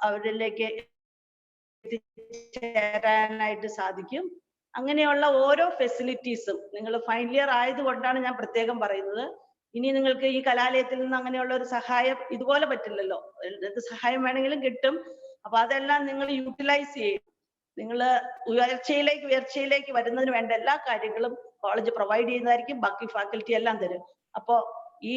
അവരിലേക്ക് എത്തിച്ചേരാനായിട്ട് സാധിക്കും. അങ്ങനെയുള്ള ഓരോ ഫെസിലിറ്റീസും നിങ്ങൾ ഫൈനൽ ഇയർ ആയതുകൊണ്ടാണ് ഞാൻ പ്രത്യേകം പറയുന്നത്. ഇനി നിങ്ങൾക്ക് ഈ കലാലയത്തിൽ നിന്ന് അങ്ങനെയുള്ള ഒരു സഹായം ഇതുപോലെ പറ്റില്ലല്ലോ, എന്ത് സഹായം വേണമെങ്കിലും കിട്ടും. അപ്പൊ അതെല്ലാം നിങ്ങൾ യൂട്ടിലൈസ് ചെയ്യും. നിങ്ങൾ ഉയർച്ചയിലേക്ക് വരുന്നതിന് വേണ്ട എല്ലാ കാര്യങ്ങളും കോളേജ് പ്രൊവൈഡ് ചെയ്യുന്നതായിരിക്കും. ബാക്കി ഫാക്കൽറ്റി എല്ലാം തരും. അപ്പോ ഈ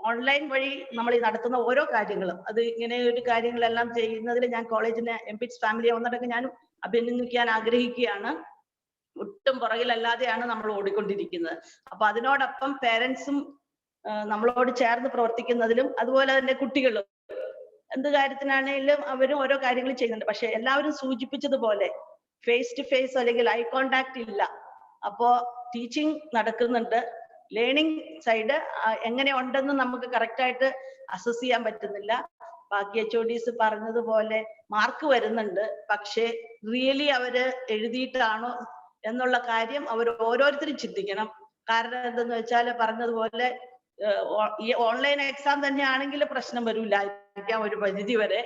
ഓൺലൈൻ വഴി നമ്മൾ ഈ നടത്തുന്ന ഓരോ കാര്യങ്ങളും, അത് ഇങ്ങനെ ഒരു കാര്യങ്ങളെല്ലാം ചെയ്യുന്നതിൽ ഞാൻ കോളേജിനെ MPITS ഫാമിലിയെ ഒന്നടക്കം ഞാനും അഭിനന്ദിക്കാൻ ആഗ്രഹിക്കുകയാണ്. ഒട്ടും പുറകിലല്ലാതെയാണ് നമ്മൾ ഓടിക്കൊണ്ടിരിക്കുന്നത്. അപ്പൊ അതിനോടൊപ്പം പേരൻസും നമ്മളോട് ചേർന്ന് പ്രവർത്തിക്കുന്നതിലും അതുപോലെ തന്നെ കുട്ടികളും എന്ത് കാര്യത്തിനാണെങ്കിലും അവരും ഓരോ കാര്യങ്ങൾ ചെയ്യുന്നുണ്ട്. പക്ഷെ എല്ലാവരും സൂചിപ്പിച്ചതുപോലെ ഫേസ് ടു ഫേസ് അല്ലെങ്കിൽ ഐ കോണ്ടാക്ട് ഇല്ല. അപ്പോ ടീച്ചിങ് നടക്കുന്നുണ്ട്, ലേണിംഗ് സൈഡ് എങ്ങനെ ഉണ്ടെന്ന് നമുക്ക് കറക്റ്റായിട്ട് അസസ് ചെയ്യാൻ പറ്റുന്നില്ല. ബാക്കി HODs പറഞ്ഞതുപോലെ മാർക്ക് വരുന്നുണ്ട്, പക്ഷേ റിയലി അവര് എഴുതിയിട്ടാണോ എന്നുള്ള കാര്യം അവർ ഓരോരുത്തരും ചിന്തിക്കണം. കാരണം എന്തെന്ന് വെച്ചാൽ പറഞ്ഞതുപോലെ ഈ ഓൺലൈൻ എക്സാം തന്നെയാണെങ്കിൽ പ്രശ്നം വരില്ലായിരിക്കാം ഒരു പരിധി വരെ.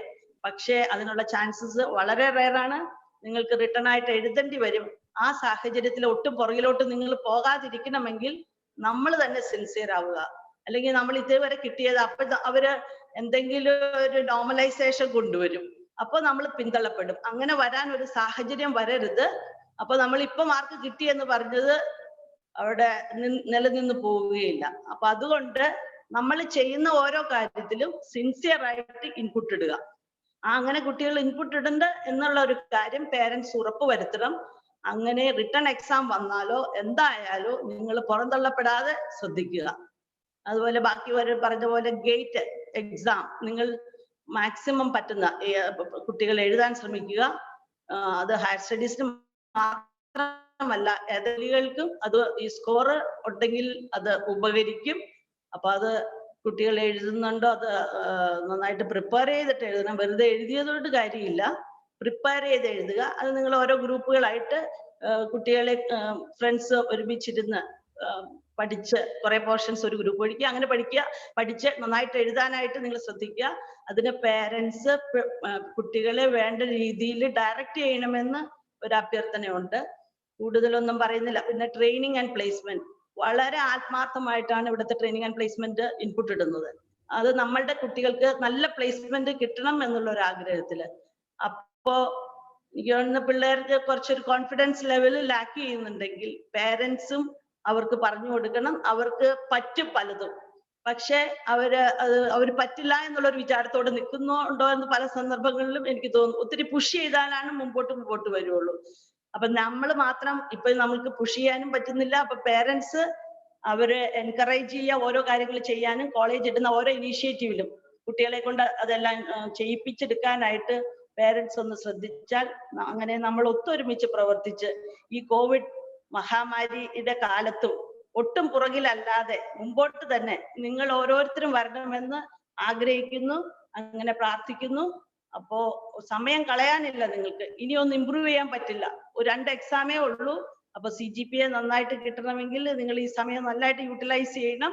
പക്ഷേ അതിനുള്ള ചാൻസസ് വളരെ റെയറാണ്. നിങ്ങൾക്ക് റിട്ടേൺ ആയിട്ട് എഴുതേണ്ടി വരും. ആ സാഹചര്യത്തിൽ ഒട്ടും പുറകിലോട്ട് നിങ്ങൾ പോകാതിരിക്കണമെങ്കിൽ നമ്മൾ തന്നെ സിൻസിയർ ആവുക. അല്ലെങ്കിൽ നമ്മൾ ഇതേവരെ കിട്ടിയത് അപ്പൊ അവര് എന്തെങ്കിലും ഒരു നോർമലൈസേഷൻ കൊണ്ടുവരും, അപ്പൊ നമ്മൾ പിന്തള്ളപ്പെടും. അങ്ങനെ വരാൻ ഒരു സാഹചര്യം വരരുത്. അപ്പൊ നമ്മൾ ഇപ്പൊ മാർക്ക് കിട്ടിയെന്ന് പറഞ്ഞത് അവിടെ നിലനിന്ന് പോവുകയില്ല. അപ്പൊ അതുകൊണ്ട് നമ്മൾ ചെയ്യുന്ന ഓരോ കാര്യത്തിലും സിൻസിയർ ആയിട്ട് ഇൻപുട്ട് ഇടുക. അങ്ങനെ കുട്ടികൾ ഇൻപുട്ട് ഇടണ്ട എന്നുള്ള ഒരു കാര്യം പേരൻസ് ഉറപ്പ് വരുത്തണം. അങ്ങനെ റിട്ടേൺ എക്സാം വന്നാലോ എന്തായാലോ നിങ്ങൾ പുറന്തള്ളപ്പെടാതെ ശ്രദ്ധിക്കുക. അതുപോലെ ബാക്കി പറഞ്ഞ പോലെ ഗേറ്റ് എക്സാം നിങ്ങൾ മാക്സിമം പറ്റുന്ന കുട്ടികൾ എഴുതാൻ ശ്രമിക്കുക. അത് ഹയർ സ്റ്റഡീസിന് മാത്രമല്ല ഏതെങ്കിലും അത് ഈ സ്കോർ ഉണ്ടെങ്കിൽ അത് ഉപകരിക്കും. അപ്പൊ അത് കുട്ടികൾ എഴുതുന്നുണ്ടോ അത് നന്നായിട്ട് പ്രിപ്പയർ ചെയ്തിട്ട് എഴുതണം. വെറുതെ എഴുതിയതുകൊണ്ട് കാര്യമില്ല, പ്രിപ്പയർ ചെയ്ത് എഴുതുക. അത് നിങ്ങൾ ഓരോ ഗ്രൂപ്പുകളായിട്ട് കുട്ടികളെ ഫ്രണ്ട്സ് ഒരുമിച്ചിരുന്ന് പഠിച്ച് കുറെ പോർഷൻസ് ഒരു ഗ്രൂപ്പ് പഠിക്കുക, അങ്ങനെ പഠിച്ച് നന്നായിട്ട് എഴുതാനായിട്ട് നിങ്ങൾ ശ്രദ്ധിക്കുക. അതിന് പേരൻസ് കുട്ടികളെ വേണ്ട രീതിയിൽ ഡയറക്റ്റ് ചെയ്യണമെന്ന് ഒരു അഭ്യർത്ഥനയുണ്ട്. കൂടുതലൊന്നും പറയുന്നില്ല. പിന്നെ ട്രെയിനിങ് ആൻഡ് പ്ലേസ്മെന്റ് വളരെ ആത്മാർത്ഥമായിട്ടാണ് ഇവിടുത്തെ ട്രെയിനിങ് ആൻഡ് പ്ലേസ്മെന്റ് ഇൻപുട്ട് ഇടുന്നത്. അത് നമ്മളുടെ കുട്ടികൾക്ക് നല്ല പ്ലേസ്മെന്റ് കിട്ടണം എന്നുള്ള ഒരു ആഗ്രഹത്തില്. അപ്പോ എനിക്ക് തോന്നുന്ന പിള്ളേർക്ക് കുറച്ചൊരു കോൺഫിഡൻസ് ലെവൽ ലാക്ക് ചെയ്യുന്നുണ്ടെങ്കിൽ പേരൻസും അവർക്ക് പറഞ്ഞു കൊടുക്കണം. അവർക്ക് പറ്റും പലതും, പക്ഷെ അവര് പറ്റില്ല എന്നുള്ളൊരു വിചാരത്തോടെ നിൽക്കുന്നുണ്ടോ എന്ന് പല സന്ദർഭങ്ങളിലും എനിക്ക് തോന്നുന്നു. ഒത്തിരി പുഷ് ചെയ്താലാണ് മുമ്പോട്ട് വരുള്ളൂ. അപ്പൊ നമ്മൾ മാത്രം ഇപ്പൊ നമുക്ക് പുഷ് ചെയ്യാനും പറ്റുന്നില്ല. അപ്പൊ പേരൻസ് അവര് എൻകറേജ് ചെയ്യുക, ഓരോ കാര്യങ്ങൾ ചെയ്യാനും കോളേജ് ഇടുന്ന ഓരോ ഇനീഷ്യേറ്റീവിലും കുട്ടികളെ കൊണ്ട് അതെല്ലാം ചെയ്യിപ്പിച്ചെടുക്കാനായിട്ട് പേരൻസ് ഒന്ന് ശ്രദ്ധിച്ചാൽ, അങ്ങനെ നമ്മൾ ഒത്തൊരുമിച്ച് പ്രവർത്തിച്ച് ഈ കോവിഡ് മഹാമാരിയുടെ കാലത്തും ഒട്ടും പുറകിലല്ലാതെ മുമ്പോട്ട് തന്നെ നിങ്ങൾ ഓരോരുത്തരും വരണമെന്ന് ആഗ്രഹിക്കുന്നു, അങ്ങനെ പ്രാർത്ഥിക്കുന്നു. അപ്പോ സമയം കളയാനില്ല നിങ്ങൾക്ക്. ഇനിയൊന്നും ഇമ്പ്രൂവ് ചെയ്യാൻ പറ്റില്ല. ഒരു 2 എക്സാമേ ഉള്ളൂ. അപ്പൊ CGPA നന്നായിട്ട് കിട്ടണമെങ്കിൽ നിങ്ങൾ ഈ സമയം നന്നായിട്ട് യൂട്ടിലൈസ് ചെയ്യണം.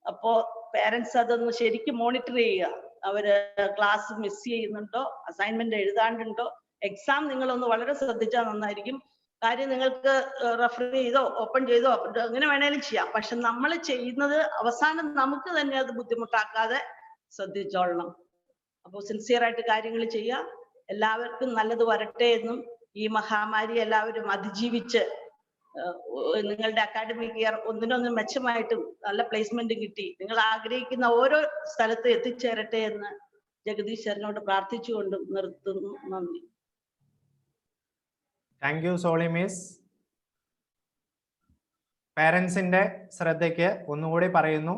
അപ്പോ പേരൻസ് അതൊന്ന് ശരിക്കും മോണിറ്റർ ചെയ്യുക. അവര് ക്ലാസ് മിസ് ചെയ്യുന്നുണ്ടോ, അസൈൻമെന്റ് എഴുതാണ്ടുണ്ടോ, എക്സാം നിങ്ങളൊന്ന് വളരെ ശ്രദ്ധിച്ചാൽ നന്നായിരിക്കും. കാര്യം നിങ്ങൾക്ക് റെഫർ ചെയ്തോ ഓപ്പൺ ചെയ്തോ അങ്ങനെ വേണേലും ചെയ്യാം. പക്ഷെ നമ്മൾ ചെയ്യുന്നത് അവസാനം നമുക്ക് തന്നെ അത് ബുദ്ധിമുട്ടാക്കാതെ ശ്രദ്ധിച്ചോളണം. അപ്പോൾ സിൻസിയർ ആയിട്ട് കാര്യങ്ങൾ ചെയ്യുക. എല്ലാവർക്കും നല്ലത് വരട്ടെ എന്നും ഈ മഹാമാരി എല്ലാവരും അതിജീവിച്ച് നിങ്ങളുടെ അക്കാഡമിക് ഇയർ ഒന്നിനൊന്നും മെച്ചമായിട്ടും നല്ല പ്ലേസ്മെന്റ് കിട്ടി നിങ്ങൾ ആഗ്രഹിക്കുന്ന ഓരോ സ്ഥലത്ത് എത്തിച്ചേരട്ടെ എന്ന് ജഗദീശ്വരനോട് പ്രാർത്ഥിച്ചുകൊണ്ട് നിർത്തുന്നു. നന്ദി. Thank you Soly miss. പാരൻസിന്റെ ശ്രദ്ധയ്ക്ക് ഒന്നുകൂടി പറയുന്നു,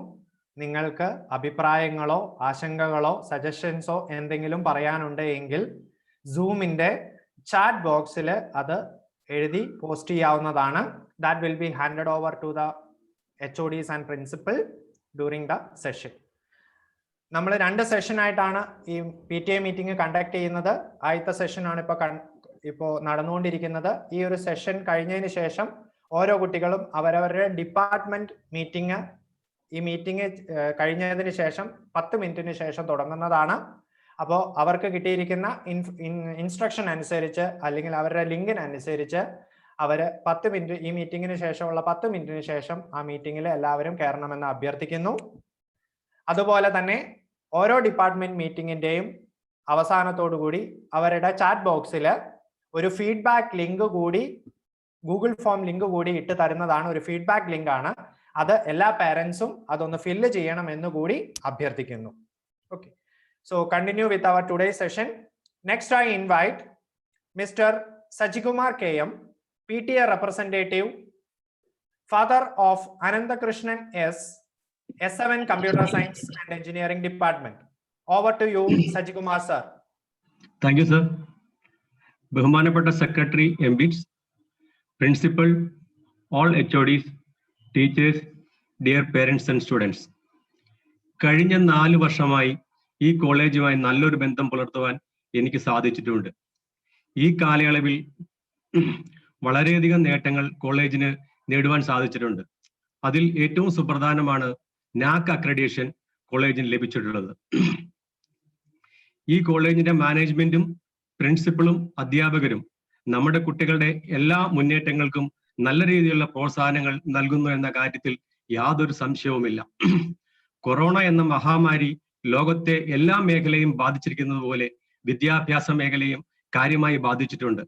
നിങ്ങൾക്ക് അഭിപ്രായങ്ങളോ ആശങ്കകളോ സജഷൻസോ എന്തെങ്കിലും പറയാനുണ്ട് എങ്കിൽ സൂമിന്റെ ചാറ്റ് ബോക്സിൽ അത് എഴുതി പോസ്റ്റ് ചെയ്യാവുന്നതാണ്. That will be handed over to the HODs and principal during the session. നമ്മൾ 2 സെഷനായിട്ടാണ് ഈ PTA മീറ്റിംഗ് കണ്ടക്ട് ചെയ്യുന്നത്. ആദ്യത്തെ സെഷനാണ് ഇപ്പോൾ നടന്നുകൊണ്ടിരിക്കുന്നത്. ഈ ഒരു സെഷൻ കഴിഞ്ഞതിന് ശേഷം ഓരോ കുട്ടികളും അവരവരുടെ ഡിപ്പാർട്ട്മെന്റ് ഈ മീറ്റിംഗ് കഴിഞ്ഞതിന് ശേഷം 10 മിനിറ്റിന് ശേഷം തുടങ്ങുന്നതാണ്. അപ്പോൾ അവർക്ക് കിട്ടിയിരിക്കുന്ന ഇൻസ്ട്രക്ഷൻ അനുസരിച്ച് അല്ലെങ്കിൽ അവരുടെ ലിങ്കിനനുസരിച്ച് അവർ 10 മിനിറ്റ് ഈ മീറ്റിംഗിന് ശേഷമുള്ള 10 മിനിറ്റിന് ശേഷം ആ മീറ്റിംഗിൽ എല്ലാവരും കയറണമെന്ന് അഭ്യർത്ഥിക്കുന്നു. അതുപോലെ തന്നെ ഓരോ ഡിപ്പാർട്ട്മെന്റ് മീറ്റിംഗിന്റെയും അവസാനത്തോടുകൂടി അവരുടെ ചാറ്റ് ബോക്സിൽ ഒരു ഫീഡ്ബാക്ക് ലിങ്ക് കൂടി, ഗൂഗിൾ ഫോം ലിങ്ക് കൂടി ഇട്ട് തരുന്നതാണ്. ഒരു ഫീഡ്ബാക്ക് ലിങ്ക് ആണ് അത്. എല്ലാ പാരൻസും അതൊന്ന് ഫില്ല് ചെയ്യണം എന്ന് കൂടി അഭ്യർത്ഥിക്കുന്നു. Okay, so continue with our today session. Next I invite mister Sajikumar KM, PTA representative, father of Anandakrishnan S, S7 Computer Science and Engineering Department. Over to you, Sajikumar sir. Thank you, sir. ബഹുമാനപ്പെട്ട secretary MBITS, principal, all HODs, teachers, dear parents and students, കഴിഞ്ഞ 4 വർഷമായി ഈ കോളേജുമായി നല്ലൊരു ബന്ധം പുലർത്തുവാൻ എനിക്ക് സാധിച്ചിട്ടുണ്ട്. ഈ കാലയളവിൽ വളരെയധികം നേട്ടങ്ങൾ കോളേജിന് നേടുവാൻ സാധിച്ചിട്ടുണ്ട്. അതിൽ ഏറ്റവും സുപ്രധാനമാണ് NAAC അക്രഡിറ്റേഷൻ കോളേജിന് ലഭിച്ചിട്ടുള്ളത്. ഈ കോളേജിന്റെ മാനേജ്മെന്റും പ്രിൻസിപ്പളും അധ്യാപകരും നമ്മുടെ കുട്ടികളുടെ എല്ലാ മുന്നേറ്റങ്ങൾക്കും നല്ല രീതിയിലുള്ള പ്രോത്സാഹനങ്ങൾ നൽകുന്നു എന്ന കാര്യത്തിൽ യാതൊരു സംശയവുമില്ല. കൊറോണ എന്ന മഹാമാരി ലോകത്തെ എല്ലാ മേഖലയും ബാധിച്ചിരിക്കുന്നത് പോലെ വിദ്യാഭ്യാസ മേഖലയും കാര്യമായി ബാധിച്ചിട്ടുണ്ട്.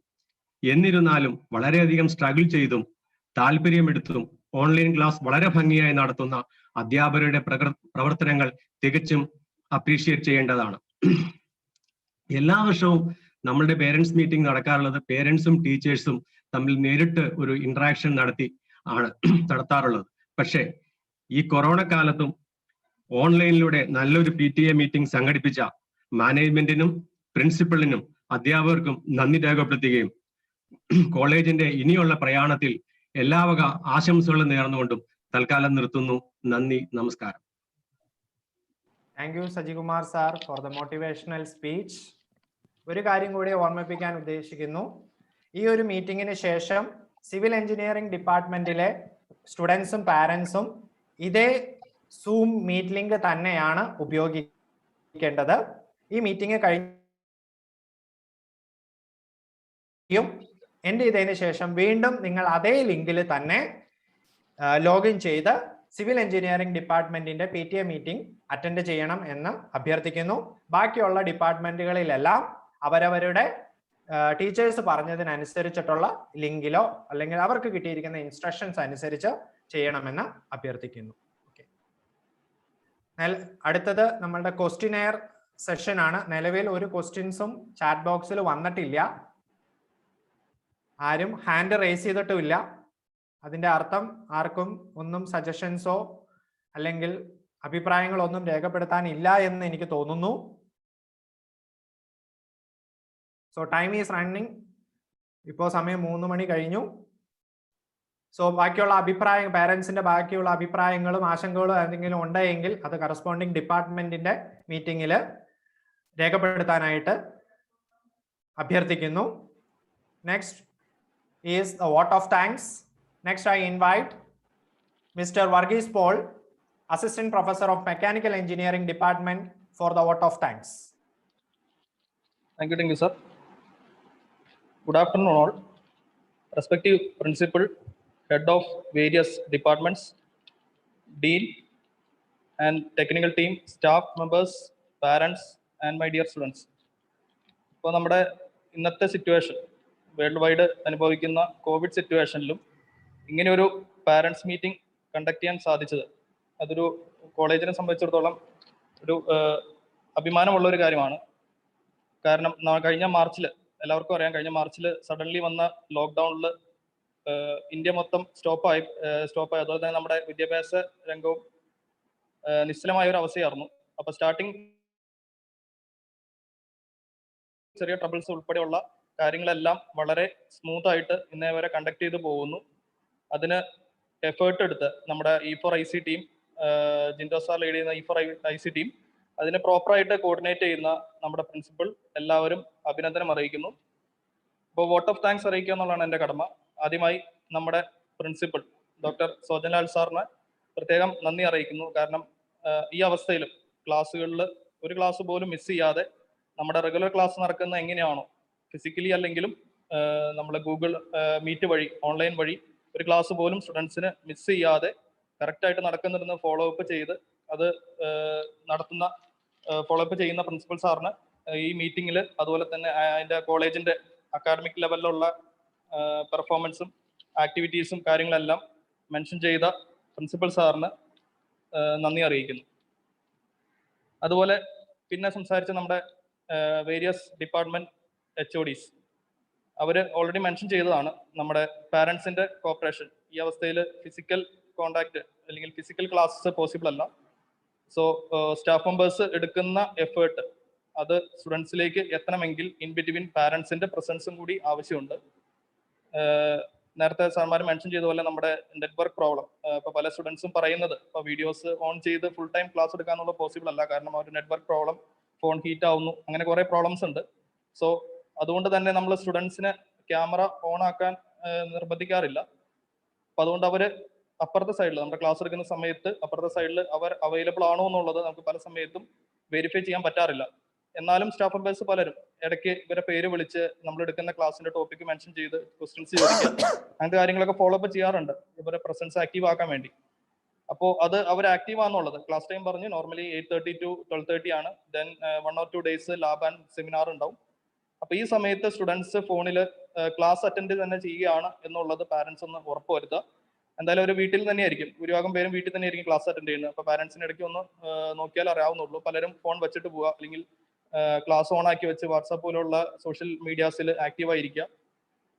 എന്നിരുന്നാലും വളരെയധികം സ്ട്രഗിൾ ചെയ്തും താല്പര്യമെടുത്തും ഓൺലൈൻ ക്ലാസ് വളരെ ഭംഗിയായി നടത്തുന്ന അധ്യാപകരുടെ പ്രവർത്തനങ്ങൾ തികച്ചും അപ്രീഷിയേറ്റ് ചെയ്യേണ്ടതാണ്. എല്ലാ വർഷവും നമ്മളുടെ പേരൻസ് മീറ്റിംഗ് നടക്കാറുള്ളത് പേരൻസും ടീച്ചേഴ്സും തമ്മിൽ നേരിട്ട് ഒരു ഇന്ററാക്ഷൻ നടത്താറുള്ളത്. പക്ഷേ ഈ കൊറോണ കാലത്തും ഓൺലൈനിലൂടെ നല്ലൊരു PTA മീറ്റിംഗ് സംഘടിപ്പിച്ച മാനേജ്മെന്റിനും പ്രിൻസിപ്പലിനും അധ്യാപകർക്കും നന്ദി രേഖപ്പെടുത്തുകയും കോളേജിന്റെ ഇനിയുള്ള പ്രയാണത്തിൽ എല്ലാവക ആശംസകളും നേർന്നുകൊണ്ടും തൽക്കാലം നിർത്തുന്നു. നന്ദി, നമസ്കാരം. Thank U Sajikumar sir for the motivational speech. ഒരു കാര്യം കൂടി ഓർമ്മിപ്പിക്കാൻ ഉദ്ദേശിക്കുന്നു. ഈ ഒരു മീറ്റിംഗിന് ശേഷം സിവിൽ എഞ്ചിനീയറിംഗ് ഡിപ്പാർട്ട്മെന്റിലെ സ്റ്റുഡൻസും പാരൻസും ഇതേ സൂം മീറ്റ് ലിങ്ക് തന്നെയാണ് ഉപയോഗിക്കേണ്ടത്. ഈ മീറ്റിംഗ് എൻഡ് ചെയ്തതിന് ശേഷം വീണ്ടും നിങ്ങൾ അതേ ലിങ്കിൽ തന്നെ ലോഗിൻ ചെയ്ത് സിവിൽ എഞ്ചിനീയറിംഗ് ഡിപ്പാർട്ട്മെന്റിന്റെ PTA മീറ്റിംഗ് അറ്റൻഡ് ചെയ്യണം എന്ന് അഭ്യർത്ഥിക്കുന്നു. ബാക്കിയുള്ള ഡിപ്പാർട്ട്മെന്റുകളിലെല്ലാം അവരവരുടെ ടീച്ചേഴ്സ് പറഞ്ഞതിനനുസരിച്ചിട്ടുള്ള ലിങ്കിലോ അല്ലെങ്കിൽ അവർക്ക് കിട്ടിയിരിക്കുന്ന ഇൻസ്ട്രക്ഷൻസ് അനുസരിച്ച് ചെയ്യണമെന്ന് അഭ്യർത്ഥിക്കുന്നു. അടുത്തത് നമ്മളുടെ ക്വസ്റ്റിനെയർ സെഷൻ ആണ്. നിലവിൽ ഒരു ക്വസ്റ്റ്യൻസും ചാറ്റ് ബോക്സിൽ വന്നിട്ടില്ല. ആരും ഹാൻഡ് റേസ് ചെയ്തിട്ടുമില്ല. അതിന്റെ അർത്ഥം ആർക്കും ഒന്നും സജഷൻസോ അല്ലെങ്കിൽ അഭിപ്രായങ്ങളൊന്നും രേഖപ്പെടുത്താനില്ല എന്ന് എനിക്ക് തോന്നുന്നു. So time is running. ഇപ്പോൾ സമയം 3 മണി കഴിഞ്ഞു. സോ ബാക്കിയുള്ള അഭിപ്രായം പാരൻസിന്റെ ബാക്കിയുള്ള അഭിപ്രായങ്ങളും ആശങ്കകളും എന്തെങ്കിലും ഉണ്ടെങ്കിൽ അത് കറസ്പോണ്ടിങ് ഡിപ്പാർട്ട്മെന്റിന്റെ മീറ്റിംഗിൽ രേഖപ്പെടുത്താനായിട്ട് അഭ്യർത്ഥിക്കുന്നു. Next is the vote of thanks. Next, I invite Mr. Varghese Paul, Assistant Professor of Mechanical Engineering Department, for the vote of thanks. Thank you, sir. Good afternoon, all. Respective Principal, Head of various departments, Dean, and technical team, staff members, parents, and my dear students. ഇപ്പോൾ നമ്മുടെ ഇന്നത്തെ situation world wide അനുഭവിക്കുന്ന Covid സിറ്റുവേഷനിലും ഇങ്ങനെ ഒരു parents meeting conduct ചെയ്യാൻ സാധിച്ചത് അതൊരു കോളേജിനെ സംബന്ധിച്ചിടത്തോളം ഒരു അഭിമാനമുള്ള ഒരു കാര്യമാണ്. കാരണം കഴിഞ്ഞ മാർച്ചിൽ എല്ലാവർക്കും അറിയാം, കഴിഞ്ഞ മാർച്ചിൽ സഡൻലി വന്ന ലോക്ക്ഡൗണിൽ ഇന്ത്യ മൊത്തം സ്റ്റോപ്പായി. അതുപോലെ തന്നെ നമ്മുടെ വിദ്യാഭ്യാസ രംഗവും നിശ്ചലമായ ഒരു അവസ്ഥയായിരുന്നു. അപ്പൊ സ്റ്റാർട്ടിങ് ചെറിയ ട്രബിൾസ് ഉൾപ്പെടെയുള്ള കാര്യങ്ങളെല്ലാം വളരെ സ്മൂത്ത് ആയിട്ട് ഇന്നേ വരെ കണ്ടക്ട് ചെയ്ത് പോകുന്നു. അതിന് എഫേർട്ട് എടുത്ത് നമ്മുടെ E4IC team, Jinto sir lead ചെയ്യുന്ന E4IC ടീം, അതിനെ പ്രോപ്പറായിട്ട് കോർഡിനേറ്റ് ചെയ്യുന്ന നമ്മുടെ പ്രിൻസിപ്പൽ, എല്ലാവരും അഭിനന്ദനം അറിയിക്കുന്നു. ഇപ്പോൾ വോട്ട് ഓഫ് താങ്ക്സ് അറിയിക്കുക എന്നുള്ളതാണ് എൻ്റെ കടമ. ആദ്യമായി നമ്മുടെ പ്രിൻസിപ്പൽ ഡോക്ടർ സോജൻലാൽ സാറിന് പ്രത്യേകം നന്ദി അറിയിക്കുന്നു. കാരണം ഈ അവസ്ഥയിലും ക്ലാസ്സുകളിൽ ഒരു ക്ലാസ് പോലും മിസ് ചെയ്യാതെ നമ്മുടെ റെഗുലർ ക്ലാസ് നടക്കുന്ന എങ്ങനെയാണോ ഫിസിക്കലി അല്ലെങ്കിലും നമ്മൾ ഗൂഗിൾ മീറ്റ് വഴി ഓൺലൈൻ വഴി ഒരു ക്ലാസ് പോലും സ്റ്റുഡൻസിന് മിസ് ചെയ്യാതെ കറക്റ്റായിട്ട് നടക്കുന്നിരുന്ന് ഫോളോ അപ്പ് ചെയ്ത് അത് ഫോളോ അപ്പ് ചെയ്യുന്ന പ്രിൻസിപ്പൽ സാറിന് ഈ മീറ്റിങ്ങിൽ, അതുപോലെ തന്നെ അതിൻ്റെ കോളേജിൻ്റെ അക്കാഡമിക് ലെവലിലുള്ള പെർഫോമൻസും ആക്ടിവിറ്റീസും കാര്യങ്ങളെല്ലാം മെൻഷൻ ചെയ്ത പ്രിൻസിപ്പൽ സാറിന് നന്ദി അറിയിക്കുന്നു. അതുപോലെ പിന്നെ സംസാരിച്ച നമ്മുടെ വേരിയസ് ഡിപ്പാർട്ട്മെന്റ് HODs, അവർ ഓൾറെഡി മെൻഷൻ ചെയ്തതാണ്. നമ്മുടെ പാരൻസിന്റെ കോപ്പറേഷൻ ഈ അവസ്ഥയിൽ ഫിസിക്കൽ കോണ്ടാക്ട് അല്ലെങ്കിൽ ഫിസിക്കൽ ക്ലാസ്സസ് പോസിബിൾ അല്ല. സോ സ്റ്റാഫ് മെമ്പേഴ്സ് എടുക്കുന്ന എഫേർട്ട് അത് സ്റ്റുഡൻസിലേക്ക് എത്തണമെങ്കിൽ ഇൻ ബിറ്റ്വീൻ പാരൻസിന്റെ പ്രസൻസും കൂടി ആവശ്യമുണ്ട്. നേരത്തെ സാർമാർ മെൻഷൻ ചെയ്ത പോലെ നമ്മുടെ നെറ്റ്വർക്ക് പ്രോബ്ലം, ഇപ്പോൾ പല സ്റ്റുഡൻസും പറയുന്നത് ഇപ്പോൾ വീഡിയോസ് ഓൺ ചെയ്ത് ഫുൾ ടൈം ക്ലാസ് എടുക്കാനുള്ള പോസിബിൾ അല്ല. കാരണം അവർ നെറ്റ്വർക്ക് പ്രോബ്ലം, ഫോൺ ഹീറ്റ് ആവുന്നു, അങ്ങനെ കുറേ പ്രോബ്ലംസ് ഉണ്ട്. സോ അതുകൊണ്ട് തന്നെ നമ്മൾ സ്റ്റുഡൻസിന് ക്യാമറ ഓൺ ആക്കാൻ നിർബന്ധിക്കാറില്ല. അപ്പൊ അതുകൊണ്ട് അവര് അപ്പുറത്തെ സൈഡിൽ നമ്മുടെ ക്ലാസ് എടുക്കുന്ന സമയത്ത് അപ്പുറത്തെ സൈഡിൽ അവർ അവൈലബിൾ ആണോ എന്നുള്ളത് നമുക്ക് പല സമയത്തും വെരിഫൈ ചെയ്യാൻ പറ്റാറില്ല. എന്നാലും സ്റ്റാഫ് മെമ്പേഴ്സ് പലരും ഇടയ്ക്ക് ഇവരെ പേര് വിളിച്ച് നമ്മൾ എടുക്കുന്ന ക്ലാസ്സിന്റെ ടോപ്പിക് മെൻഷൻ ചെയ്ത് ക്വസ്റ്റ്യൻസ് ചോദിക്കുക, അങ്ങനത്തെ കാര്യങ്ങളൊക്കെ ഫോളോ അപ്പ് ചെയ്യാറുണ്ട് ഇവരെ പ്രസൻസ് ആക്റ്റീവ് ആക്കാൻ വേണ്ടി. അപ്പോൾ അത് അവർ ആക്റ്റീവ് ആണെന്നുള്ളത് ക്ലാസ് ടൈം പറഞ്ഞ് നോർമലി 8:30 to 12:30 ആണ്. Then 1 or 2 days lab and seminar ഉണ്ടാവും. അപ്പൊ ഈ സമയത്ത് സ്റ്റുഡൻസ് ഫോണിൽ ക്ലാസ് അറ്റൻഡ് തന്നെ ചെയ്യുകയാണ് എന്നുള്ളത് പാരന്റ്സ് ഒന്ന് ഉറപ്പുവരുത്തുക. എന്തായാലും ഒരു വീട്ടിൽ തന്നെയായിരിക്കും, ഭൂരിഭാഗം പേരും വീട്ടിൽ തന്നെയായിരിക്കും ക്ലാസ് അറ്റൻഡ് ചെയ്യുന്നത്. അപ്പോൾ പാരന്റ്സിന് ഇടയ്ക്ക് ഒന്ന് നോക്കിയാൽ അറിയാവുന്നുള്ളൂ. പലരും ഫോൺ വെച്ചിട്ട് പോവുക, അല്ലെങ്കിൽ ക്ലാസ് ഓൺ ആക്കി വെച്ച് വാട്സാപ്പ് പോലുള്ള സോഷ്യൽ മീഡിയാസിൽ ആക്റ്റീവായിരിക്കുക.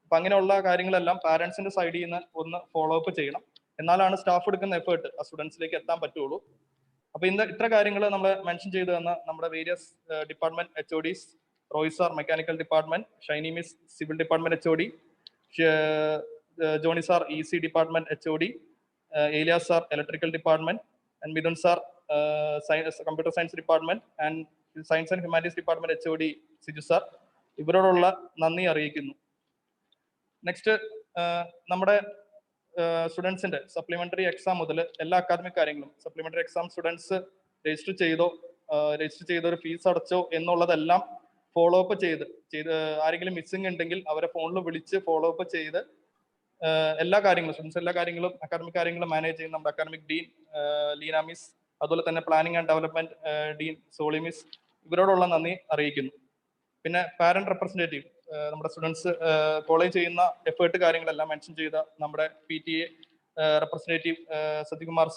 അപ്പം അങ്ങനെയുള്ള കാര്യങ്ങളെല്ലാം പാരന്റ്സിന്റെ സൈഡിൽ നിന്ന് ഒന്ന് ഫോളോ അപ്പ് ചെയ്യണം. എന്നാലാണ് സ്റ്റാഫ് എടുക്കുന്ന എഫേർട്ട് ആ സ്റ്റുഡൻസിലേക്ക് എത്താൻ പറ്റുള്ളൂ. അപ്പൊ ഇത്ര കാര്യങ്ങൾ നമ്മൾ മെൻഷൻ ചെയ്തു തന്ന നമ്മുടെ various department HODs, Roy sir mechanical department, Shiny miss civil department HOD, Johny sir EC department HOD, Elias sir electrical department, and Mithun sir computer science department, and science and humanities department HOD Siju sir, ഇവരോടുള്ള നന്ദി അറിയിക്കുന്നു. നെക്സ്റ്റ്, നമ്മുടെ സ്റ്റുഡൻസിന്റെ supplementary exam മുതൽ എല്ലാ academic കാര്യങ്ങളും, supplementary exam students register ചെയ്തോ ഒരു fees അടച്ചോ എന്നുള്ളതെല്ലാം follow up ചെയ്ത് ആരെങ്കിലും മിസ്സിംഗ് ഉണ്ടെങ്കിൽ അവരെ ഫോണിൽ വിളിച്ച് ഫോളോ അപ്പ് ചെയ്ത് എല്ലാ കാര്യങ്ങളും സ്റ്റുഡൻസ് എല്ലാ കാര്യങ്ങളും അക്കാദമിക് കാര്യങ്ങളും മാനേജ് ചെയ്യുന്ന നമ്മുടെ അക്കാദമിക് ഡീൻ ലീന മിസ്, അതുപോലെ തന്നെ planning and development dean Soly miss, ഇവരോടുള്ള നന്ദി അറിയിക്കുന്നു. പിന്നെ പാരന്റ് റെപ്രസെന്റേറ്റീവ്, നമ്മുടെ സ്റ്റുഡൻസ് കോളേജ് ചെയ്യുന്ന എഫേർട്ട് കാര്യങ്ങളെല്ലാം മെൻഷൻ ചെയ്ത നമ്മുടെ PTA റെപ്രസെന്റേറ്റീവ് സത്യകുമാർ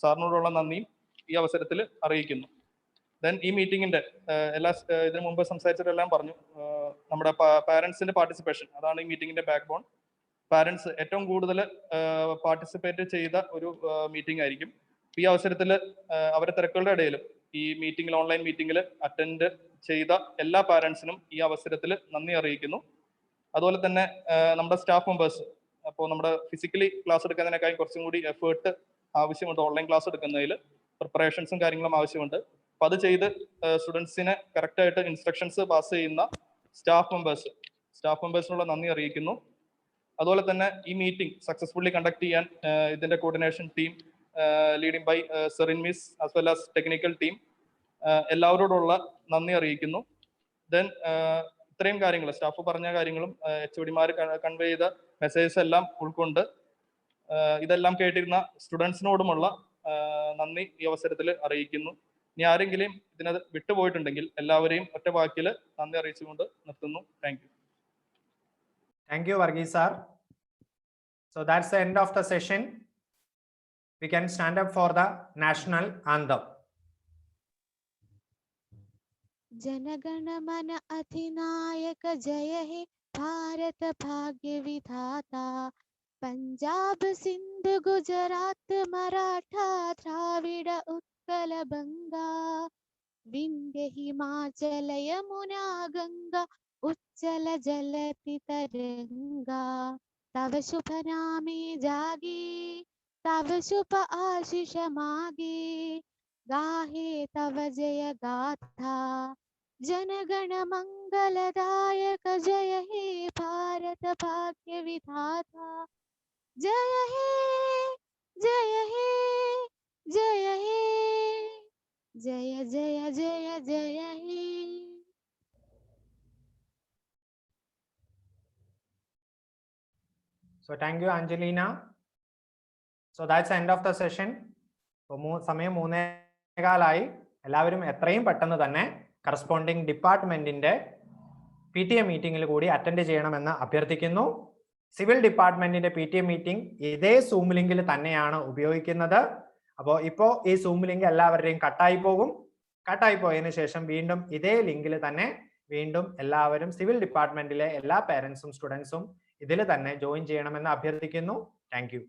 സാറിനോടുള്ള നന്ദിയും ഈ അവസരത്തിൽ അറിയിക്കുന്നു. ദെൻ ഈ മീറ്റിംഗിന്റെ ഇതിനു മുമ്പ് സംസാരിച്ചവരെല്ലാം പറഞ്ഞു, നമ്മുടെ പാരന്റ്സിന്റെ പാർട്ടിസിപ്പേഷൻ അതാണ് ഈ മീറ്റിംഗിന്റെ ബാക്ക് ബോൺ. പാരന്റ്സ് ഏറ്റവും കൂടുതൽ പാർട്ടിസിപ്പേറ്റ് ചെയ്ത ഒരു മീറ്റിംഗ് ആയിരിക്കും. ഈ അവസരത്തിൽ അവരുടെ തിരക്കുകളുടെ ഇടയിലും ഈ മീറ്റിംഗിൽ ഓൺലൈൻ മീറ്റിംഗിൽ അറ്റൻഡ് ചെയ്ത എല്ലാ പാരന്റ്സിനും ഈ അവസരത്തിൽ നന്ദി അറിയിക്കുന്നു. അതുപോലെ തന്നെ നമ്മുടെ സ്റ്റാഫ് മെമ്പേഴ്സ്, അപ്പോൾ നമ്മുടെ ഫിസിക്കലി ക്ലാസ് എടുക്കുന്നതിനേക്കാളും കുറച്ചും കൂടി എഫേർട്ട് ആവശ്യമുണ്ട് ഓൺലൈൻ ക്ലാസ് എടുക്കുന്നതിൽ, പ്രിപ്പറേഷൻസും കാര്യങ്ങളും ആവശ്യമുണ്ട്. അപ്പം അത് ചെയ്ത് സ്റ്റുഡൻസിനെ കറക്റ്റായിട്ട് ഇൻസ്ട്രക്ഷൻസ് പാസ് ചെയ്യുന്ന സ്റ്റാഫ് മെമ്പേഴ്സിനുള്ള നന്ദി അറിയിക്കുന്നു. അതുപോലെ തന്നെ ഈ മീറ്റിംഗ് സക്സസ്ഫുള്ളി കണ്ടക്ട് ചെയ്യാൻ ഇതിന്റെ coordination team leading by Serin miss as well as technical team, എല്ലാവരോടുള്ള നന്ദി അറിയിക്കുന്നു. ദെൻ ഇത്രയും കാര്യങ്ങൾ സ്റ്റാഫ് പറഞ്ഞ കാര്യങ്ങളും HODമാർ കൺവേ ചെയ്ത മെസ്സേജസ് എല്ലാം ഉൾക്കൊണ്ട് ഇതെല്ലാം കേട്ടിരുന്ന സ്റ്റുഡൻസിനോടുമുള്ള നന്ദി ഈ അവസരത്തിൽ അറിയിക്കുന്നു. ഇനി ആരെങ്കിലും ഇതിനകത്ത് വിട്ടുപോയിട്ടുണ്ടെങ്കിൽ എല്ലാവരെയും ഒറ്റ വാക്കിൽ നന്ദി അറിയിച്ചുകൊണ്ട് നിർത്തുന്നു. Thank you. Thank you, Varghese sir. So that's the end of the session. We can stand up for the national anthem. जनगण मन अधिनायक जय हे भारत भाग्य विधाता, पंजाब सिंध गुजरात मराठा द्राविड उत्कल बंगा, विंध्य हिमाचल यमुना गंगा उच्चल जलति तरंगा, तव शुभ नामे जागे तव शुभ आशीष मागे, गाहे तव जय गाथा जनगण मंगलदायक जय हे भारत भाग्य विधाता, जय हे जय हे जय हे जय जय जय जय हे. So thank you, Angelina. So that's the end of the session. സമയം 3:15 എല്ലാവരും എത്രയും പെട്ടെന്ന് തന്നെ കറസ്പോണ്ടിങ് ഡിപ്പാർട്ട്മെന്റിന്റെ PTA മീറ്റിംഗിൽ കൂടി അറ്റൻഡ് ചെയ്യണമെന്ന് അഭ്യർത്ഥിക്കുന്നു. സിവിൽ ഡിപ്പാർട്ട്മെന്റിന്റെ PTA മീറ്റിംഗ് ഇതേ സൂം ലിങ്കിൽ തന്നെയാണ് ഉപയോഗിക്കുന്നത്. അപ്പോൾ ഇപ്പോൾ ഈ സൂം ലിങ്ക് എല്ലാവരുടെയും കട്ടായി പോകും. കട്ടായി പോയതിനു ശേഷം വീണ്ടും ഇതേ ലിങ്കിൽ തന്നെ വീണ്ടും എല്ലാവരും സിവിൽ ഡിപ്പാർട്ട്മെന്റിലെ എല്ലാ പേരൻസും സ്റ്റുഡൻസും ഇതിൽ തന്നെ ജോയിൻ ചെയ്യണമെന്ന് അഭ്യർത്ഥിക്കുന്നു. Thank you.